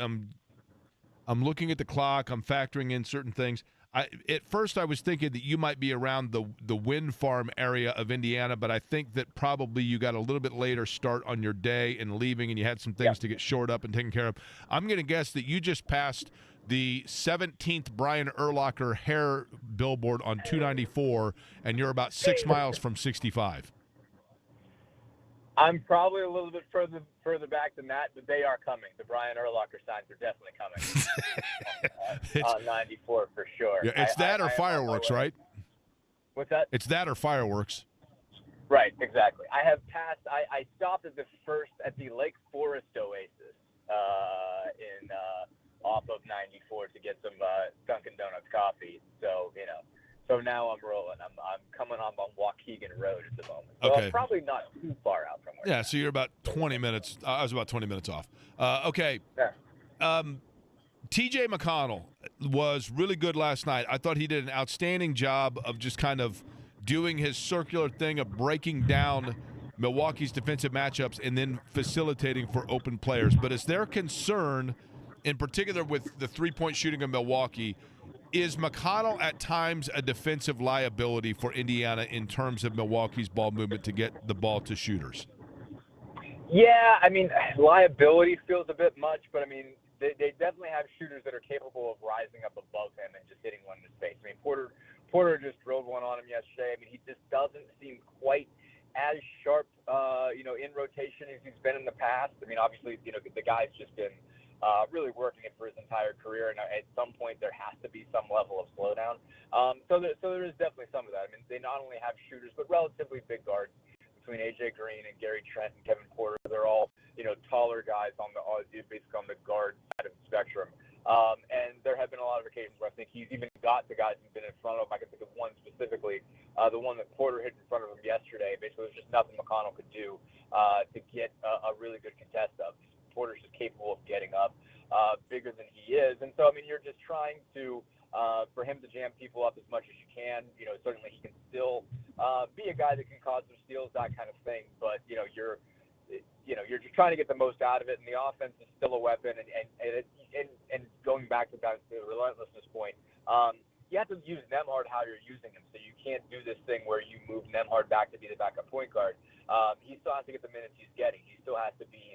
I'm looking at the clock. I'm factoring in certain things. At first, I was thinking that you might be around the wind farm area of Indiana, but I think that probably you got a little bit later start on your day and leaving, and you had some things to get shored up and taken care of. I'm going to guess that you just passed the 17th Brian Urlacher hair billboard on 294, and you're about 6 miles from 65. I'm probably a little bit further back than that, but they are coming. The Brian Urlacher signs are definitely coming on 94 for sure. Yeah, it's that or fireworks, right? What's that? It's that or fireworks. Right, exactly. I have passed. I stopped at the Lake Forest Oasis off of 94 to get some Dunkin' Donuts coffee. So now I'm rolling. I'm coming on Waukegan Road at the moment. So I'm probably not too far out from where. Yeah, so you're about 20 minutes. I was about 20 minutes off. Okay. Yeah. TJ McConnell was really good last night. I thought he did an outstanding job of just kind of doing his circular thing of breaking down Milwaukee's defensive matchups and then facilitating for open players. But is there concern, in particular with the three-point shooting of Milwaukee, is McConnell at times a defensive liability for Indiana in terms of Milwaukee's ball movement to get the ball to shooters? Yeah, I mean, liability feels a bit much, but I mean, they definitely have shooters that are capable of rising up above him and just hitting one in space. I mean, Porter just drilled one on him yesterday. I mean, he just doesn't seem quite as sharp, in rotation as he's been in the past. I mean, obviously, the guy's just been really working it for his entire career, and at some point there has to be some level of slowdown. So there is definitely some of that. I mean, they not only have shooters, but relatively big guards between A.J. Green and Gary Trent and Kevin Porter. They're all, taller guys basically on the guard side of the spectrum. And there have been a lot of occasions where I think he's even got the guys who've been in front of him. I can think of one specifically, the one that Porter hit in front of him yesterday. Basically, there's just nothing McConnell could do to get a really good contest up. Porter's just capable of getting up bigger than he is. And so, I mean, you're just trying to, for him to jam people up as much as you can. Certainly he can still be a guy that can cause some steals, that kind of thing. But, you're just trying to get the most out of it. And the offense is still a weapon. And going back to the relentlessness point, you have to use Nembhard how you're using him. So you can't do this thing where you move Nembhard back to be the backup point guard. He still has to get the minutes he's getting. He still has to be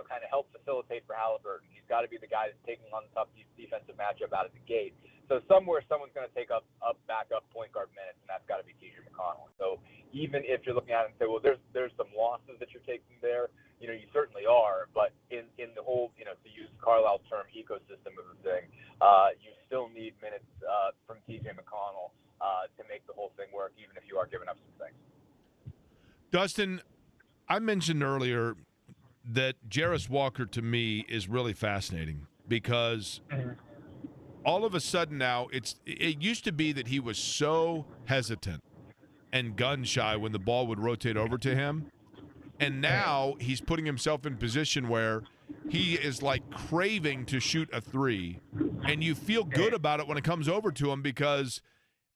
kind of help facilitate for Halliburton. He's got to be the guy that's taking on the tough defensive matchup out of the gate. So somewhere someone's going to take up backup point guard minutes, and that's got to be TJ McConnell. So even if you're looking at it and say, well, there's some losses that you're taking there, you certainly are. But in the whole, to use Carlisle's term, ecosystem of the thing, you still need minutes from TJ McConnell to make the whole thing work, even if you are giving up some things. Dustin, I mentioned earlier that Jarris Walker to me is really fascinating because all of a sudden now it used to be that he was so hesitant and gun shy when the ball would rotate over to him, and now he's putting himself in position where he is like craving to shoot a three, and you feel good about it when it comes over to him because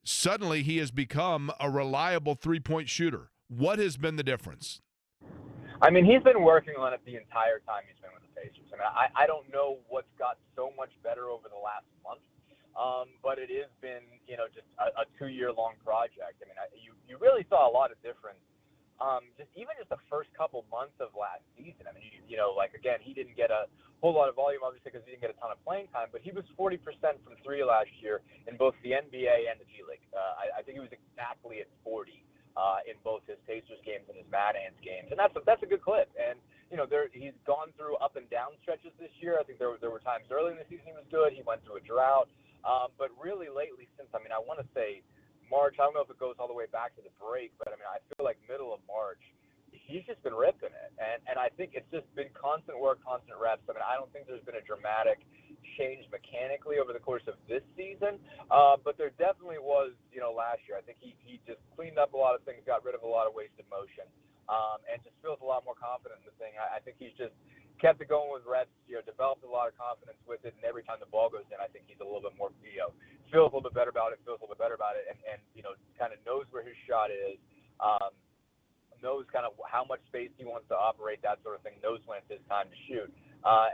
suddenly he has become a reliable three-point shooter. What has been the difference? I mean, he's been working on it the entire time he's been with the Pacers. I mean, I don't know what's got so much better over the last month, but it has been, just a 2-year-long project. I mean, you really saw a lot of difference. Just the first couple months of last season. I mean, again, he didn't get a whole lot of volume, obviously, because he didn't get a ton of playing time, but he was 40% from three last year in both the NBA and the G League. I think he was exactly at 40 in both his Pacers games and his Mad Ants games, and that's a good clip. And he's gone through up and down stretches this year. I think there were times early in the season he was good. He went through a drought, but really lately, since I want to say March. I don't know if it goes all the way back to the break, but I feel like middle of March, he's just been ripping it. And I think it's just been constant work, constant reps. I don't think there's been a dramatic change mechanically over the course of this season, but there definitely was, last year. I think he just cleaned up a lot of things, got rid of a lot of wasted motion, and just feels a lot more confident in the thing. I think he's just kept it going with reps, developed a lot of confidence with it, and every time the ball goes in, I think he's a little bit more, feels a little bit better about it, and kind of knows where his shot is, knows kind of how much space he wants to operate, that sort of thing, knows when it's his time to shoot.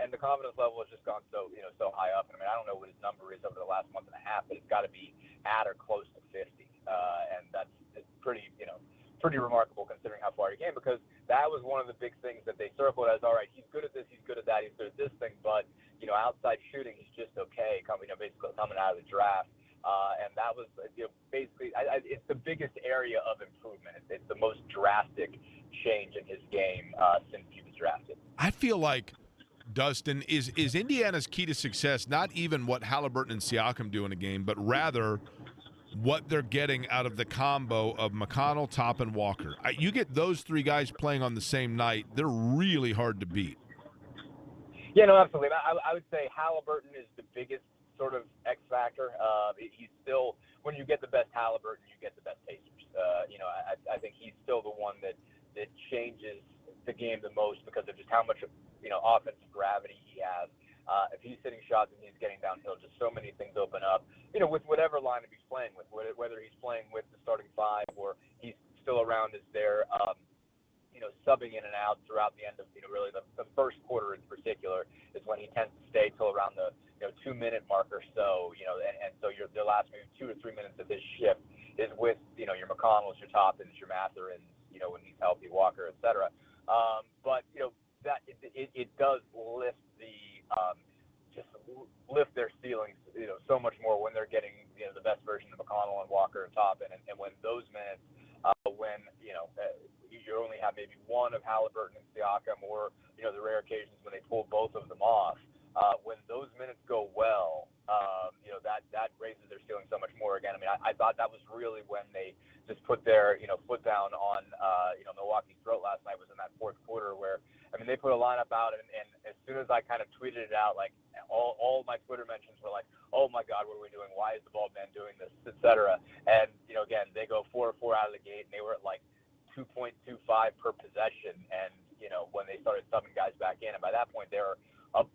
And the confidence level has just gone so high up. I don't know what his number is over the last month and a half, but it's got to be at or close to 50. And it's pretty remarkable considering how far he came, because that was one of the big things that they circled as, all right, he's good at this, he's good at that, he's good at this thing, but, outside shooting, he's just okay, basically coming out of the draft. And that was, basically, it's the biggest area of improvement. It's the most drastic change in his game since he was drafted. I feel like, Dustin, is Indiana's key to success not even what Halliburton and Siakam do in a game, but rather what they're getting out of the combo of McConnell, Top, and Walker. You get those three guys playing on the same night, they're really hard to beat. Yeah, no, absolutely. I would say Halliburton is the biggest sort of X factor. He's still, when you get the best Halliburton, you get the best Pacers. I think he's still the one that changes the game the most because of just how much offensive gravity he has. If he's hitting shots and he's getting downhill, just so many things open up. With whatever lineup he's playing with, whether he's playing with the starting five or he's still around as their subbing in and out throughout the end of really the first quarter in particular is when he tends to stay till around the 2-minute mark or so. And so the last maybe 2 or 3 minutes of his shift is with your McConnells, your Toppins, your Matherins, when he's healthy, Walker, etc. But that it does lift lift their ceilings so much more when they're getting the best version of McConnell and Walker and Toppin, and when those minutes when you only have maybe one of Halliburton and Siakam, or the rare occasions when they pull both of them off, when those minutes go well, that raises their ceiling so much more. Again, I thought that was really when they just put their foot down on Milwaukee's throat last night, was in that fourth quarter where they put a lineup out, and as soon as I kind of tweeted it out, like all my Twitter mentions were like, oh my God, what are we doing? Why is the ball man doing this, etc. And again, they go 4-4 out of the gate, and they were at like 2.25 per possession, and when they started subbing guys back in, and by that point they were up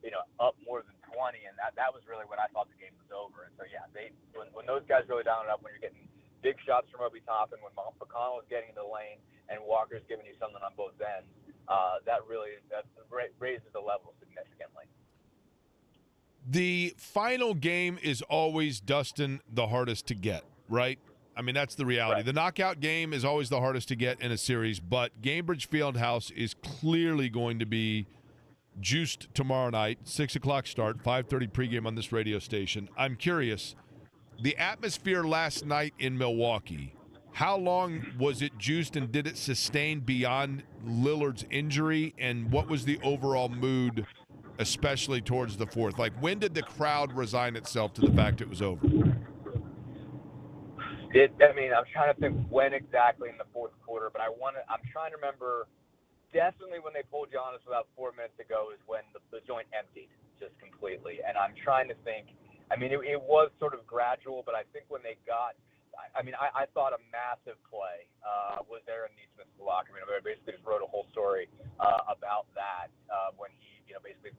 more than 20, and that was really when I thought the game was over. And so yeah, when those guys really down it up, when you're getting big shots from Obi Toppin, when McConnell is getting in the lane and Walker's giving you something on both ends, that raises the level significantly. The final game is always, Dustin, the hardest to get, right? That's the reality. Right. The knockout game is always the hardest to get in a series, but Gainbridge Fieldhouse is clearly going to be juiced tomorrow night, 6 o'clock start, 5:30 pregame on this radio station. I'm curious, the atmosphere last night in Milwaukee, how long was it juiced, and did it sustain beyond Lillard's injury, and what was the overall mood, especially towards the fourth? Like, when did the crowd resign itself to the fact it was over? I'm trying to think when exactly in the fourth quarter, but I'm trying to remember. Definitely when they pulled Giannis about 4 minutes to go is when the joint emptied just completely. And I'm trying to think, it was sort of gradual, but I think when they got, I thought a massive play was Aaron Neesmith's block. I basically just wrote a whole story about that when he, basically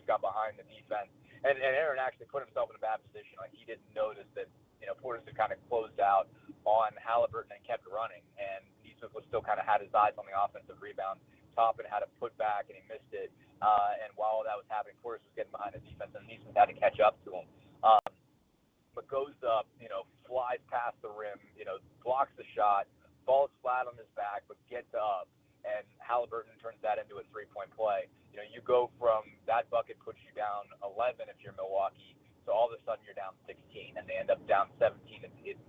got behind the defense. And Aaron actually put himself in a bad position. Like, he didn't notice that, Portis had kind of closed out on Halliburton and kept running. And Neesmith was still kind of had his eyes on the offensive rebound. Toppin had a putback, and he missed it. And while that was happening, Portis was getting behind the defense, and Neesmith had to catch up to him. But goes up, flies past the rim, blocks the shot, falls flat on his back, but gets up. And Halliburton turns that into a three-point play. You go from that bucket puts you down 11 if you're Milwaukee, so all of a sudden you're down 16, and they end up down 17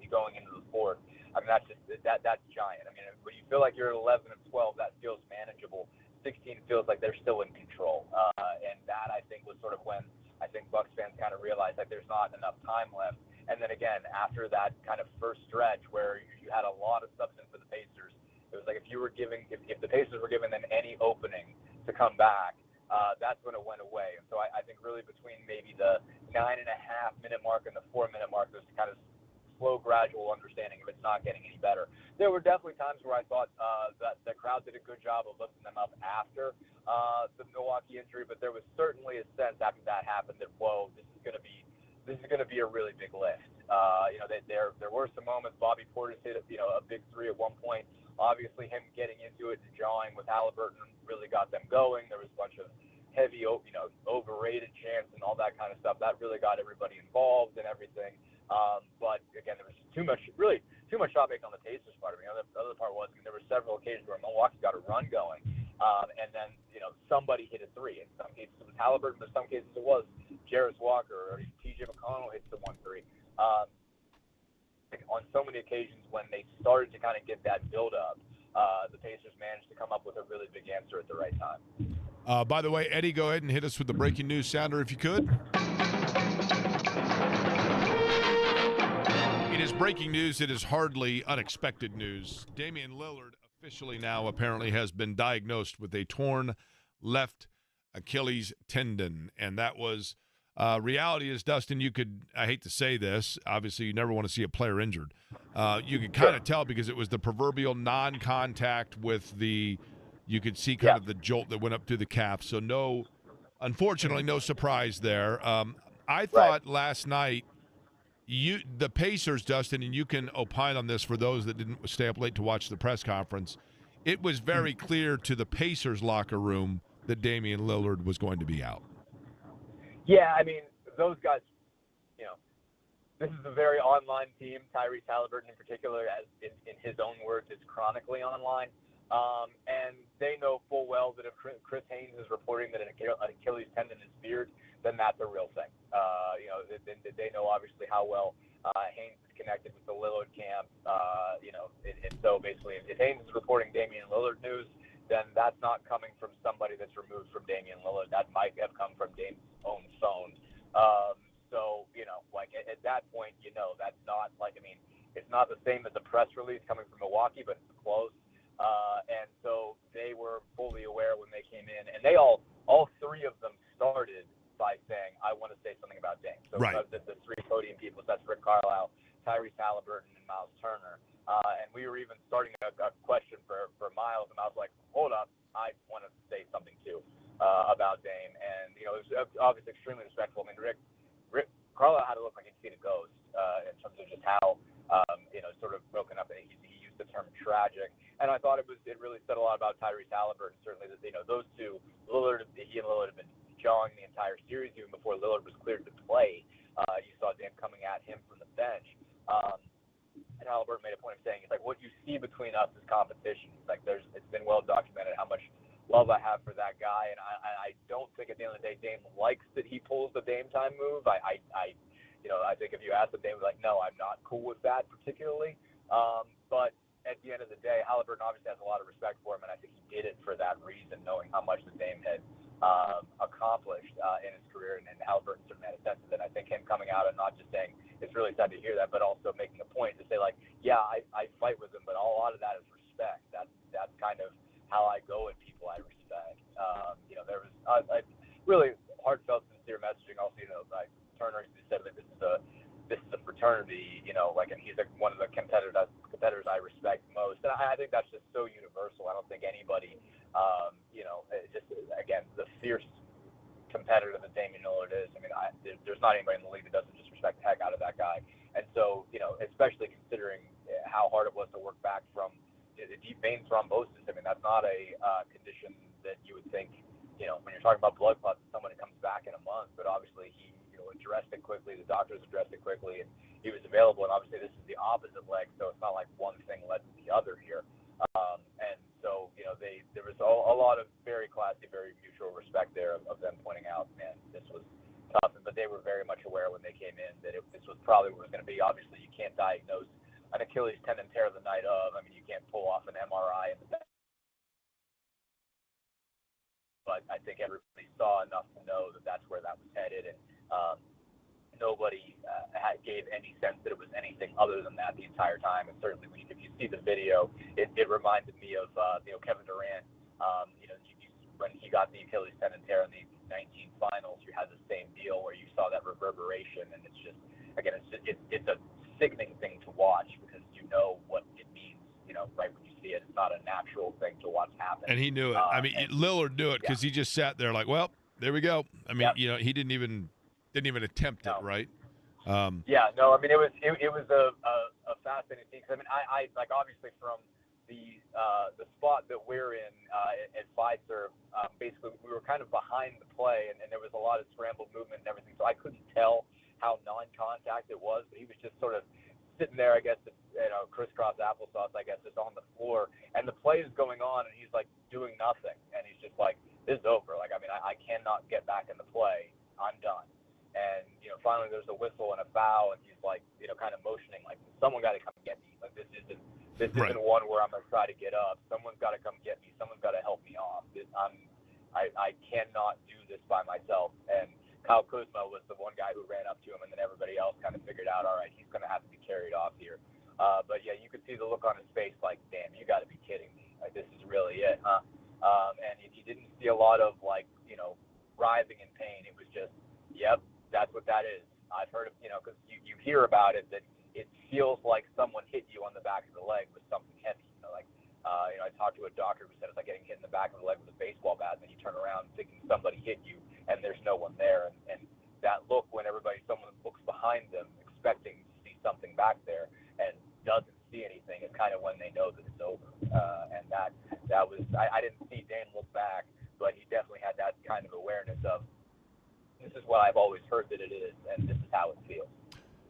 going into the fourth. I mean, that's giant. I mean, when you feel like you're at 11 and 12, that feels manageable. 16 feels like they're still in control, and that, I think, was sort of when I think Bucks fans kind of realized that there's not enough time left. And then again, after that kind of first stretch where you had a lot of substance for the Pacers, it was like if the Pacers were given them any opening to come back, that's when it went away. And so I think really between maybe the 9.5-minute mark and the 4-minute mark, there's kind of slow, gradual understanding of it's not getting any better. There were definitely times where I thought that the crowd did a good job of lifting them up after the Milwaukee injury, but there was certainly a sense after that happened that, whoa, this is going to be a really big lift. There were some moments. Bobby Portis hit a big three at one point. Obviously, him getting into it and jawing with Halliburton really got them going. There was a bunch of heavy, overrated chants and all that kind of stuff. That really got everybody involved and everything. But again, there was too much shot making on the Pacers part of it. The other part was, there were several occasions where Milwaukee got a run going, and then somebody hit a three. In some cases it was Halliburton, but in some cases it was Jarris Walker or T.J. McConnell hits the 1-3. On so many occasions when they started to kind of get that build up, the Pacers managed to come up with a really big answer at the right time. By the way, Eddie, go ahead and hit us with the breaking news sounder if you could. It is breaking news. It is hardly unexpected news. Damian Lillard officially now apparently has been diagnosed with a torn left Achilles tendon, and that was reality is, Dustin, I hate to say this, obviously you never want to see a player injured. You could kind of tell because it was the proverbial non-contact with you could see kind of the jolt that went up through the calf. So unfortunately, no surprise there. I thought last night, the Pacers, Dustin, and you can opine on this for those that didn't stay up late to watch the press conference, it was very clear to the Pacers locker room that Damian Lillard was going to be out. Yeah, I mean, those guys, this is a very online team. Tyrese Halliburton in particular, as in his own words, is chronically online. And they know full well that if Chris Haynes is reporting that an Achilles tendon is severed, then that's a real thing. They know obviously how well Haynes is connected with the Lillard camp. And so basically, if Haynes is reporting Damian Lillard news, then that's not coming from somebody that's removed from Damian Lillard. That might have come from Dame's own phone. So, at that point, that's not it's not the same as a press release coming from Milwaukee, but it's close. And so they were fully aware when they came in, and they all three of them started by saying, I want to say something about Dame. So right. The three podium people, that's Rick Carlisle, Tyrese Halliburton, and Miles Turner. And we were even starting a question for Miles, and I was like, hold up, I want to say something too about Dame. And, it was obviously extremely respectful. I mean, Rick Carlisle had to look like he'd seen a ghost in terms of just how, sort of broken up. He used the term tragic. And I thought it really said a lot about Tyrese Halliburton, certainly that, those two, he and Lillard have been jawing the entire series even before Lillard was cleared to play. You saw Dame coming at him from the bench. And Halliburton made a point of saying, it's like, what you see between us is competition. It's like, it's been well documented how much love I have for that guy. And I don't think at the end of the day, Dame likes that he pulls the Dame time move. I think if you ask him, Dame was like, no, I'm not cool with that particularly. But at the end of the day, Halliburton obviously has a lot of respect for him, and I think he did it for that reason, knowing how much the Dame had accomplished in his career, and Halliburton certainly had a sense of it. I think him coming out and not just saying it's really sad to hear that, but also making a point to say, like, yeah, I fight with him, but a lot of that is respect. That's kind of how I go at people I respect. There was really heartfelt, sincere messaging. Also, like Turner said that this is a fraternity, and he's one of the competitors I respect most. And I think that's just so universal. I don't think anybody, just again, the fierce competitor that Damian Lillard is. I mean, there's not anybody in the league that doesn't just respect the heck out of that guy. And so, especially considering how hard it was to work back from the deep vein thrombosis. I mean, that's not a condition that you would think, when you're talking about blood clots, someone that comes back in a month. But obviously, he addressed it quickly. The doctors addressed it quickly, and he was available. And obviously, this is the opposite leg, so it's not like one thing led to the other here. And so, there was a lot of very classy, very mutual respect there of them pointing out, man, this was tough. But they were very much aware when they came in that this was probably what it was going to be. Obviously, you can't diagnose an Achilles tendon tear the night of. I mean, you can't pull off an MRI in the back. But I think everybody saw enough to know that that's where that was headed, and nobody gave any sense that it was anything other than that the entire time. And certainly, if you see the video, it reminded me of Kevin Durant. When he got the Achilles tendon tear in the 19 finals, you had the same deal where you saw that reverberation, and it's just, again, it's a sickening thing to watch because you know what it means, right when you see it. It's not a natural thing to watch happen. And he knew it. Lillard knew it because he just sat there like, well, there we go. I mean, he didn't even attempt it, right? It was a fascinating thing. I mean, I like, obviously from the spot that we're in at Pfizer, basically we were kind of behind the play, and there was a lot of scrambled movement and everything, so I couldn't tell how non-contact it was, but he was just sort of sitting there, I guess, crisscross applesauce, I guess, just on the floor, and the play is going on, and he's like doing nothing, and he's just like, this is over. Like, I mean, I cannot get back in the play. I'm done. And finally there's a whistle and a foul, and he's like, kind of motioning like, someone got to come get me. Like, this isn't one where I'm gonna try to get up. Someone's got to come get me. Someone's got to help me off. I cannot do this by myself. And Kyle Kuzma was the one guy who ran up to him, and then everybody else kind of figured out, all right, he's going to have to be carried off here. But yeah, you could see the look on his face like, damn, you got to be kidding me. Like, this is really it, huh? And if you didn't see a lot of, like, writhing in pain, it was just, yep, that's what that is. I've heard of, because you hear about it, that it feels like someone hit you on the back of the leg with something heavy. I talked to a doctor who said it's like getting hit in the back of the leg with a baseball bat, and then you turn around thinking somebody hit you, and there's no one there. And that look when someone looks behind them expecting to see something back there and doesn't see anything is kind of when they know that it's over. And that was, I didn't see Dan look back, but he definitely had that kind of awareness of, this is what I've always heard that it is, and this is how it feels.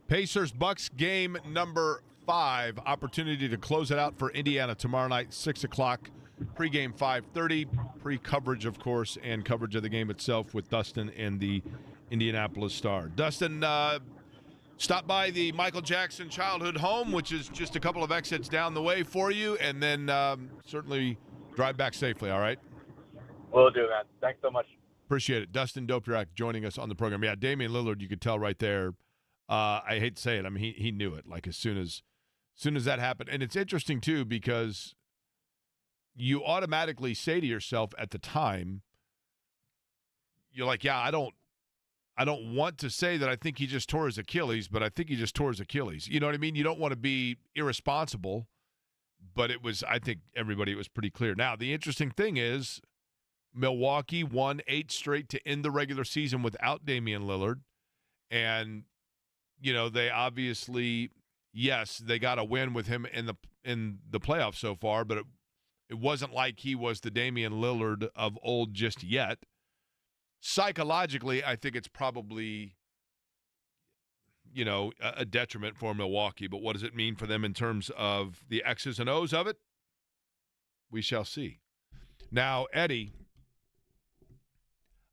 Pacers-Bucks game number 5. Opportunity to close it out for Indiana tomorrow night, 6 o'clock. Pre-game 5:30. Pre-coverage, of course, and coverage of the game itself with Dustin and the Indianapolis Star. Dustin, stop by the Michael Jackson childhood home, which is just a couple of exits down the way for you, and then certainly drive back safely, all right? Will do, man. Thanks so much. Appreciate it. Dustin Dopirak joining us on the program. Yeah, Damian Lillard, you could tell right there. I hate to say it. I mean, he knew it. Like, as soon as that happened. And it's interesting, too, because you automatically say to yourself at the time, you're like, yeah, I don't want to say that I think he just tore his Achilles, but I think he just tore his Achilles. You know what I mean? You don't want to be irresponsible, but I think everybody, it was pretty clear. Now, the interesting thing is Milwaukee won 8 straight to end the regular season without Damian Lillard. And, they obviously, yes, they got a win with him in the playoffs so far, but it wasn't like he was the Damian Lillard of old just yet. Psychologically, I think it's probably, a detriment for Milwaukee. But what does it mean for them in terms of the X's and O's of it? We shall see. Now, Eddie,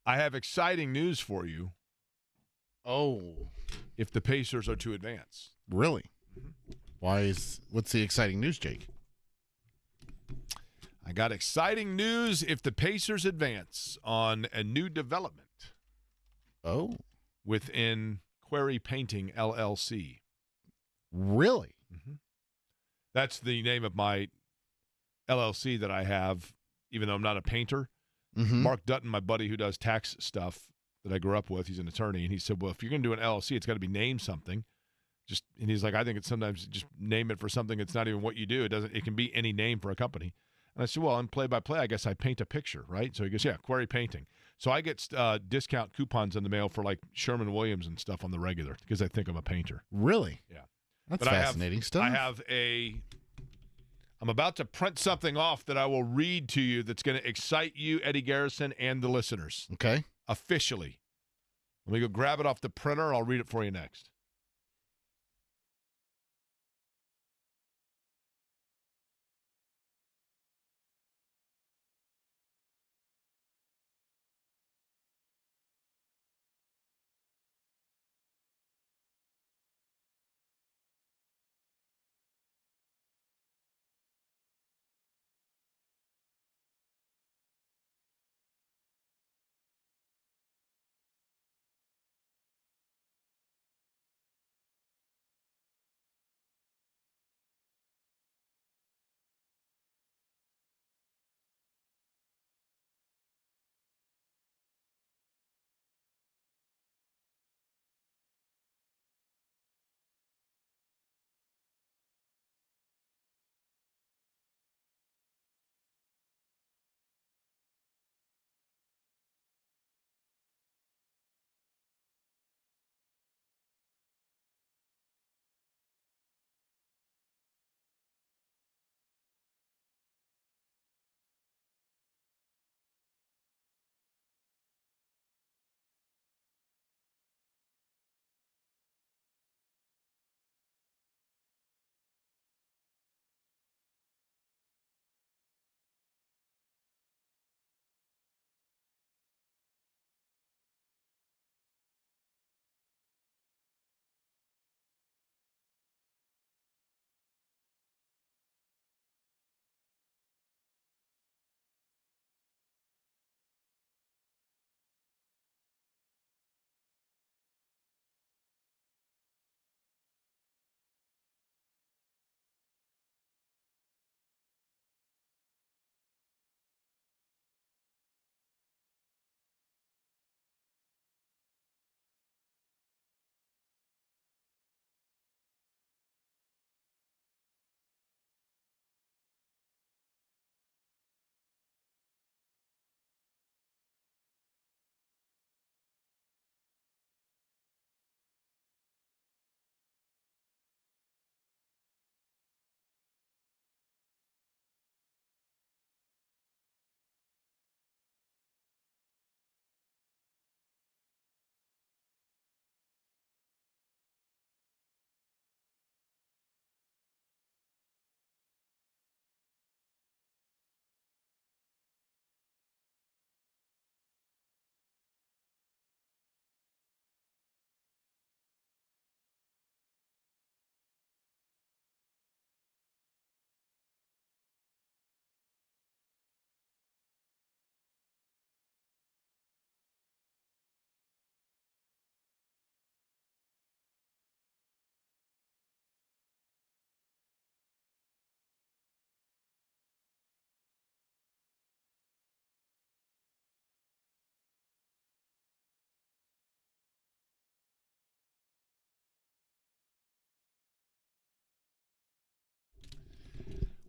I have exciting news for you. Oh. If the Pacers are to advance. Really? What's the exciting news, Jake? I got exciting news if the Pacers advance on a new development. Oh. Within Query Painting, LLC. Really? Mm-hmm. That's the name of my LLC that I have, even though I'm not a painter. Mm-hmm. Mark Dutton, my buddy who does tax stuff that I grew up with, he's an attorney, and he said, well, if you're going to do an LLC, it's got to be named something. And he's like, I think it's sometimes just name it for something that's not even what you do. It can be any name for a company. And I said, well, in play-by-play, I guess I paint a picture, right? So he goes, yeah, query painting. So I get discount coupons in the mail for like Sherman-Williams and stuff on the regular because I think I'm a painter. Really? Yeah. That's But fascinating stuff. I'm about to print something off that I will read to you that's going to excite you, Eddie Garrison, and the listeners. Okay. Officially. Let me go grab it off the printer. I'll read it for you next.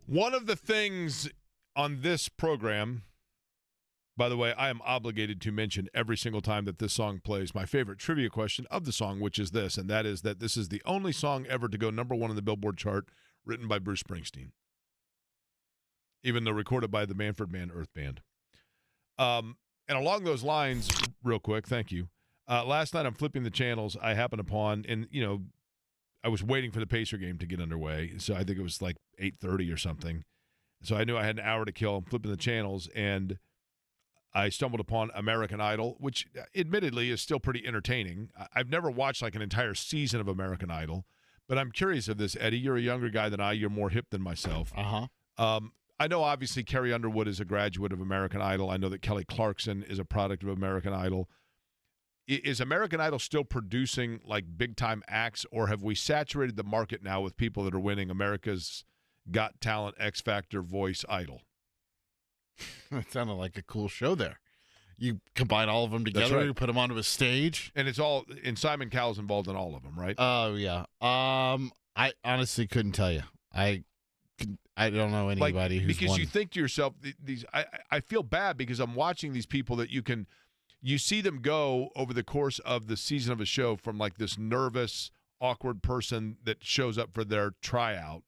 One of the things on this program, by the way, I am obligated to mention every single time that this song plays my favorite trivia question of the song, which is this, and that is that this is the only song ever to go number one on the Billboard chart written by Bruce Springsteen, even though recorded by the Manfred Mann Earth Band. And along those lines, real quick, thank you. Last night I'm flipping the channels. I happened upon, and I was waiting for the Pacer game to get underway, so I think it was like 8:30 or something. So I knew I had an hour to kill. I'm flipping the channels, and I stumbled upon American Idol, which admittedly is still pretty entertaining. I've never watched like an entire season of American Idol, but I'm curious of this, Eddie. You're a younger guy than I. You're more hip than myself. I know obviously Carrie Underwood is a graduate of American Idol. I know that Kelly Clarkson is a product of American Idol. Is American Idol still producing like big-time acts, or have we saturated the market now with people that are winning America's Got Talent, X Factor, Voice, Idol? That sounded like a cool show there. You combine all of them together, right. You put them onto a stage. And it's all, and Simon Cowell's involved in all of them, right? Oh, yeah. I honestly couldn't tell you. I don't know anybody who's because won. you think to yourself, I feel bad because I'm watching these people that you see them go over the course of the season of a show from like this nervous, awkward person that shows up for their tryout.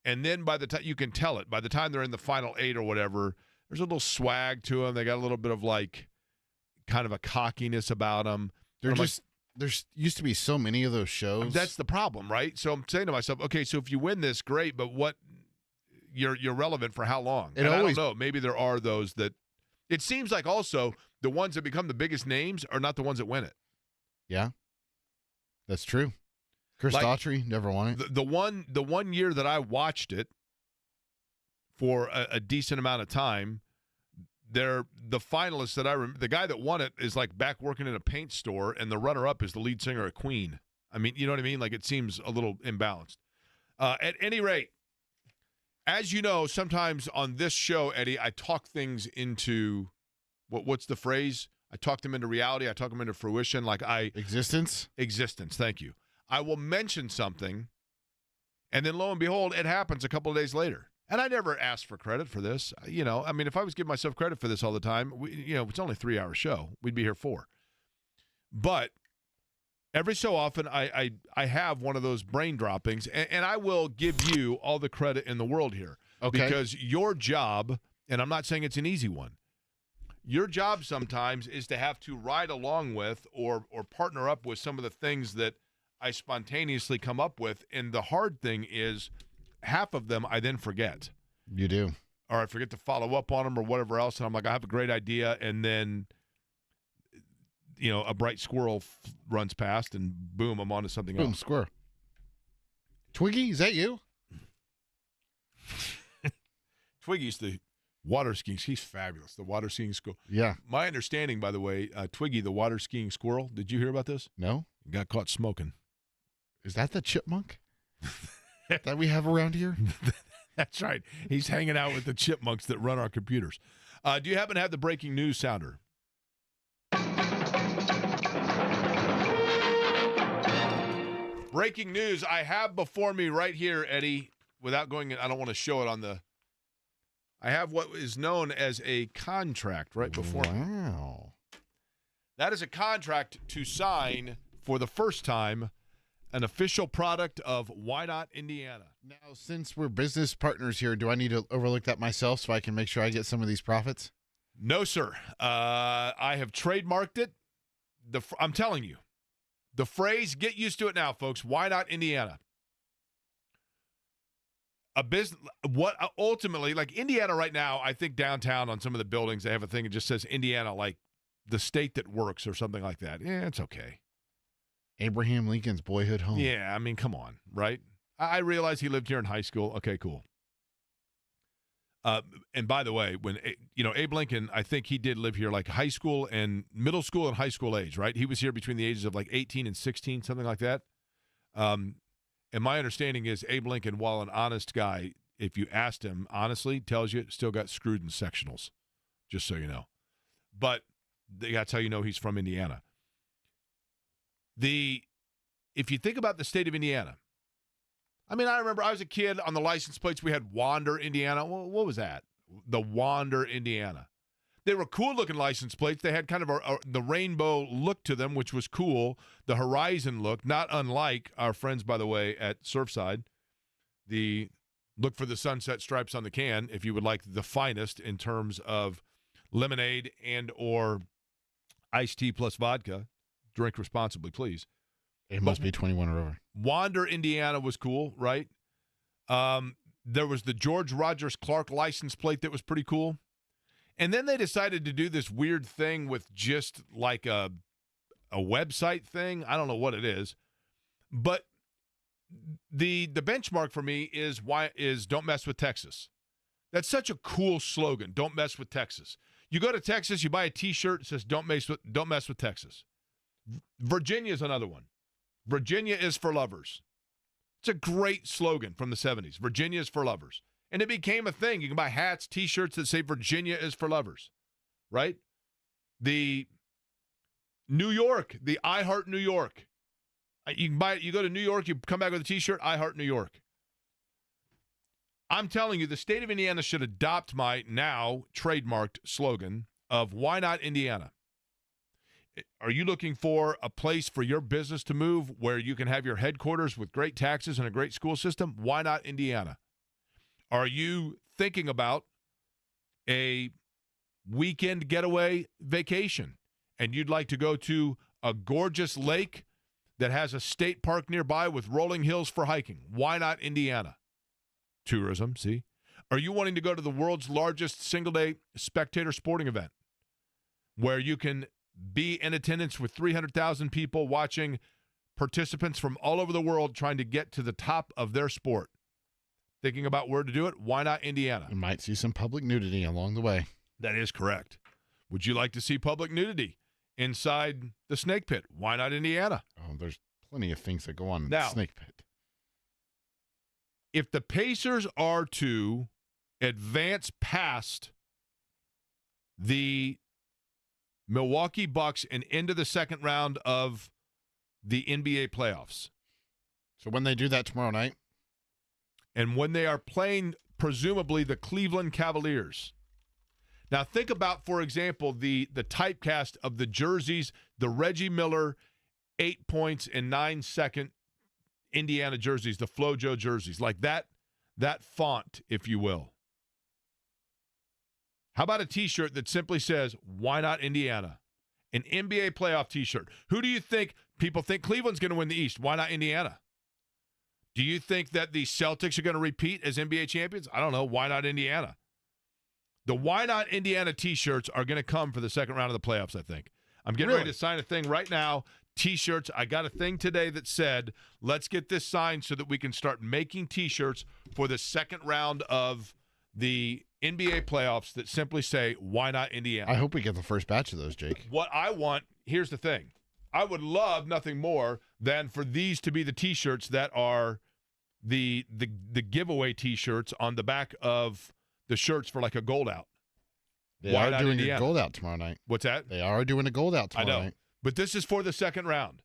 And then by the time you can tell it, by the time they're in the final 8 or whatever, there's a little swag to them. They got a little bit of like kind of a cockiness about them. There's used to be so many of those shows. That's the problem, right? So I'm saying to myself, okay, so if you win this, great, but what you're relevant for how long? I don't know. Maybe there are those that it seems like also the ones that become the biggest names are not the ones that win it. Yeah, that's true. Chris Daughtry never won it. The one year that I watched it for a decent amount of time, the finalists that I remember, the guy that won it is like back working in a paint store, and the runner-up is the lead singer of Queen. I mean, you know what I mean? Like it seems a little imbalanced. At any rate, as you know, sometimes on this show, Eddie, I talk things into what's the phrase? I talk them into reality. I talk them into fruition. Existence. Thank you. I will mention something, and then lo and behold, it happens a couple of days later. And I never asked for credit for this. You know, I mean, if I was giving myself credit for this all the time, it's only a 3-hour show. We'd be here 4. But every so often, I have one of those brain droppings, and I will give you all the credit in the world here. Okay. Because your job, and I'm not saying it's an easy one, your job sometimes is to have to ride along with or partner up with some of the things that I spontaneously come up with. And the hard thing is half of them I then forget. You do. Or I forget to follow up on them or whatever else. And I'm like, I have a great idea. And then, a bright squirrel runs past and boom, I'm on to something Boom, else. squirrel. Twiggy, is that you? Twiggy's the water skiing. He's fabulous. The water skiing squirrel. Yeah. My understanding, by the way, Twiggy, the water skiing squirrel, did you hear about this? No? He got caught smoking. Is that the chipmunk that we have around here? That's right. He's hanging out with the chipmunks that run our computers. Do you happen to have the breaking news sounder? Breaking news I have before me right here, Eddie, without going in. I don't want to show it on the. I have what is known as a contract right before me. Wow. That is a contract to sign for the first time an official product of Why Not Indiana. Now, since we're business partners here, do I need to overlook that myself so I can make sure I get some of these profits? No, sir. I have trademarked it. I'm telling you, the phrase, get used to it now, folks. Why Not Indiana? A business. What ultimately, like Indiana right now, I think downtown on some of the buildings, they have a thing that just says Indiana, like the state that works or something like that. Yeah, it's okay. Abraham Lincoln's boyhood home. Yeah, I mean, come on, right? I realize he lived here in high school. Okay, cool. And by the way, when Abe Lincoln, I think he did live here like high school and middle school and high school age, right? He was here between the ages of like 18 and 16, something like that. And my understanding is Abe Lincoln, while an honest guy, if you asked him honestly, tells you still got screwed in sectionals, just so you know. But that's how you know he's from Indiana. If you think about the state of Indiana, I mean, I remember I was a kid on the license plates. We had Wander, Indiana. Well, what was that? The Wander, Indiana. They were cool-looking license plates. They had kind of the rainbow look to them, which was cool. The horizon look, not unlike our friends, by the way, at Surfside. The look for the sunset stripes on the can, if you would like the finest in terms of lemonade and or iced tea plus vodka. Drink responsibly, please. It must be 21 or over. Wander, Indiana was cool, right? There was the George Rogers Clark license plate that was pretty cool. And then they decided to do this weird thing with just like a website thing. I don't know what it is. But the benchmark for me is don't mess with Texas. That's such a cool slogan, don't mess with Texas. You go to Texas, you buy a T-shirt that says don't mess with Texas. Virginia is another one. Virginia is for lovers. It's a great slogan from the 70s. Virginia is for lovers. And it became a thing. You can buy hats, T-shirts that say Virginia is for lovers, right? The New York, the I Heart New York. You can buy it. You go to New York, you come back with a T-shirt, I Heart New York. I'm telling you, the state of Indiana should adopt my now trademarked slogan of Why Not Indiana? Are you looking for a place for your business to move where you can have your headquarters with great taxes and a great school system? Why not Indiana? Are you thinking about a weekend getaway vacation and you'd like to go to a gorgeous lake that has a state park nearby with rolling hills for hiking? Why not Indiana? Tourism, see? Are you wanting to go to the world's largest single-day spectator sporting event where you can be in attendance with 300,000 people watching participants from all over the world trying to get to the top of their sport? Thinking about where to do it? Why not Indiana? You might see some public nudity along the way. That is correct. Would you like to see public nudity inside the snake pit? Why not Indiana? Oh, there's plenty of things that go on in Now, the snake pit. If the Pacers are to advance past the Milwaukee Bucks and into the second round of the NBA playoffs. So when they do that tomorrow night? And when they are playing, presumably, the Cleveland Cavaliers. Now, think about, for example, the typecast of the jerseys, the Reggie Miller 8 points in 9 second Indiana jerseys, the FloJo jerseys, like that font, if you will. How about a T-shirt that simply says, Why not Indiana? An NBA playoff T-shirt. Who do you think people think Cleveland's going to win the East? Why not Indiana? Do you think that the Celtics are going to repeat as NBA champions? I don't know. Why not Indiana? The Why Not Indiana T-shirts are going to come for the second round of the playoffs, I think. I'm getting ready to sign a thing right now. T-shirts. I got a thing today that said, let's get this signed so that we can start making T-shirts for the second round of the NBA playoffs that simply say, Why not Indiana? I hope we get the first batch of those, Jake. What I want, here's the thing. I would love nothing more than for these to be the T-shirts that are the giveaway T-shirts on the back of the shirts for like a gold out. They Why are not doing Indiana? a gold out tomorrow night. What's that? They are doing a gold out I tomorrow know. night. But this is for the second round.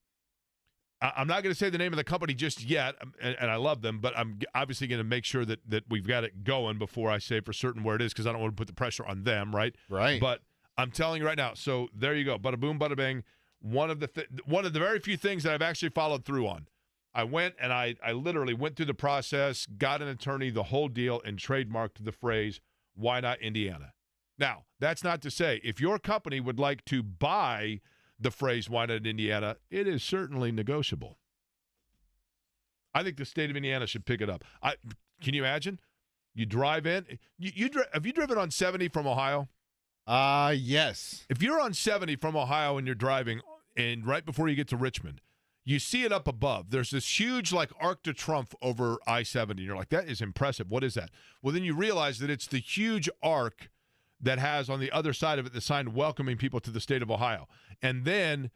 I'm not going to say the name of the company just yet, and I love them, but I'm obviously going to make sure that we've got it going before I say for certain where it is because I don't want to put the pressure on them, right? Right. But I'm telling you right now, so there you go. Bada boom, bada bang. One of the very few things that I've actually followed through on. I went and I literally went through the process, got an attorney, the whole deal, and trademarked the phrase, Why not Indiana? Now, that's not to say if your company would like to buy the phrase Why not Indiana, it is certainly negotiable. I think the state of Indiana should pick it up. Can you imagine? You drive in. Have you driven on 70 from Ohio? Yes. If you're on 70 from Ohio and you're driving, and right before you get to Richmond, you see it up above. There's this huge like Arc de Triomphe over I-70. You're like, that is impressive. What is that? Well, then you realize that it's the huge arc that has on the other side of it the sign welcoming people to the state of Ohio. And then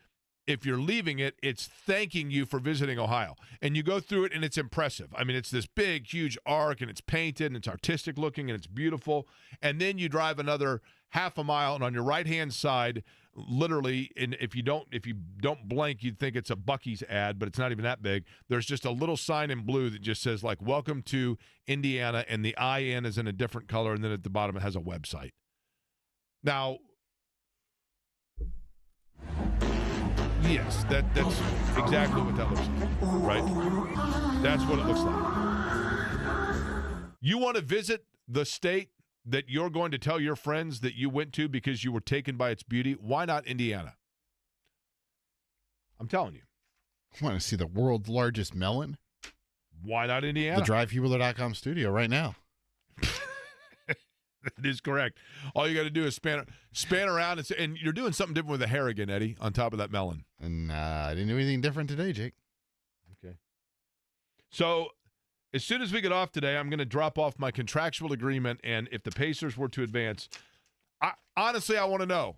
if you're leaving it, it's thanking you for visiting Ohio. And you go through it, and it's impressive. I mean, it's this big, huge arc, and it's painted, and it's artistic looking, and it's beautiful. And then you drive another half a mile, and on your right-hand side, literally, and if you don't blink, you'd think it's a Buc-ee's ad, but it's not even that big. There's just a little sign in blue that just says, like, Welcome to Indiana, and the IN is in a different color, and then at the bottom it has a website. Now, yes, that's exactly what that looks like, right? That's what it looks like. You want to visit the state that you're going to tell your friends that you went to because you were taken by its beauty? Why not Indiana? I'm telling you. I want to see the world's largest melon. Why not Indiana? The DriveHubler.com studio right now. That is correct. All you got to do is span around, and you're doing something different with the hair again, Eddie, on top of that melon. And I didn't do anything different today, Jake. Okay. So as soon as we get off today, I'm going to drop off my contractual agreement, and if the Pacers were to advance, honestly, I want to know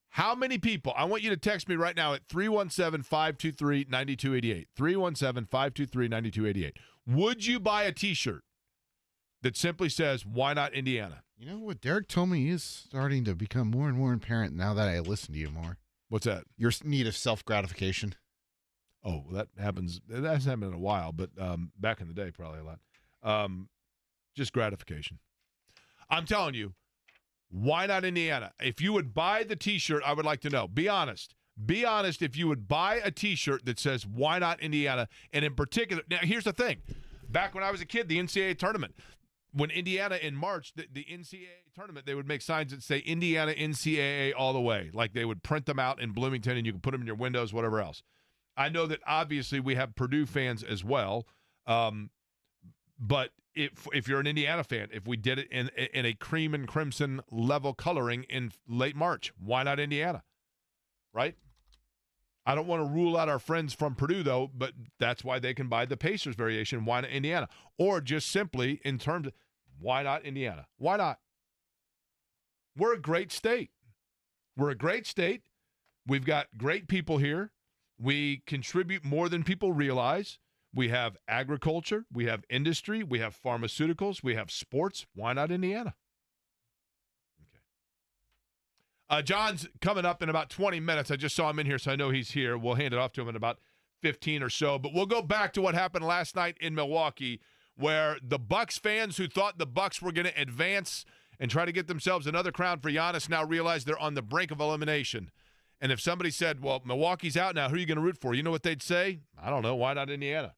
how many people. I want you to text me right now at 317-523-9288. 317-523-9288. Would you buy a T-shirt that simply says, Why not Indiana? You know what Derek told me is starting to become more and more apparent now that I listen to you more. What's that? Your need of self-gratification. Oh, well, that happens. That hasn't happened in a while, but back in the day, probably a lot. Just gratification. I'm telling you, why not Indiana? If you would buy the T-shirt, I would like to know. Be honest. Be honest if you would buy a T-shirt that says, why not Indiana? And in particular, now here's the thing. Back when I was a kid, the NCAA tournament, when Indiana in March, the NCAA tournament, they would make signs that say Indiana NCAA all the way. Like they would print them out in Bloomington and you could put them in your windows, whatever else. I know that obviously we have Purdue fans as well. But if you're an Indiana fan, if we did it in a cream and crimson level coloring in late March, why not Indiana? Right? I don't want to rule out our friends from Purdue, though, but that's why they can buy the Pacers variation. Why not Indiana? Or just simply in terms of, why not Indiana? Why not? We're a great state. We're a great state. We've got great people here. We contribute more than people realize. We have agriculture. We have industry. We have pharmaceuticals. We have sports. Why not Indiana? John's coming up in about 20 minutes. I just saw him in here, so I know he's here. We'll hand it off to him in about 15 or so. But we'll go back to what happened last night in Milwaukee, where the Bucks fans who thought the Bucks were going to advance and try to get themselves another crown for Giannis now realize they're on the brink of elimination. And if somebody said, well, Milwaukee's out now, who are you going to root for? You know what they'd say? I don't know. Why not Indiana?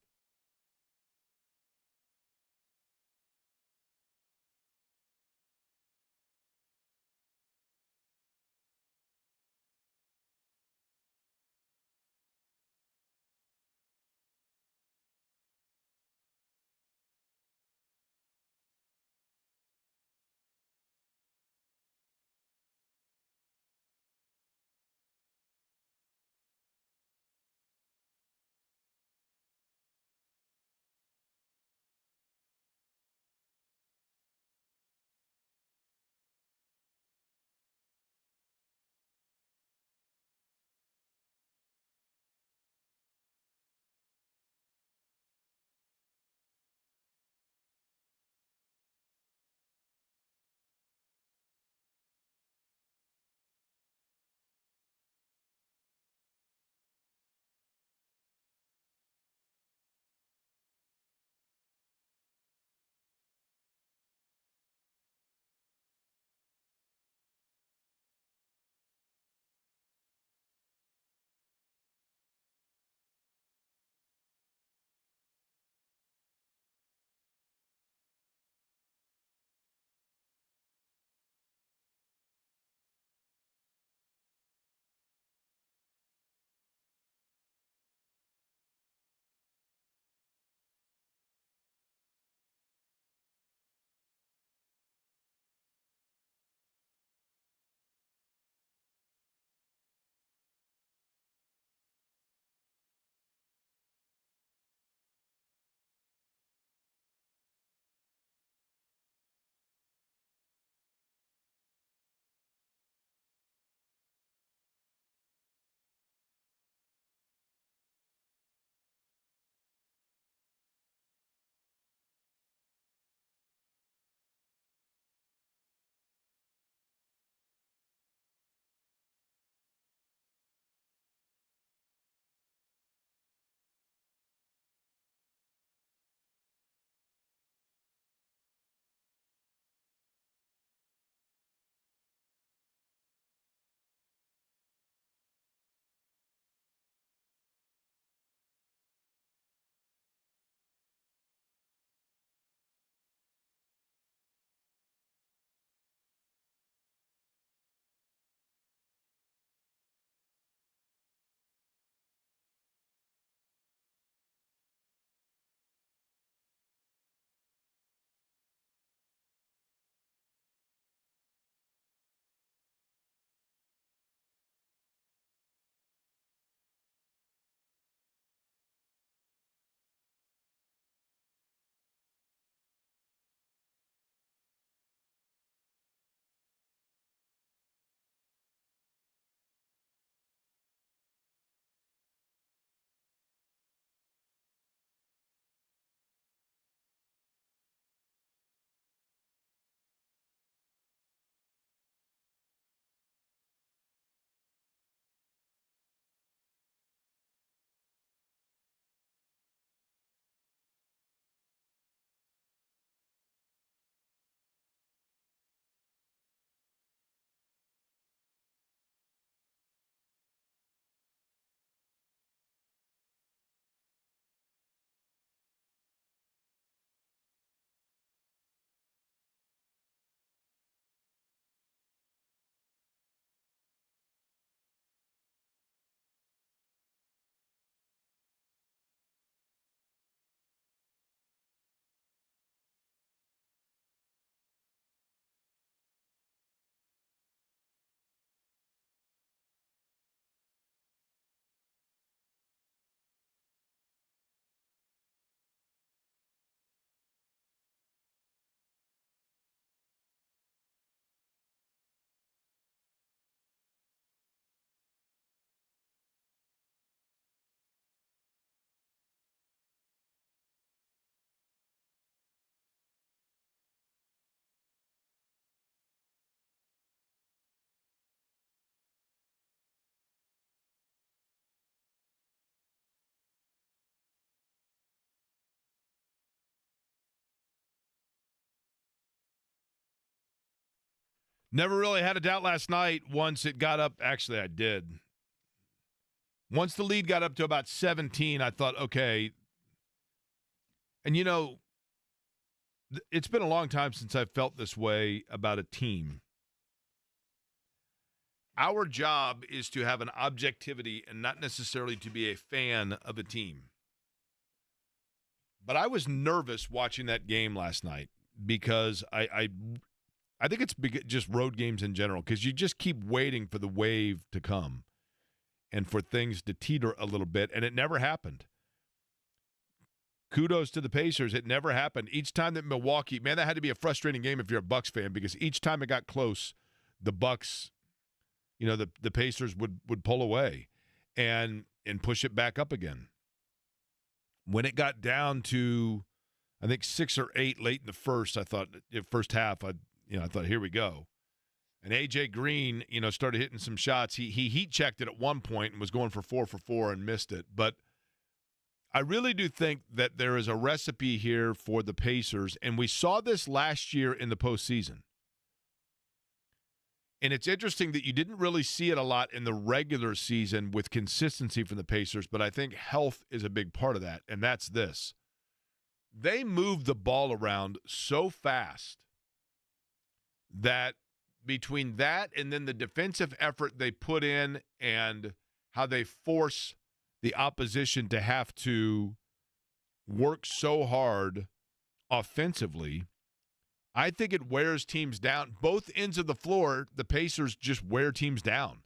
Never really had a doubt last night once it got up. Actually, I did. Once the lead got up to about 17, I thought, okay. And, it's been a long time since I've felt this way about a team. Our job is to have an objectivity and not necessarily to be a fan of a team. But I was nervous watching that game last night because I think it's just road games in general because you just keep waiting for the wave to come and for things to teeter a little bit, and it never happened. Kudos to the Pacers. It never happened. Each time that Milwaukee, man, that had to be a frustrating game if you're a Bucks fan because each time it got close, the Bucks, the Pacers would pull away and push it back up again. When it got down to, I think 6 or 8 late in the first, I thought, first half, I thought, here we go. And A.J. Green, started hitting some shots. He heat checked it at one point and was going for 4 for 4 and missed it. But I really do think that there is a recipe here for the Pacers, and we saw this last year in the postseason. And it's interesting that you didn't really see it a lot in the regular season with consistency from the Pacers, but I think health is a big part of that, and that's this. They move the ball around so fast that between that and then the defensive effort they put in and how they force the opposition to have to work so hard offensively, I think it wears teams down. Both ends of the floor, the Pacers just wear teams down.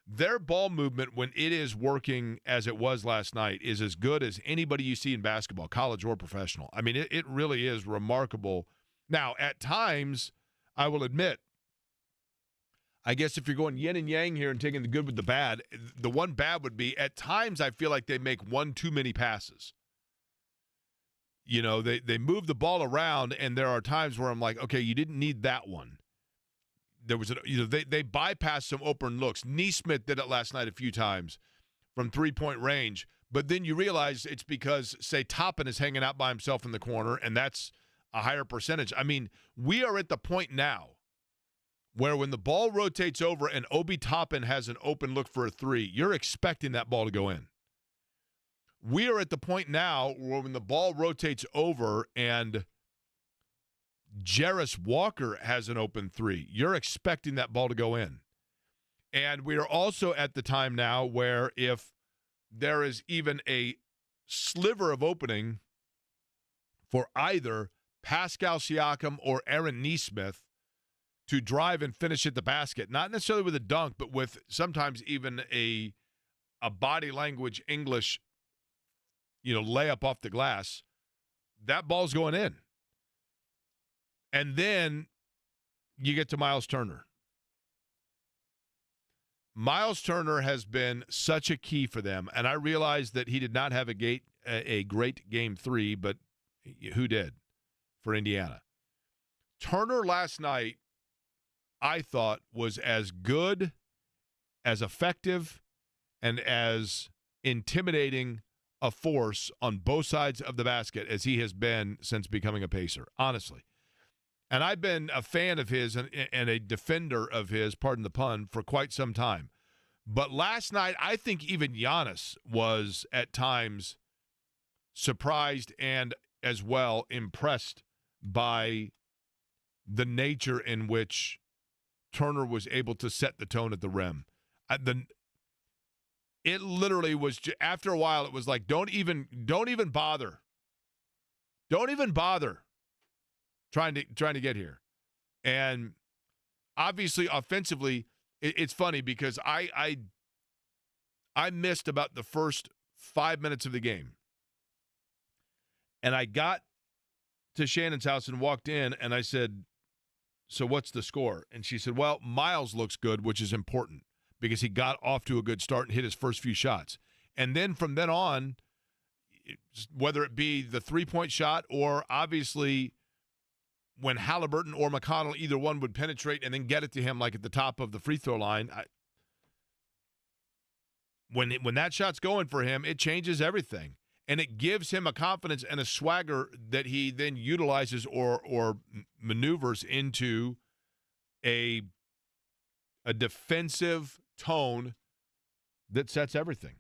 Their ball movement, when it is working as it was last night, is as good as anybody you see in basketball, college or professional. I mean, it really is remarkable. Now, at times, I will admit, I guess if you're going yin and yang here and taking the good with the bad, the one bad would be at times I feel like they make one too many passes. They move the ball around, and there are times where I'm like, okay, you didn't need that one. There was they bypassed some open looks. Nesmith did it last night a few times from 3-point range, but then you realize it's because, say, Toppin is hanging out by himself in the corner, and that's a higher percentage. I mean, we are at the point now where when the ball rotates over and Obi Toppin has an open look for a 3, you're expecting that ball to go in. We are at the point now where when the ball rotates over and Jarris Walker has an open 3, you're expecting that ball to go in. And we are also at the time now where if there is even a sliver of opening for either Pascal Siakam or Aaron Nesmith to drive and finish at the basket, not necessarily with a dunk, but with sometimes even a body language English layup off the glass, that ball's going in. And then you get to Miles Turner. Miles Turner has been such a key for them, and I realize that he did not have a great game 3, but who did for Indiana? Turner last night, I thought, was as good, as effective, and as intimidating a force on both sides of the basket as he has been since becoming a Pacer, honestly. And I've been a fan of his and a defender of his, pardon the pun, for quite some time. But last night, I think even Giannis was at times surprised and as well impressed by the nature in which Turner was able to set the tone at the rim. It literally was, after a while, it was like, don't even bother. Don't even bother trying to get here. And obviously, offensively, it's funny because I missed about the first 5 minutes of the game. And I got to Shannon's house and walked in, and I said, so what's the score? And she said, well, Miles looks good, which is important, because he got off to a good start and hit his first few shots. And then from then on, whether it be the three-point shot or obviously when Halliburton or McConnell, either one would penetrate and then get it to him like at the top of the free throw line, when that shot's going for him, it changes everything. And it gives him a confidence and a swagger that he then utilizes or maneuvers into a a defensive tone that sets everything.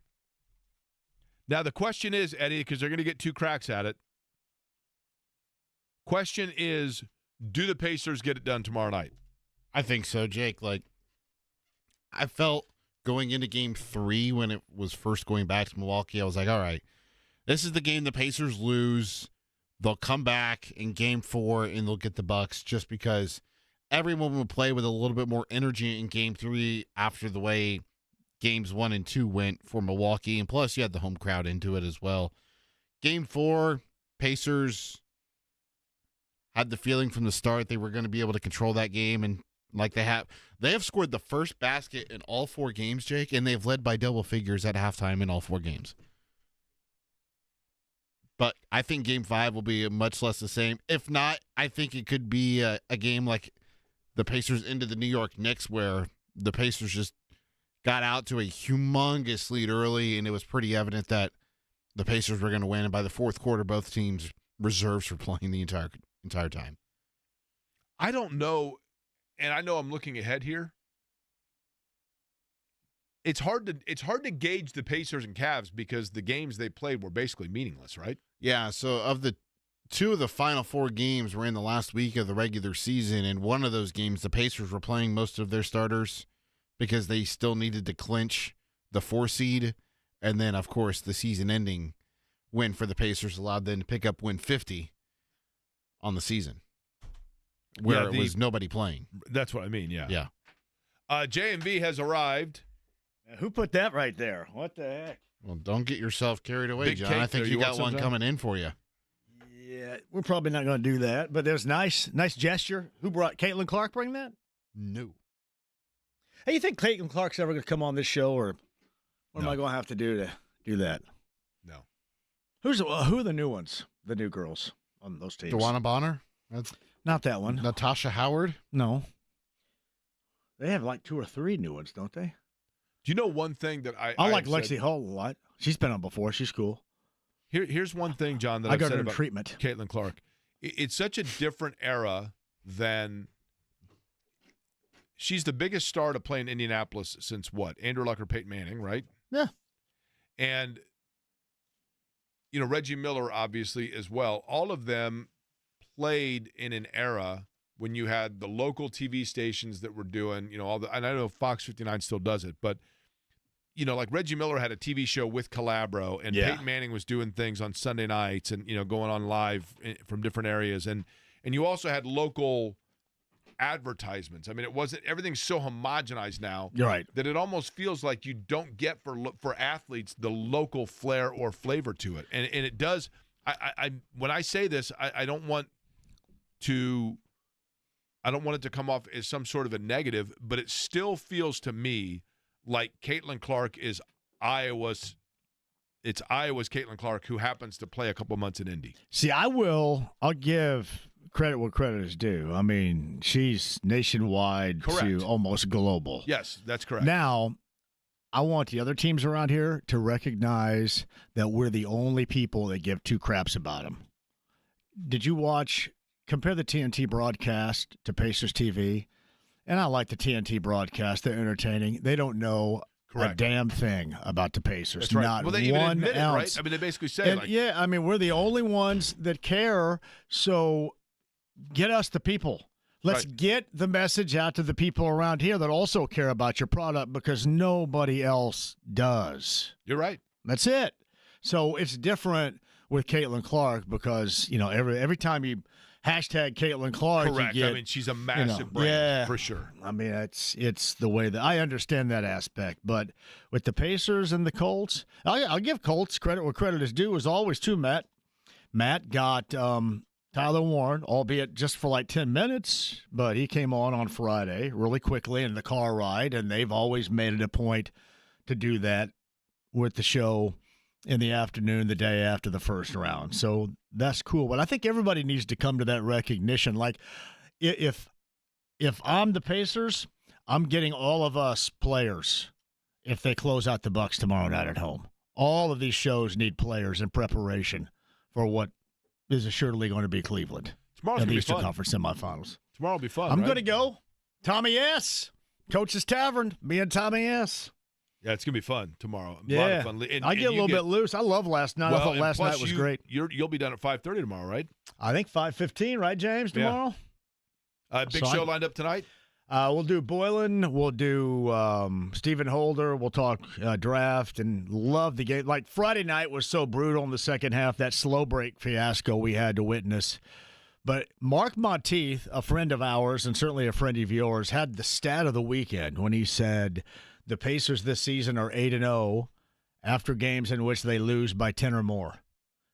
Now, the question is, Eddie, because they're going to get 2 cracks at it. Question is, do the Pacers get it done tomorrow night? I think so, Jake. Like, I felt going into Game 3 when it was first going back to Milwaukee, I was like, all right, this is the game the Pacers lose. They'll come back in Game 4 and they'll get the Bucks just because everyone will play with a little bit more energy in Game 3 after the way Games 1 and 2 went for Milwaukee. And plus, you had the home crowd into it as well. Game 4, Pacers had the feeling from the start they were going to be able to control that game, and like they have scored the first basket in all 4 games, Jake, and they've led by double figures at halftime in all 4 games. But I think Game 5 will be much less the same. If not, I think it could be a game like the Pacers into the New York Knicks, where the Pacers just got out to a humongous lead early, and it was pretty evident that the Pacers were going to win. And by the fourth quarter, both teams' reserves were playing the entire time. I don't know, and I know I'm looking ahead here. It's hard to gauge the Pacers and Cavs because the games they played were basically meaningless, right? Yeah, so of the 2 of the final 4 games were in the last week of the regular season, and one of those games the Pacers were playing most of their starters because they still needed to clinch the 4 seed, and then, of course, the season-ending win for the Pacers allowed them to pick up win 50 on the season, where it was nobody playing. That's what I mean, yeah. Yeah. J&B has arrived. Who put that right there? What the heck? Well, don't get yourself carried away, Big John. cake I think there. you You got want one some, coming in for you. Yeah, we're probably not going to do that, but there's nice gesture. Who brought Caitlin Clark? Bring that? No. Hey, you think Caitlin Clark's ever going to come on this show, or what am No. I going to have to do that? No. Who are the new ones? The new girls on those teams? Dewana Bonner? That's Not that one. Natasha Howard? No. They have like 2 or 3 new ones, don't they? Do you know one thing that I like have Lexi said- Hull a lot. She's been on before. She's cool. Here's one thing, John, that I I've got said her in about treatment. Caitlin Clark. It's such a different era than she's the biggest star to play in Indianapolis since what? Andrew Luck or Peyton Manning, right? Yeah. And, Reggie Miller, obviously, as well. All of them played in an era when you had the local TV stations that were doing, and I know Fox 59 still does it, but, like Reggie Miller had a TV show with Calabro, and Peyton Manning was doing things on Sunday nights and, going on live from different areas. And you also had local advertisements. I mean, everything's so homogenized now. You're right. That it almost feels like you don't get for athletes the local flair or flavor to it. And it does. I when I say this, I don't want it to come off as some sort of a negative, but it still feels to me like Caitlin Clark is Iowa's. It's Iowa's Caitlin Clark, who happens to play a couple months in Indy. See, I'll give credit where credit is due. I mean, she's nationwide Correct. to almost global. Yes, that's correct. Now, I want the other teams around here to recognize that we're the only people that give 2 craps about them. Did you compare the TNT broadcast to Pacers TV? And I like the TNT broadcast. They're entertaining. They don't know a damn thing about the Pacers. That's right. Not Well, they even one admit ounce. it, right? I mean, they basically say, we're the only ones that care. So get us the people. Let's get the message out to the people around here that also care about your product, because nobody else does. You're right. That's it. So it's different with Caitlin Clark because, every time you hashtag Caitlin Clark, Correct. you get, I mean, she's a massive brand, for sure. I mean, it's the way that I understand that aspect. But with the Pacers and the Colts, I'll give Colts credit where credit is due, as always, too, Matt. Matt got Tyler Warren, albeit just for like 10 minutes, but he came on Friday really quickly in the car ride, and they've always made it a point to do that with the show in the afternoon, the day after the first round. So that's cool. But I think everybody needs to come to that recognition. Like, if I'm the Pacers, I'm getting all of us players if they close out the Bucks tomorrow night at home. All of these shows need players in preparation for what is assuredly going to be Cleveland Tomorrow's in going the to be Eastern fun. Conference semifinals. Tomorrow will be fun, I'm right? going to go. Tommy S. Coach's Tavern, me and Tommy S. Yeah, it's gonna be fun tomorrow. A Yeah, lot of fun. I get a little bit loose. I love last night. I thought last night was great. You'll be done at 5:30 tomorrow, right? I think 5:15, right, James? Tomorrow. Big show lined up tonight. We'll do Boylan. We'll do Stephen Holder. We'll talk draft and love the game. Like Friday night was so brutal in the second half, that slow break fiasco we had to witness. But Mark Monteith, a friend of ours and certainly a friend of yours, had the stat of the weekend when he said the Pacers this season are 8-0 after games in which they lose by 10 or more.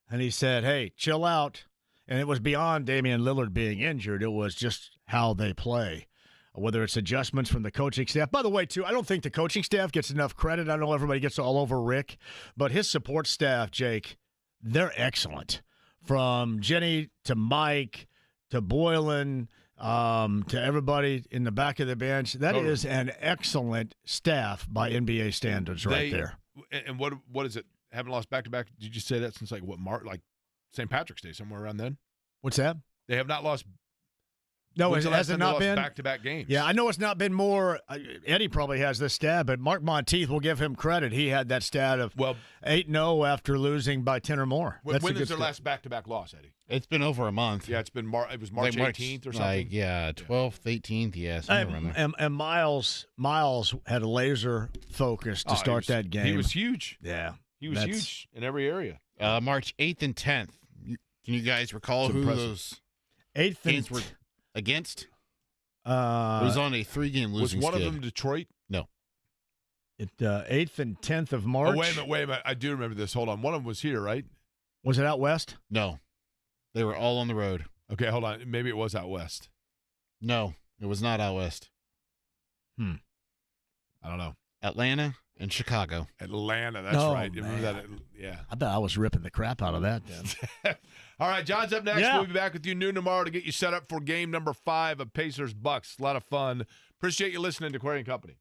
And he said, hey, chill out. And it was beyond Damian Lillard being injured. It was just how they play. Whether it's adjustments from the coaching staff. By the way, too, I don't think the coaching staff gets enough credit. I know everybody gets all over Rick, but his support staff, Jake, they're excellent. From Jenny to Mike to Boylan to everybody in the back of the bench. That is an excellent staff by NBA standards there. And what is it? Haven't lost back-to-back? Did you say that since like St. Patrick's Day, somewhere around then? What's that? They have not lost. No, it hasn't not been back-to-back games. Yeah, I know it's not been more. Eddie probably has this stat, but Mark Monteith will give him credit. He had that stat of 8-0 after losing by 10 or more. When is their last back-to-back loss, Eddie? It's been over a month. Yeah, it was March 18th or something. 12th, 18th. Yeah, and Miles had a laser focus to start that game. He was huge. Yeah, he was huge in every area. March 8th and 10th. Can you guys recall who those 8th games were against? It was on a 3-game losing Was one skid. of them Detroit? No. 8th and 10th of March. Oh, wait a minute. I do remember this. Hold on. One of them was here, right? Was it out west? No. They were all on the road. Okay, hold on. Maybe it was out west. No, it was not out west. I don't know. Atlanta and Chicago. Atlanta, that's right. You remember that? Yeah. I bet I was ripping the crap out of that then. All right, John's up next. Yeah. We'll be back with you noon tomorrow to get you set up for game number 5 of Pacers Bucks. A lot of fun. Appreciate you listening to Query & Company.